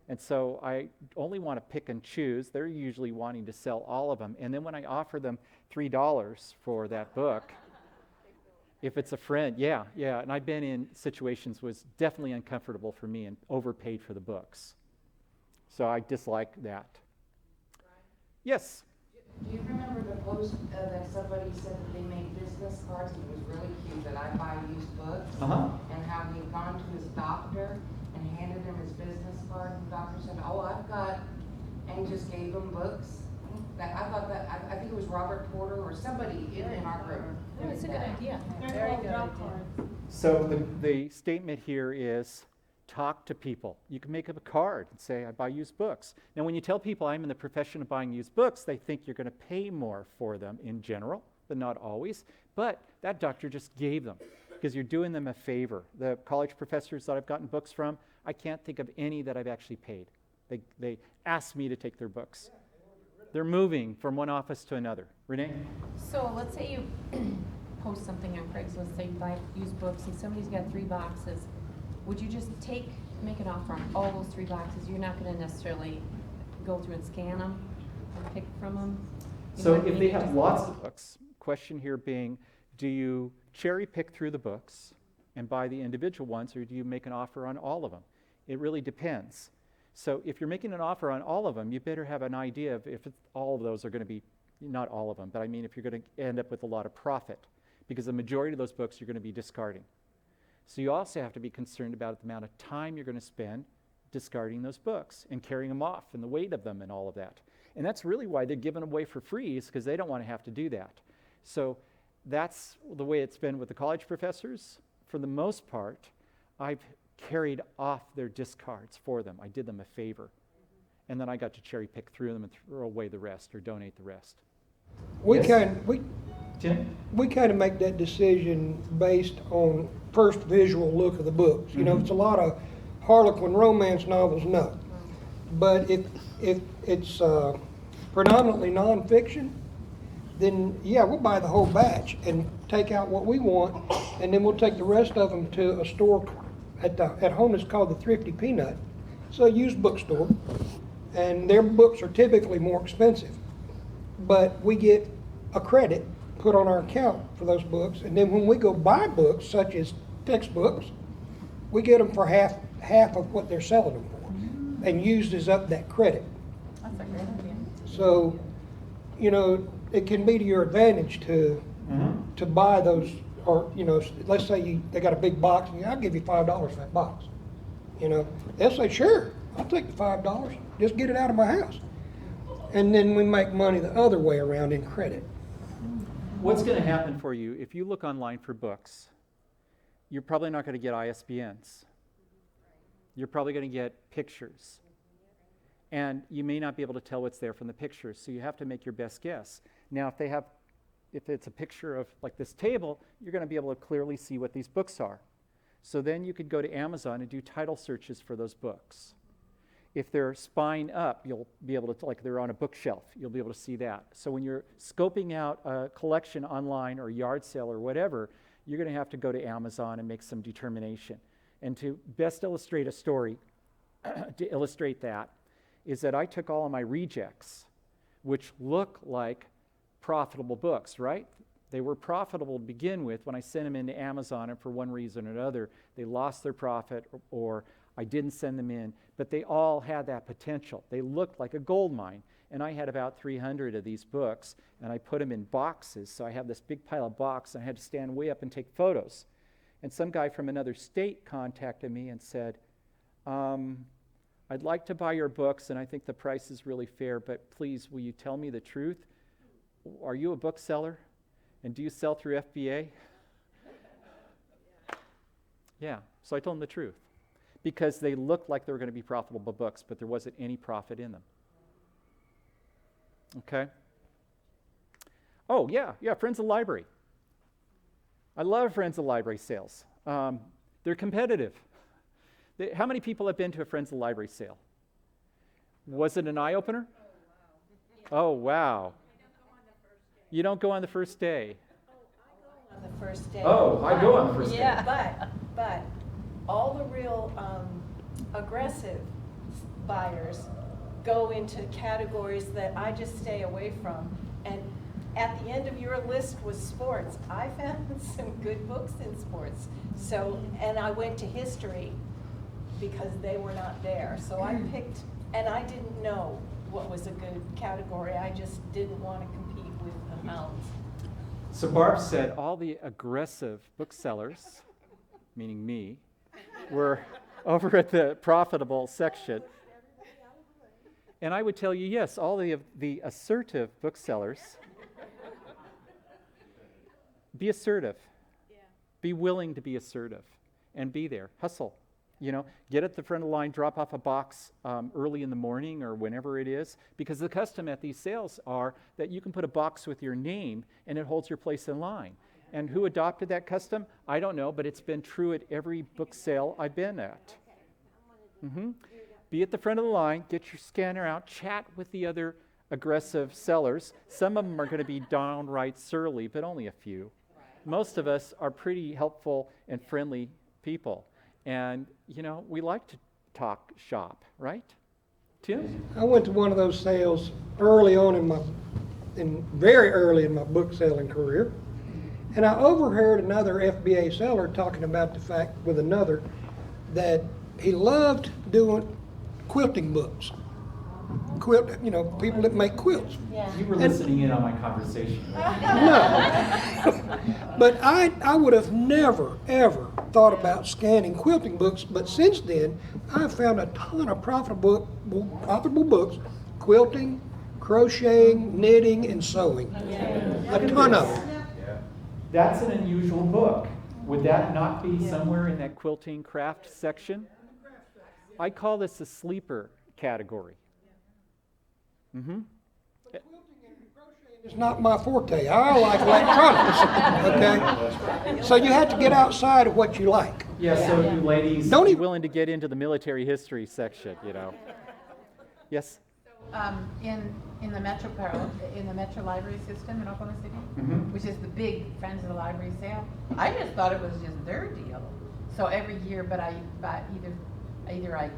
And so I only want to pick and choose. They're usually wanting to sell all of them. And then when I offer them $3 for that book, if it's a friend, yeah. And I've been in situations was definitely uncomfortable for me and overpaid for the books. So I dislike that. Yes? Do you remember the post that somebody said that they made business cards and it was really cute, that I buy used books? And how he'd gone to his doctor and handed him his business card, and the doctor said, "Oh, I've got," and just gave him books. I think it was Robert Porter or somebody in our group. That's a good idea. Very good idea. So the statement here is talk to people. You can make up a card and say, I buy used books. Now, when you tell people I'm in the profession of buying used books, they think you're going to pay more for them in general, but not always. But that doctor just gave them because you're doing them a favor. The college professors that I've gotten books from, I can't think of any that I've actually paid. They asked me to take their books. They're moving from one office to another. Renee? So let's say you post something on Craigslist, say you buy used books, and somebody's got 3 boxes. Would you just make an offer on all those 3 boxes? You're not going to necessarily go through and scan them and pick from them? So if they have lots of books, question here being, do you cherry pick through the books and buy the individual ones, or do you make an offer on all of them? It really depends. So if you're making an offer on all of them, you better have an idea of if all of those are going to be, not all of them, but I mean if you're going to end up with a lot of profit, because the majority of those books you're going to be discarding. So you also have to be concerned about the amount of time you're going to spend discarding those books and carrying them off and the weight of them and all of that. And that's really why they're given away for free, is because they don't want to have to do that. So that's the way it's been with the college professors. For the most part, I've carried off their discards for them. I did them a favor. And then I got to cherry pick through them and throw away the rest or donate the rest. We Yes? Tim? We kind of make that decision based on first visual look of the books. You know, if it's a lot of Harlequin romance novels, no. But if it's predominantly nonfiction, then yeah, we'll buy the whole batch and take out what we want, and then we'll take the rest of them to a store at home. It's called the Thrifty Peanut. It's a used bookstore, and their books are typically more expensive. But we get a credit put on our account for those books, and then when we go buy books, such as textbooks, we get them for half of what they're selling them for, and uses up that credit. That's a great idea. So, you know, it can be to your advantage to buy those, or you know, let's say they got a big box, and I'll give you $5 for that box. You know, they'll say, sure, I'll take the $5, just get it out of my house. And then we make money the other way around in credit. What's going to happen for you if you look online for books? You're probably not going to get ISBNs. You're probably going to get pictures. And you may not be able to tell what's there from the pictures, so you have to make your best guess. Now, if it's a picture of like this table, you're going to be able to clearly see what these books are. So then you could go to Amazon and do title searches for those books. If they're spine up, you'll be able to, like they're on a bookshelf, you'll be able to see that. So when you're scoping out a collection online or yard sale or whatever, you're going to have to go to Amazon and make some determination. And to best illustrate a story, to illustrate that, is that I took all of my rejects, which look like profitable books, right? They were profitable to begin with when I sent them into Amazon, and for one reason or another, they lost their profit or I didn't send them in, but they all had that potential. They looked like a gold mine, and I had about 300 of these books, and I put them in boxes, so I have this big pile of boxes, and I had to stand way up and take photos. And some guy from another state contacted me and said, I'd like to buy your books, and I think the price is really fair, but please, will you tell me the truth? Are you a bookseller? And do you sell through FBA? Yeah, so I told him the truth. Because they looked like they were going to be profitable books, but there wasn't any profit in them. Okay? Oh, yeah, Friends of the Library. I love Friends of the Library sales. They're competitive. How many people have been to a Friends of the Library sale? Was it an eye-opener? Oh, wow. You don't go on the first day. On the first day. Oh, I go on the first day. Yeah, but all the real aggressive buyers go into categories that I just stay away from. And at the end of your list was sports. I found some good books in sports. So, and I went to history because they were not there. So I picked, and I didn't know what was a good category. I just didn't want to compete with the hounds. So Barb said all the aggressive booksellers, meaning me, were over at the profitable section. And I would tell you, yes, all the assertive booksellers, be assertive. Yeah. Be willing to be assertive and be there. Hustle. You know, get at the front of the line, drop off a box early in the morning or whenever it is, because the custom at these sales are that you can put a box with your name and it holds your place in line. And who adopted that custom? I don't know, but it's been true at every book sale I've been at. Be at the front of the line, get your scanner out, chat with the other aggressive sellers. Some of them are going to be downright surly, but only a few. Most of us are pretty helpful and friendly people. And, you know, we like to talk shop, right? Tim? I went to one of those sales early on very early in my book selling career. And I overheard another FBA seller talking about the fact with another that he loved doing quilting books. You know, people that make quilts. Yeah. You were listening in on my conversation. No. But I would have never, ever thought about scanning quilting books, but since then, I've found a ton of profitable books, quilting, crocheting, knitting, and sewing. A ton of them. That's an unusual book. Would that not be somewhere in that quilting craft section? I call this a sleeper category. Mm-hmm. It's not my forte. I like electronics, okay? So you have to get outside of what you like. Yeah, so you ladies Don't be willing to get into the military history section, you know. Yes? In the Metro Library System in Oklahoma City, which is the big Friends of the Library sale, I just thought it was just their deal. So every year, but I either I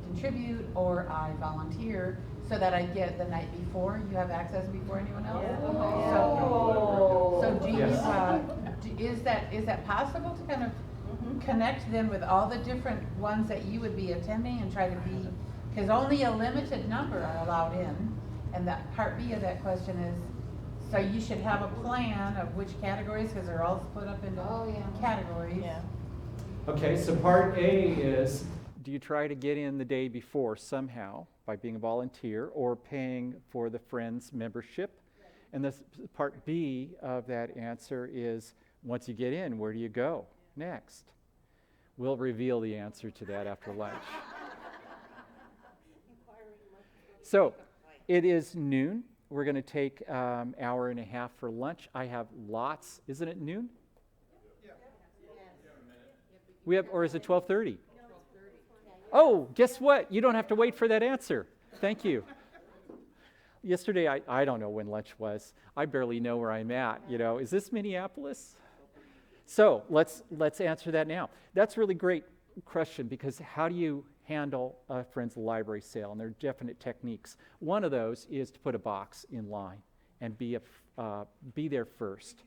contribute or I volunteer so that I get the night before. You have access before anyone else. So do you, is that possible to kind of connect them with all the different ones that you would be attending and try to be, because only a limited number are allowed in, and that part B of that question is, so you should have a plan of which categories, because they're all split up into categories. Okay, so part A is, do you try to get in the day before somehow by being a volunteer or paying for the Friends membership? And this part B of that answer is, once you get in, where do you go next? We'll reveal the answer to that after lunch. So it is noon. We're going to take an hour and a half for lunch. I have lots. Isn't it noon? We have, or is it 12:30? Oh, guess what? You don't have to wait for that answer. Thank you. Yesterday, I don't know when lunch was. I barely know where I'm at. You know, is this Minneapolis? So let's answer that now. That's a really great question, because how do you handle a Friends of the Library sale? And there are definite techniques. One of those is to put a box in line and be there first.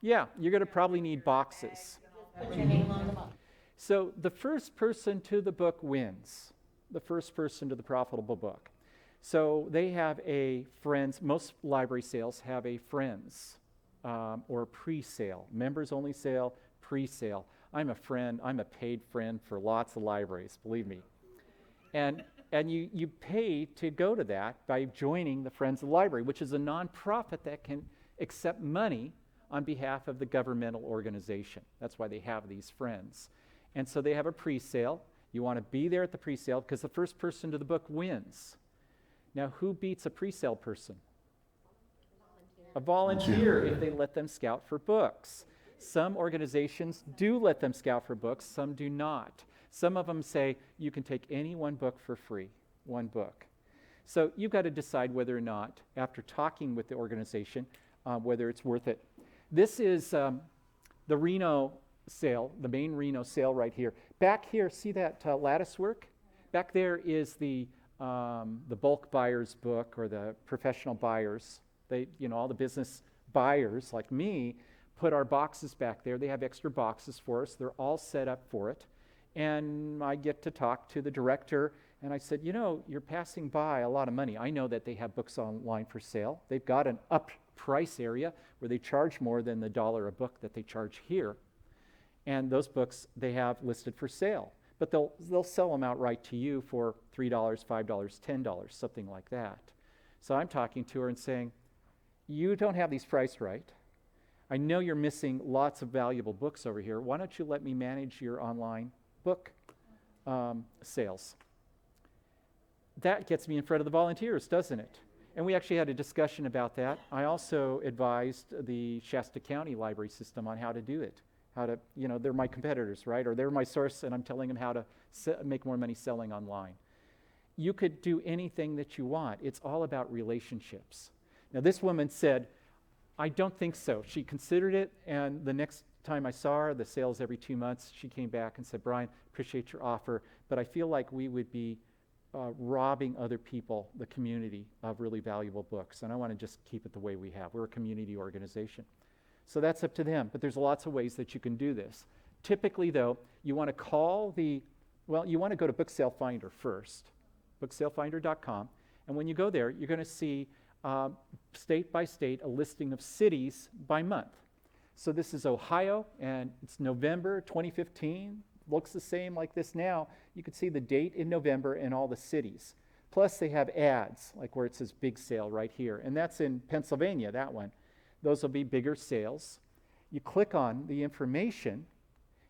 Yeah, you're going to probably need boxes. Put your name on the box. So the first person to the book wins. The first person to the profitable book. So they have a Friends, most library sales have a Friends or pre-sale, members only sale, pre-sale. I'm a friend, I'm a paid friend for lots of libraries, believe me. And you pay to go to that by joining the Friends of the Library, which is a nonprofit that can accept money on behalf of the governmental organization. That's why they have these friends. And so they have a pre-sale. You want to be there at the pre-sale because the first person to the book wins. Now, who beats a pre-sale person? A volunteer, if they let them scout for books. Some organizations do let them scout for books, some do not. Some of them say you can take any one book for free, one book. So you've got to decide whether or not, after talking with the organization, whether it's worth it. This is the Reno sale, the main Reno sale right here. Back here, see that lattice work? Back there is the bulk buyers book, or the professional buyers. They, all the business buyers like me put our boxes back there. They have extra boxes for us. They're all set up for it. And I get to talk to the director, and I said, you're passing by a lot of money. I know that they have books online for sale. They've got an up price area where they charge more than the $1 a book that they charge here. And those books they have listed for sale. But they'll sell them outright to you for $3, $5, $10, something like that. So I'm talking to her and saying, you don't have these priced right. I know you're missing lots of valuable books over here. Why don't you let me manage your online book sales? That gets me in front of the volunteers, doesn't it? And we actually had a discussion about that. I also advised the Shasta County library system on how to do it. How to, they're my competitors, right? Or they're my source, and I'm telling them how to make more money selling online. You could do anything that you want. It's all about relationships. Now, this woman said, I don't think so. She considered it, and the next time I saw her, the sales every 2 months, she came back and said, Brian, appreciate your offer, but I feel like we would be robbing other people, the community, of really valuable books, and I want to just keep it the way we have. We're a community organization. So that's up to them, but there's lots of ways that you can do this. Typically, though, you want to you want to go to Book Sale Finder first, booksalefinder.com, and when you go there, you're going to see state by state a listing of cities by month. So this is Ohio, and it's November 2015. Looks the same like this now. You can see the date in November and all the cities. Plus they have ads, like where it says big sale right here. And that's in Pennsylvania, that one. Those will be bigger sales. You click on the information,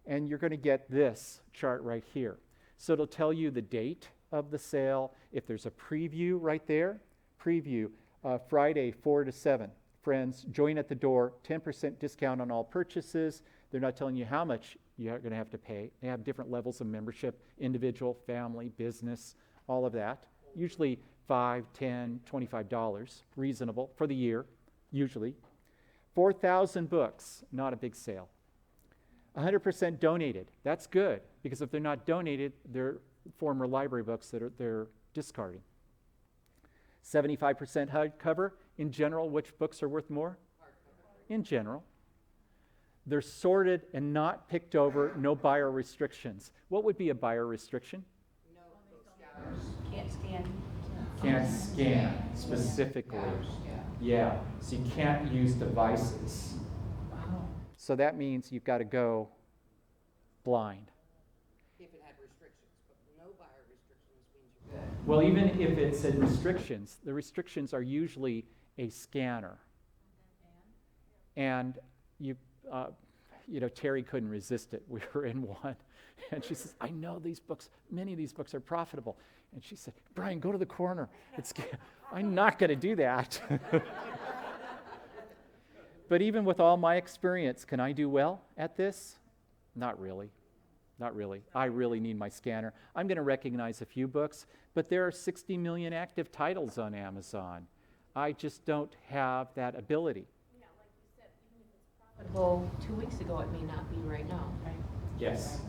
and you're going to get this chart right here. So it'll tell you the date of the sale. If there's a preview right there, preview, Friday 4 to 7. Friends, join at the door, 10% discount on all purchases. They're not telling you how much you're going to have to pay. They have different levels of membership, individual, family, business, all of that. Usually $5, $10, $25, reasonable for the year, usually. 4,000 books, not a big sale. 100% donated. That's good, because if they're not donated, they're former library books that they're discarding. 75% hardcover. In general, which books are worth more? In general. They're sorted and not picked over, no buyer restrictions. What would be a buyer restriction? Can't scan. Can't scan specifically. Yeah, so you can't use devices. So that means you've got to go blind. If it had restrictions, but no buyer restrictions means you're good. Well, even if it said restrictions, the restrictions are usually a scanner. And you know, Terry couldn't resist it. We were in one, and she says, I know these books, many of these books are profitable. And she said, Brian, go to the corner. I'm not going to do that. But even with all my experience, can I do well at this? Not really. Not really. I really need my scanner. I'm going to recognize a few books, but there are 60 million active titles on Amazon. I just don't have that ability. Yeah, like you said, even if it's profitable 2 weeks ago, it may not be right now, right? Yes.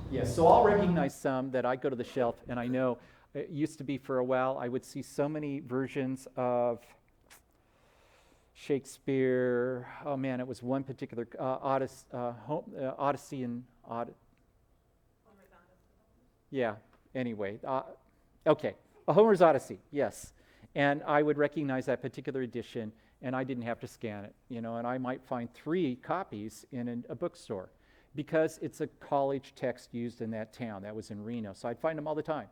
Yes. So I'll recognize some that I go to the shelf, and I know it used to be for a while, I would see so many versions of Shakespeare. Oh man, it was one particular Odyssey and yeah. Anyway, okay, a Homer's Odyssey. Yes, and I would recognize that particular edition, and I didn't have to scan it, you know. And I might find 3 copies in a bookstore because it's a college text used in that town. That was in Reno, so I'd find them all the time.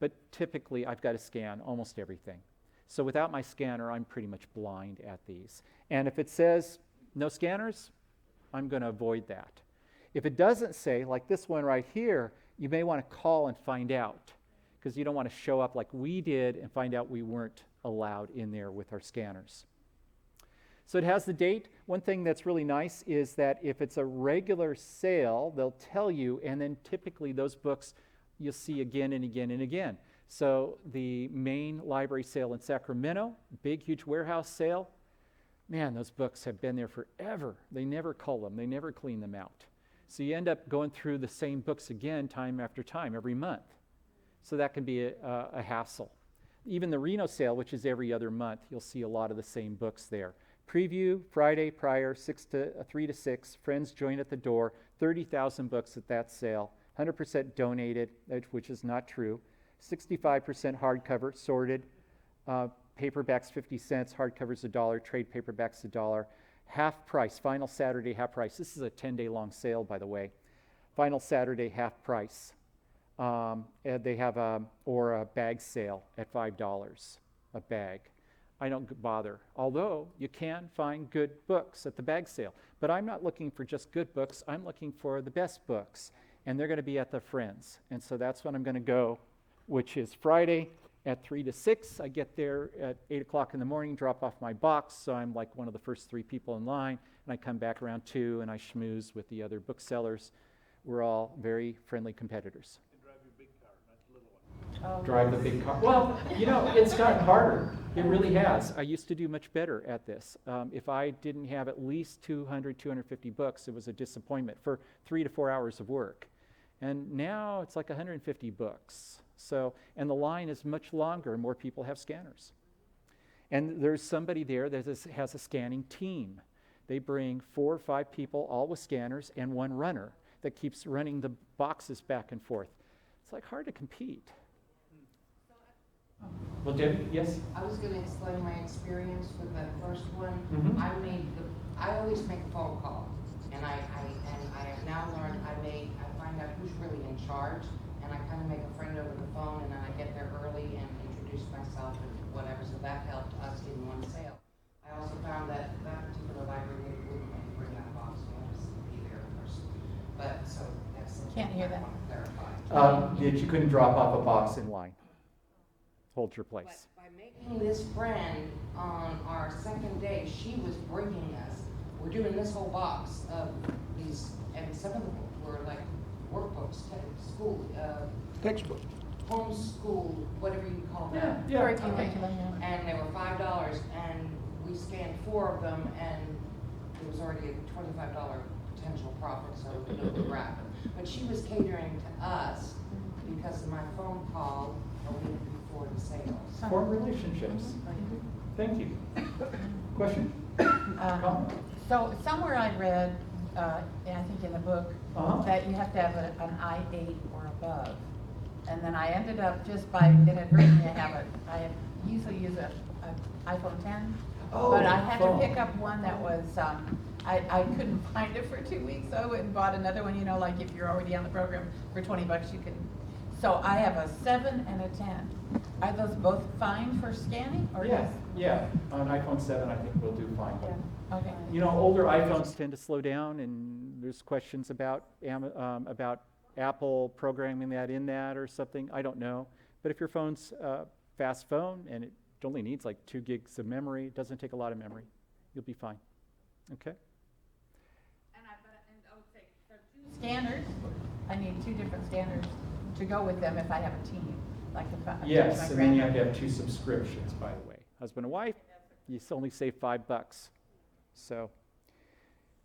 But typically, I've got to scan almost everything. So without my scanner, I'm pretty much blind at these. And if it says no scanners, I'm going to avoid that. If it doesn't say, like this one right here, you may want to call and find out, because you don't want to show up like we did and find out we weren't allowed in there with our scanners. So it has the date. One thing that's really nice is that if it's a regular sale, they'll tell you, and then typically those books you'll see again and again and again. So the main library sale in Sacramento, big, huge warehouse sale, man, those books have been there forever. They never cull them. They never clean them out. So you end up going through the same books again time after time, every month. So that can be a hassle. Even the Reno sale, which is every other month, you'll see a lot of the same books there. Preview, Friday prior, 3 to 6. Friends join at the door. 30,000 books at that sale. 100% donated, which is not true. 65% hardcover, sorted. Paperbacks 50 cents, hardcovers $1, trade paperbacks $1. Half price, final Saturday half price. This is a 10-day long sale, by the way. Final Saturday half price. And they have a bag sale at $5 a bag. I don't bother, although you can find good books at the bag sale. But I'm not looking for just good books. I'm looking for the best books, and they're going to be at the Friends. And so that's when I'm going to go, which is Friday at 3 to 6. I get there at 8 o'clock in the morning, drop off my box, so I'm like one of the first 3 people in line, and I come back around 2, and I schmooze with the other booksellers. We're all very friendly competitors. Drive the big car. Well, you know, it's gotten harder. It really has. I used to do much better at this. If I didn't have at least 200, 250 books, it was a disappointment for 3 to 4 hours of work. And now it's like 150 books. So, and the line is much longer, and more people have scanners. And there's somebody there that has a scanning team. They bring 4 or 5 people, all with scanners, and 1 runner that keeps running the boxes back and forth. It's like hard to compete. Well, Debbie, yes? I was going to explain my experience with that first one. Mm-hmm. I always make a phone call And I have now learned, I find out who's really in charge, and I kind of make a friend over the phone, and then I get there early and introduce myself and whatever, so that helped us getting one sale. I also found that that particular library wouldn't let me bring that box, so I just be there first. But, so, that's something Can't hear I that. want to clarify. That you couldn't drop off a box in line. Hold your place. By making this friend on our second day, she was bringing us, we're doing this whole box of these, and some of them were like workbooks, school, Textbook. homeschool, whatever you call that. Yeah. Curriculum, yeah. And they were $5, and we scanned 4 of them, and it was already a $25 potential profit, so it was rapid. But she was catering to us because of my phone call a week before the sales. Form relationships. Thank you. Question? Comment? So somewhere I read, I think in the book, that you have to have an I-8 or above. And then I ended up just by inadvertently, I usually use an iPhone 10. Oh, but I had phone. to pick up one that was, I couldn't find it for 2 weeks, so I went and bought another one, you know, like if you're already on the program for $20 you can. So I have a 7 and a 10. Are those both fine for scanning or Yeah, just? yeah. On iPhone 7, I think we'll do fine. Yeah, okay. You know, older iPhones tend to slow down, and there's questions about Apple programming that in that or something. I don't know. But if your phone's a fast phone and it only needs like 2 gigs of memory, it doesn't take a lot of memory, you'll be fine. Okay? Scanners, I need 2 different scanners to go with them if I have a team, like if I. Yes, and then you have to have 2 subscriptions, by the way. Husband and wife, you only save $5. So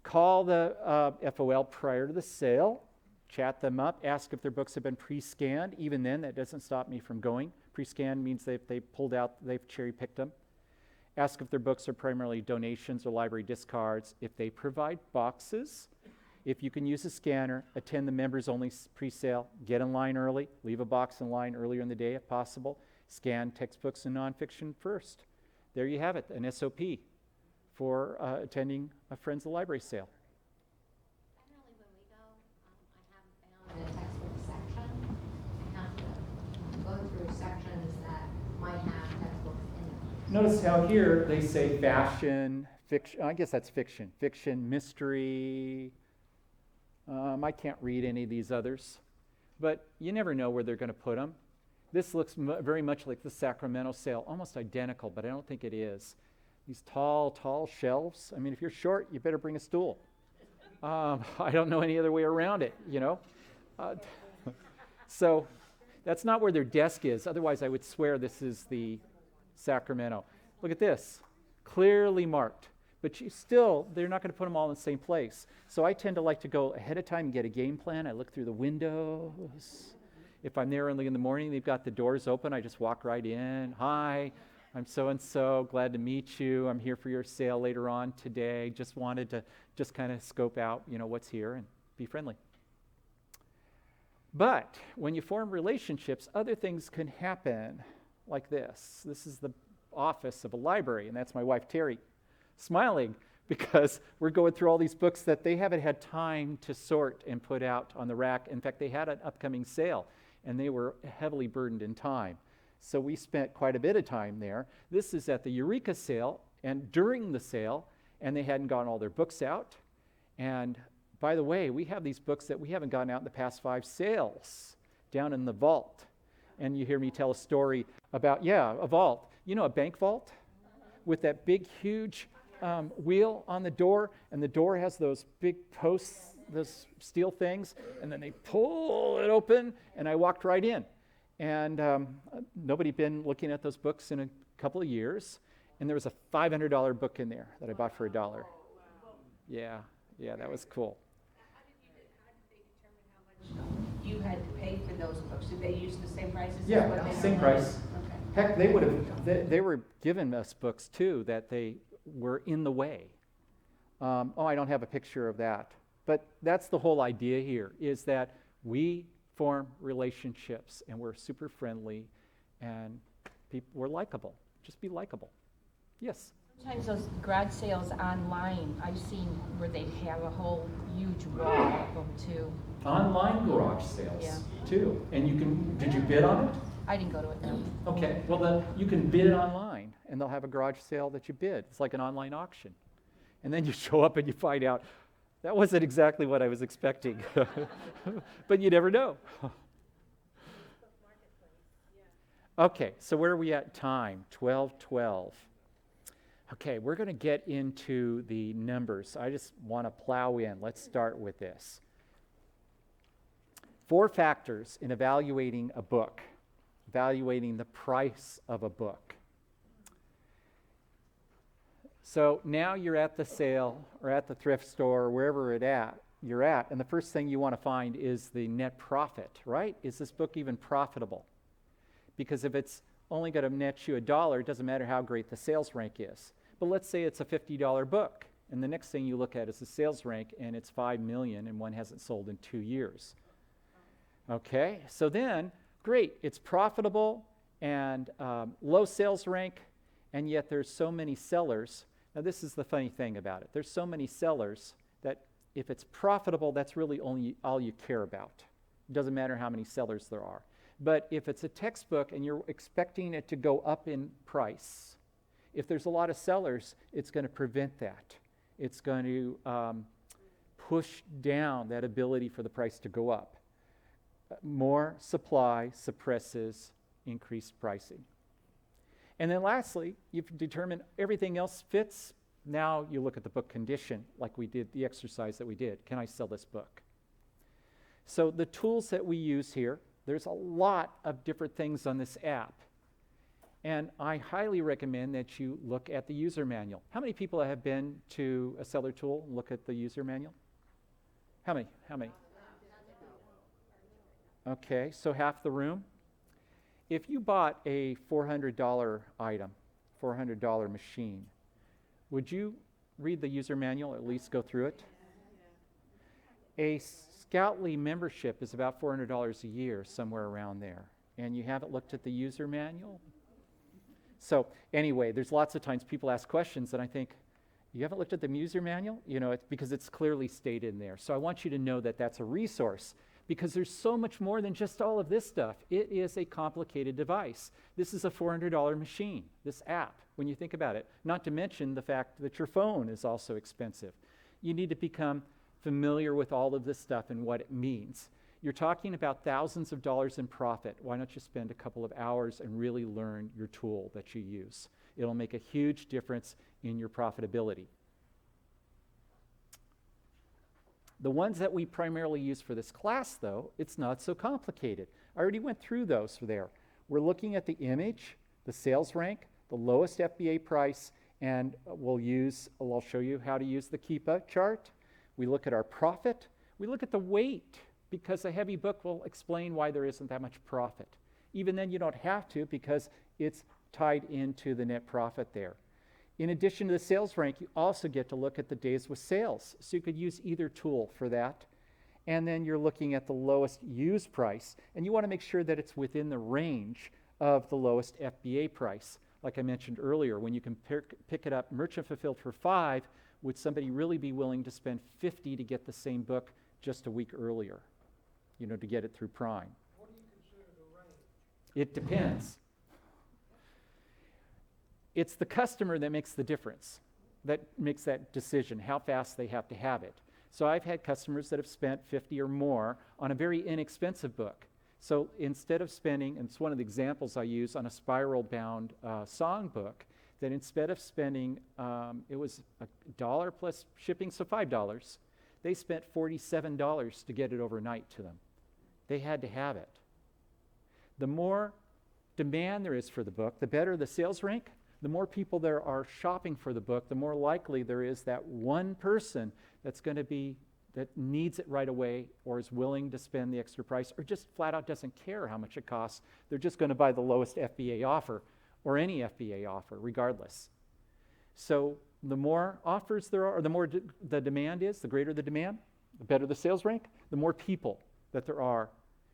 call the FOL prior to the sale, chat them up, ask if their books have been pre-scanned. Even then, that doesn't stop me from going. Pre-scanned means they've pulled out, they've cherry-picked them. Ask if their books are primarily donations or library discards. If they provide boxes, if you can use a scanner, attend the members-only pre-sale, get in line early, leave a box in line earlier in the day if possible, scan textbooks and nonfiction first. There you have it, an SOP for attending a Friends of the Library sale. Generally, when we go, I haven't found a textbook section. I have to go through sections that might have textbooks in them. Notice how here they say fashion, fiction, I guess that's fiction, mystery. I can't read any of these others, but you never know where they're going to put them. This looks very much like the Sacramento sale, almost identical, but I don't think it is. These tall shelves. I mean, if you're short, you better bring a stool. I don't know any other way around it, you know. So that's not where their desk is. Otherwise, I would swear this is the Sacramento. Look at this, clearly marked. But they're not going to put them all in the same place. So I tend to like to go ahead of time and get a game plan. I look through the windows. If I'm there early in the morning, they've got the doors open. I just walk right in. Hi, I'm so-and-so. Glad to meet you. I'm here for your sale later on today. Just wanted to kind of scope out, you know, what's here and be friendly. But when you form relationships, other things can happen like this. This is the office of a library, and that's my wife, Terry, smiling because we're going through all these books that they haven't had time to sort and put out on the rack. In fact, they had an upcoming sale, and they were heavily burdened in time. So we spent quite a bit of time there. This is at the Eureka sale, and during the sale, and they hadn't gotten all their books out. And by the way, we have these books that we haven't gotten out in the past 5 sales down in the vault. And you hear me tell a story about, a vault. You know, a bank vault with that big, huge wheel on the door, and the door has those big posts, those steel things, and then they pull it open, and I walked right in. And nobody had been looking at those books in a couple of years, and there was a $500 book in there that I bought for $1. Yeah, that was cool. How did they determine how much you had to pay for those books? Did they use the same prices? Yeah, as what they same normally- price. Okay. Heck, they were giving us books too that they were in the way. I don't have a picture of that. But that's the whole idea here, is that we form relationships and we're super friendly and we're likable. Just be likable. Yes? Sometimes those garage sales online, I've seen where they have a whole huge wall of them too. Online garage sales, Yeah. too. And you can, did you bid on it? I didn't go to it, no. Okay, well then you can bid online and they'll have a garage sale that you bid. It's like an online auction. And then you show up and you find out that wasn't exactly what I was expecting. But you never know. Okay, so where are we at time? 12:12. Okay, we're going to get into the numbers. I just want to plow in. Let's start with this. 4 factors in evaluating a book, evaluating the price of a book. So now you're at the sale or at the thrift store or wherever you're at, and the first thing you want to find is the net profit, right? Is this book even profitable? Because if it's only going to net you $1, it doesn't matter how great the sales rank is. But let's say it's a $50 book, and the next thing you look at is the sales rank, and it's 5 million, and one hasn't sold in 2 years. Okay, so then, great, it's profitable and low sales rank, and yet there's so many sellers. Now this is the funny thing about it. There's so many sellers that if it's profitable, that's really all you care about. It doesn't matter how many sellers there are. But if it's a textbook and you're expecting it to go up in price, if there's a lot of sellers, it's going to prevent that. It's going to push down that ability for the price to go up. More supply suppresses increased pricing. And then lastly, you've determined everything else fits. Now you look at the book condition, like we did, the exercise that we did. Can I sell this book? So the tools that we use here, there's a lot of different things on this app. And I highly recommend that you look at the user manual. How many people have been to a seller tool and look at the user manual? How many? How many? Okay, so half the room. If you bought a $400 item, $400 machine, would you read the user manual or at least go through it? A Scoutly membership is about $400 a year, somewhere around there. And you haven't looked at the user manual? So anyway, there's lots of times people ask questions and I think, you haven't looked at the user manual? You know, it's because it's clearly stated in there. So I want you to know that that's a resource because there's so much more than just all of this stuff. It is a complicated device. This is a $400 machine, this app, when you think about it. Not to mention the fact that your phone is also expensive. You need to become familiar with all of this stuff and what it means. You're talking about thousands of dollars in profit. Why don't you spend a couple of hours and really learn your tool that you use? It'll make a huge difference in your profitability. The ones that we primarily use for this class, though, it's not so complicated. I already went through those there. We're looking at the image, the sales rank, the lowest FBA price, and I'll show you how to use the Keepa chart. We look at our profit. We look at the weight, because a heavy book will explain why there isn't that much profit. Even then, you don't have to because it's tied into the net profit there. In addition to the sales rank, you also get to look at the days with sales. So you could use either tool for that. And then you're looking at the lowest used price. And you want to make sure that it's within the range of the lowest FBA price. Like I mentioned earlier, when you can pick it up merchant fulfilled for $5, would somebody really be willing to spend $50 to get the same book just a week earlier? You know, to get it through Prime. What do you consider the range? It depends. It's the customer that makes the difference, that makes that decision, how fast they have to have it. So I've had customers that have spent $50 or more on a very inexpensive book. So instead of spending, and it's one of the examples I use on a spiral-bound song book, that instead of spending, it was $1 plus shipping, so $5, they spent $47 to get it overnight to them. They had to have it. The more demand there is for the book, the better the sales rank. The more people there are shopping for the book, the more likely there is that one person that's going to be, that needs it right away or is willing to spend the extra price or just flat out doesn't care how much it costs. They're just going to buy the lowest FBA offer or any FBA offer regardless. So the more offers there are, or the more the demand is, the greater the demand, the better the sales rank, the more people that there are.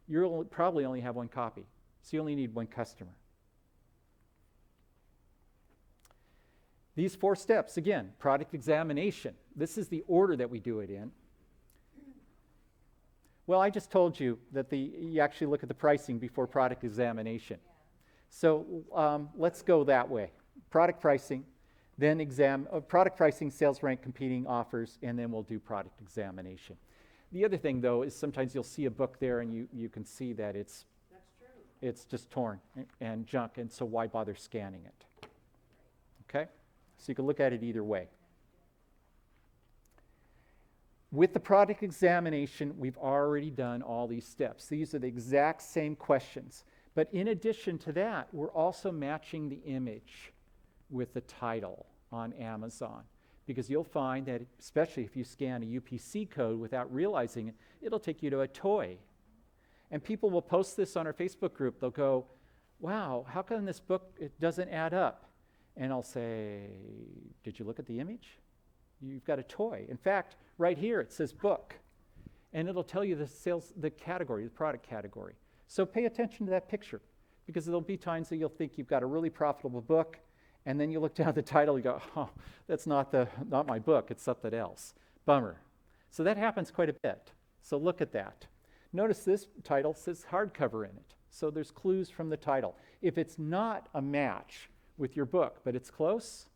You'll probably only have one copy, so you only need one customer. These 4 steps, again, product examination. This is the order that we do it in. Well, I just told you that you actually look at the pricing before product examination. So let's go that way. Product pricing, then product pricing, sales rank, competing offers, and then we'll do product examination. The other thing, though, is sometimes you'll see a book there and you can see that it's just torn and junk, and so why bother scanning it? Okay? So you can look at it either way. With the product examination, we've already done all these steps. These are the exact same questions. But in addition to that, we're also matching the image with the title on Amazon. Because you'll find that, especially if you scan a UPC code without realizing it, it'll take you to a toy. And people will post this on our Facebook group. They'll go, wow, how come this book, it doesn't add up? And I'll say, did you look at the image? You've got a toy. In fact, right here it says book. And it'll tell you the category, the product category. So pay attention to that picture, because there'll be times that you'll think you've got a really profitable book, and then you look down at the title and go, oh, that's not my book, it's something else. Bummer. So that happens quite a bit. So look at that. Notice this title says hardcover in it. So there's clues from the title. If it's not a match with your book, but it's close,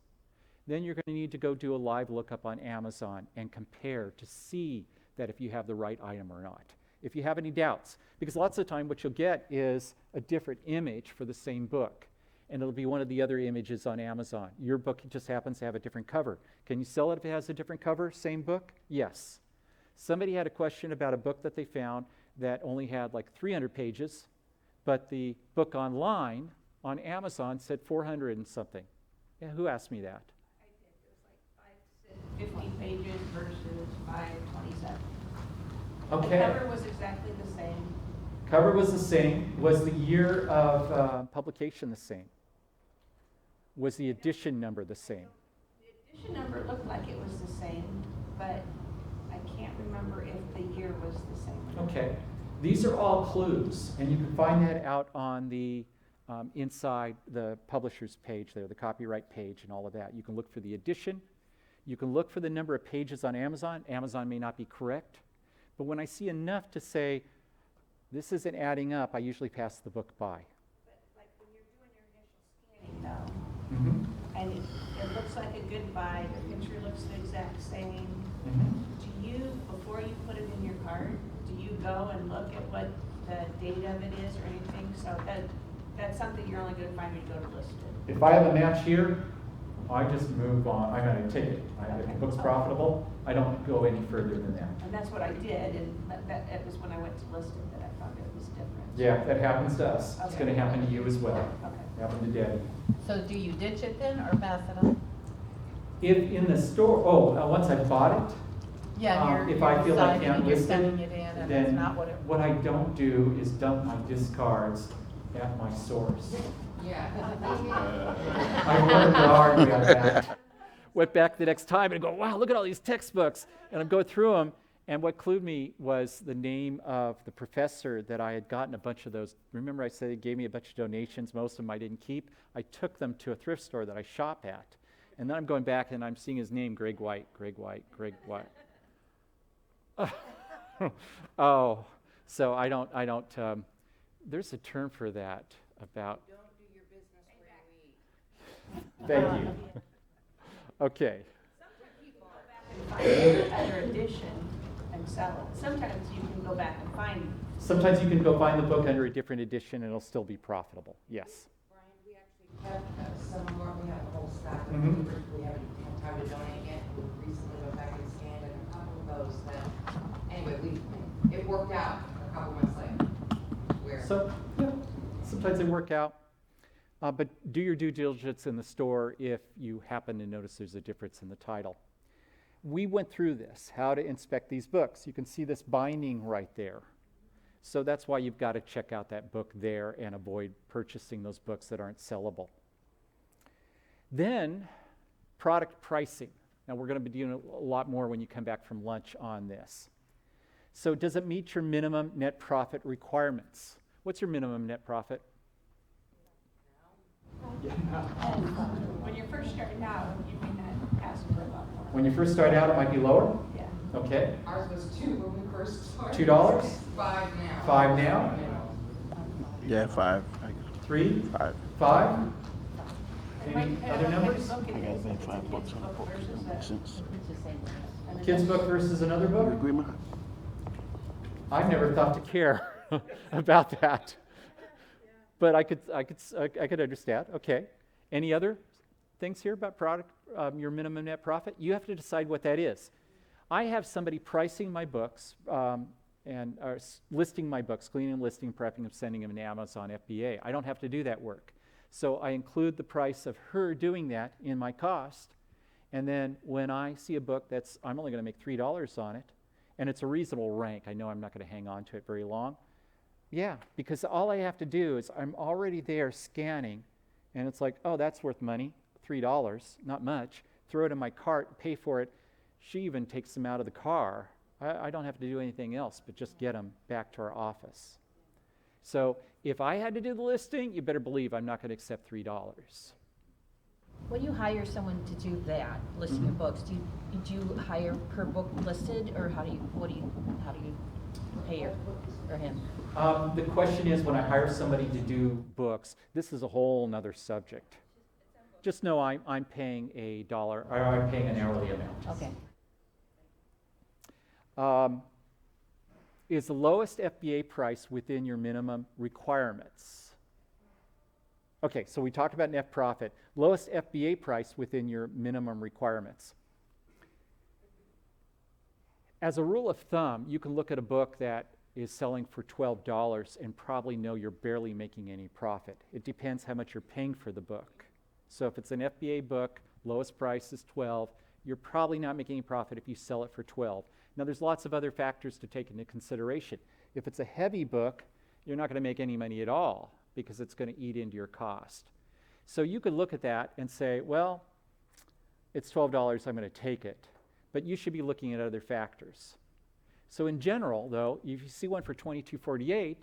then you're going to need to go do a live lookup on Amazon and compare to see that if you have the right item or not. If you have any doubts, because lots of the time what you'll get is a different image for the same book, and it'll be one of the other images on Amazon. Your book just happens to have a different cover. Can you sell it if it has a different cover, same book? Yes. Somebody had a question about a book that they found that only had like 300 pages, but the book online on Amazon said 400 and something. Yeah, who asked me that? 50 pages versus 527. Okay. The cover was exactly the same. Cover was the same. Was the year of publication the same? Was the edition number the same? The edition number looked like it was the same, but I can't remember if the year was the same. Okay. These are all clues, and you can find that out on the inside the publisher's page there, the copyright page and all of that. You can look for the edition. You can look for the number of pages on Amazon. Amazon may not be correct, but when I see enough to say, this isn't adding up, I usually pass the book by. But like when you're doing your initial scanning though, and it looks like a good buy, the picture looks the exact same, do you, before you put it in your cart, do you go and look at what the date of it is or anything? So that's something you're only going to find when you go to list it. If I have a match here, I just move on. I'm going to take it. If the book's profitable, I don't go any further than that. And that's what I did, and that was when I went to list it that I found it was different. Yeah, that happens to us. Okay. It's going to happen to you as well. Okay. Happened to Debbie. So do you ditch it then or pass it on? If in the store, once I bought it, Yeah, if I feel I can't you're list sending it, it in and then it's not what it. what I don't do is dump my discards at my source. Yeah. I worked hard on that. Went back the next time and go, wow, look at all these textbooks. And I'm going through them. And what clued me was the name of the professor that I had gotten a bunch of those. Remember I said he gave me a bunch of donations. Most of them I didn't keep. I took them to a thrift store that I shop at. And then I'm going back and I'm seeing his name, Greg White. Oh, so I don't, there's a term for that about. Don't do your business where you eat. Thank you. Okay. Sometimes people go back and find another edition and sell it. Sometimes you can go back and find. Sometimes you can go find the book under a different edition and it'll still be profitable. Yes. Brian, we actually have some more. We have a whole stack of Mhm. papers. We haven't had time to donate yet. We recently went back and scanned a couple of those that, anyway, it worked out a couple months later. So, yeah, sometimes they work out. But do your due diligence in the store if you happen to notice there's a difference in the title. We went through this, how to inspect these books. You can see this binding right there. So that's why you've got to check out that book there and avoid purchasing those books that aren't sellable. Then, product pricing. Now we're going to be doing a lot more when you come back from lunch on this. So does it meet your minimum net profit requirements? What's your minimum net profit? When you're first starting out, you may not ask for a lot more. When you first start out, it might be lower? Yeah. Okay. Ours was 2 when we first started. $2? 5 now. 5 now? Yeah, 5. 3? 5. 5? It Any might depend other on numbers? which book I it gotta is. pay If it's a $5 kid's on the book book. versus That makes sense. Kids book versus another book? Agreement? I've never thought to care about that. But I could understand. Okay. Any other things here about product, your minimum net profit? You have to decide what that is. I have somebody pricing my books and listing my books, cleaning, listing, prepping them, sending them to Amazon FBA. I don't have to do that work. So I include the price of her doing that in my cost. And then when I see a book that's, I'm only going to make $3 on it, and it's a reasonable rank, I know I'm not going to hang on to it very long. Yeah, because all I have to do is I'm already there scanning, and it's like, oh, that's worth money, $3, not much. Throw it in my cart, pay for it. She even takes them out of the car. I don't have to do anything else but just get them back to our office. So if I had to do the listing, you better believe I'm not going to accept $3. When you hire someone to do that, listing of books, do you hire per book listed, or how do you pay her or him? The question is, when I hire somebody to do books, this is a whole nother subject. Just know I'm paying $1, or I'm paying an hourly amount. Okay. Is the lowest FBA price within your minimum requirements? Okay, so we talked about net profit. Lowest FBA price within your minimum requirements. As a rule of thumb, you can look at a book that is selling for $12 and probably know you're barely making any profit. It depends how much you're paying for the book. So if it's an FBA book, lowest price is $12, you're probably not making any profit if you sell it for $12. Now, there's lots of other factors to take into consideration. If it's a heavy book, you're not going to make any money at all because it's going to eat into your cost. So you could look at that and say, well, it's $12, I'm going to take it. But you should be looking at other factors. So in general, though, if you see one for $22.48,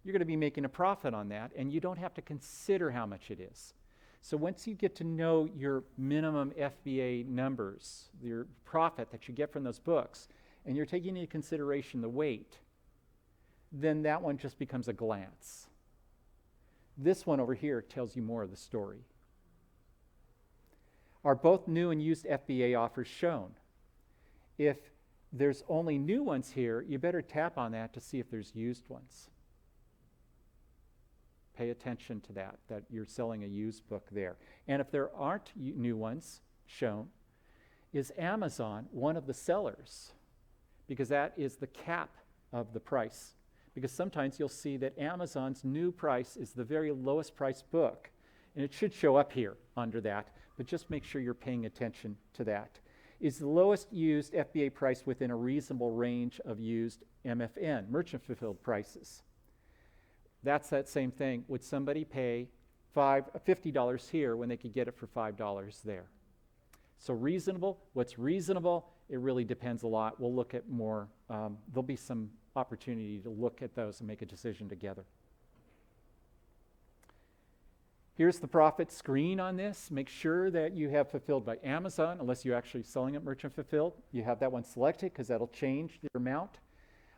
you're going to be making a profit on that, and you don't have to consider how much it is. So once you get to know your minimum FBA numbers, your profit that you get from those books, and you're taking into consideration the weight, then that one just becomes a glance. This one over here tells you more of the story. Are both new and used FBA offers shown? If there's only new ones here, you better tap on that to see if there's used ones. Pay attention to that you're selling a used book there. And if there aren't new ones shown, is Amazon one of the sellers? Because that is the cap of the price. Because sometimes you'll see that Amazon's new price is the very lowest priced book. And it should show up here under that, but just make sure you're paying attention to that. Is the lowest used FBA price within a reasonable range of used MFN, merchant fulfilled prices? That's that same thing. Would somebody pay $50 here when they could get it for $5 there? So reasonable, what's reasonable, it really depends a lot. We'll look at more, there'll be some opportunity to look at those and make a decision together. Here's the profit screen on this. Make sure that you have fulfilled by Amazon, unless you're actually selling it merchant fulfilled. You have that one selected because that'll change the amount.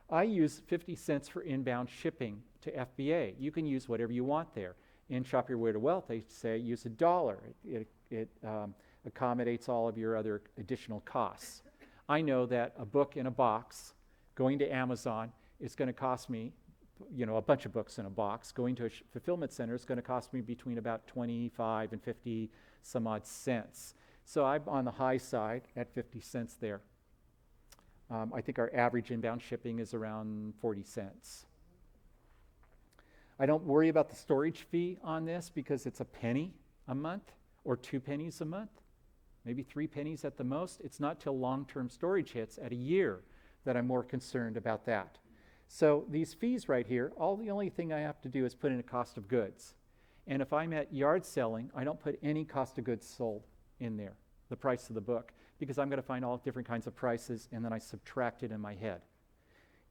I use 50 cents for inbound shipping to FBA. You can use whatever you want there. In Shop Your Way to Wealth, they say use $1. It accommodates all of your other additional costs. I know that a book in a box going to Amazon is going to cost me, a bunch of books in a box. Going to a fulfillment center is going to cost me between about 25 and 50 some odd cents. So I'm on the high side at 50 cents there. I think our average inbound shipping is around 40 cents. I don't worry about the storage fee on this because it's a penny a month or 2 pennies a month, maybe 3 pennies at the most. It's not till long-term storage hits at a year that I'm more concerned about that. So these fees right here, the only thing I have to do is put in a cost of goods. And if I'm at yard selling, I don't put any cost of goods sold in there, the price of the book, because I'm going to find all different kinds of prices and then I subtract it in my head.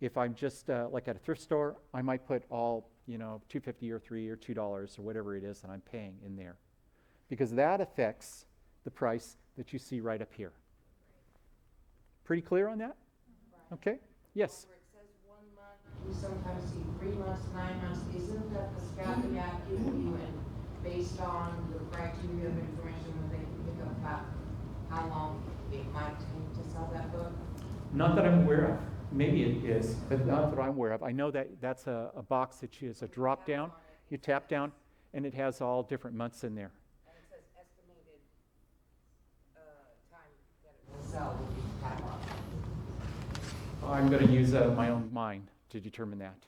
If I'm just like at a thrift store, I might put all, $2.50 or $3 or $2 or whatever it is that I'm paying in there, because that affects the price that you see right up here. Pretty clear on that? Okay? Yes? Where it says 1 month, we sometimes see 3 months, 9 months. Isn't that the scouting app giving you, and based on the criteria of information that they can pick up about how long it might take to sell that book? Not that I'm aware of. Maybe it is, but not that I'm aware of. I know that that's a box that is a drop down. You tap down, and it has all different months in there. And it says estimated time that it will sell will be catalog. I'm going to use my own mind to determine that.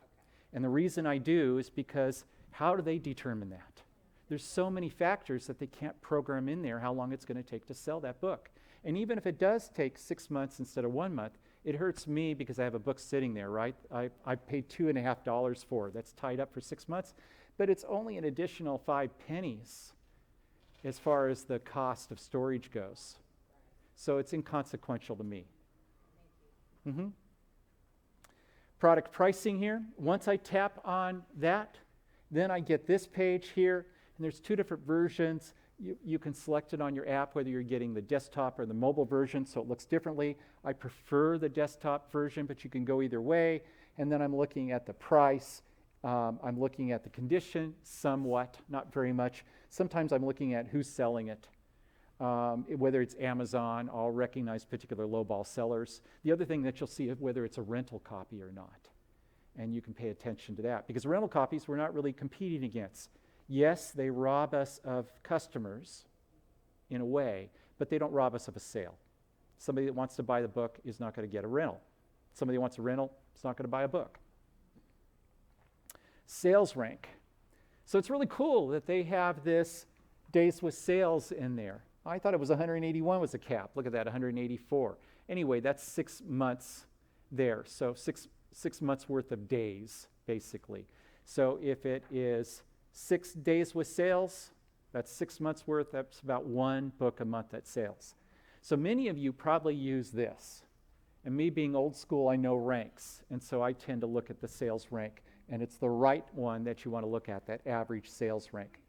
And the reason I do is because how do they determine that? There's so many factors that they can't program in there how long it's going to take to sell that book. And even if it does take 6 months instead of 1 month, it hurts me because I have a book sitting there, right? I paid $2.50 for it. That's tied up for 6 months, but it's only an additional 5 pennies as far as the cost of storage goes. So it's inconsequential to me. Mm-hmm. Product pricing here. Once I tap on that, then I get this page here, and there's 2 different versions. You can select it on your app, whether you're getting the desktop or the mobile version, so it looks differently. I prefer the desktop version, but you can go either way. And then I'm looking at the price. I'm looking at the condition somewhat, not very much. Sometimes I'm looking at who's selling it. Whether it's Amazon, I'll recognize particular lowball sellers. The other thing that you'll see is whether it's a rental copy or not. And you can pay attention to that. Because rental copies we're not really competing against. Yes, they rob us of customers in a way, but they don't rob us of a sale. Somebody that wants to buy the book is not going to get a rental. Somebody that wants a rental is not going to buy a book. Sales rank. So it's really cool that they have this days with sales in there. I thought it was 181 was the cap. Look at that, 184. Anyway, that's 6 months there. So six months worth of days, basically. So if it is 6 days with sales, that's 6 months worth. That's about 1 book a month that sales. So many of you probably use this. And me being old school, I know ranks. And so I tend to look at the sales rank. And it's the right one that you want to look at, that average sales rank.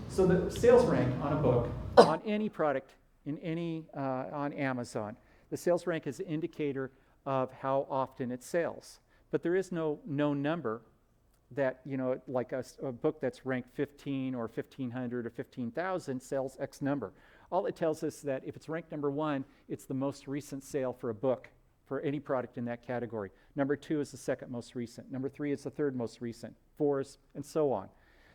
So the sales rank on a book, on any product, on Amazon, the sales rank is an indicator of how often it sells. But there is no number that, like a book that's ranked 15 or 1,500 or 15,000 sells X number. All it tells us that if it's ranked number 1, it's the most recent sale for a book, for any product in that category. Number 2 is the second most recent. Number 3 is the third most recent. 4 is, and so on.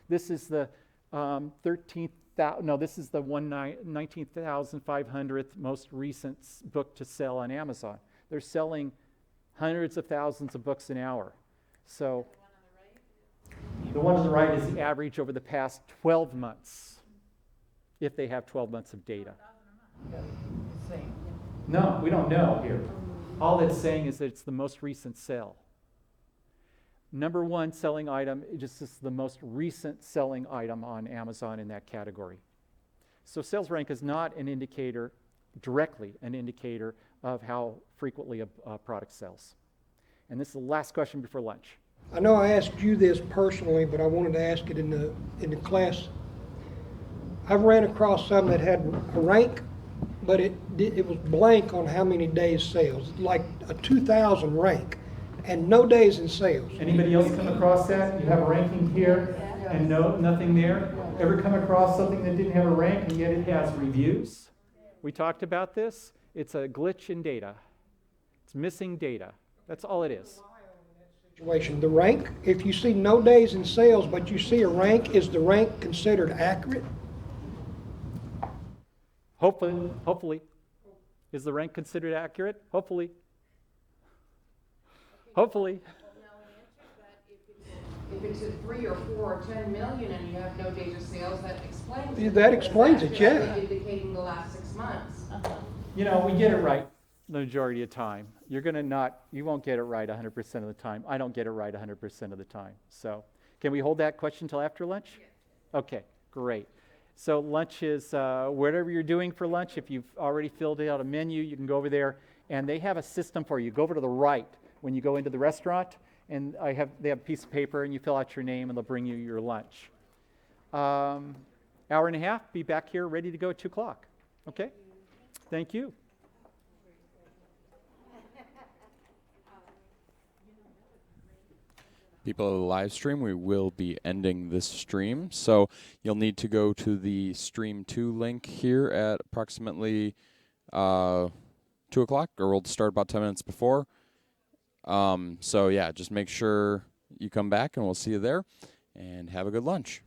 This is the 19,500th most recent book to sell on Amazon. They're selling hundreds of thousands of books an hour. So the one on the right is the average over the past 12 months, if they have 12 months of data. No, we don't know here. All it's saying is that it's the most recent sale. Number 1 selling item is just the most recent selling item on Amazon in that category. So sales rank is not an indicator, directly an indicator of how frequently a product sells. And this is the last question before lunch. I know I asked you this personally, but I wanted to ask it in the class. I've ran across some that had a rank, but it was blank on how many days sales, like a 2,000 rank, and no days in sales. Anybody else come across that? You have a ranking here and nothing there? Ever come across something that didn't have a rank and yet it has reviews? We talked about this. It's a glitch in data. It's missing data. That's all it is. The rank, if you see no days in sales, but you see a rank, is the rank considered accurate? Hopefully. Is the rank considered accurate? Hopefully. Hopefully. If it's at 3 or 4 or 10 million and you have no days of sales, that explains it. That explains it, yeah. That's indicating the last 6 months. We get it right the majority of the time. You won't get it right 100% of the time. I don't get it right 100% of the time. So can we hold that question till after lunch? Yes. Okay, great. So lunch is whatever you're doing for lunch. If you've already filled out a menu, you can go over there, and they have a system for you. Go over to the right when you go into the restaurant, and they have a piece of paper, and you fill out your name, and they'll bring you your lunch. Hour and a half, be back here ready to go at 2 o'clock. Okay? Thank you. people of the live stream, we will be ending this stream. So you'll need to go to the Stream 2 link here at approximately 2 o'clock, or we'll start about 10 minutes before. So yeah, just make sure you come back and we'll see you there, and have a good lunch.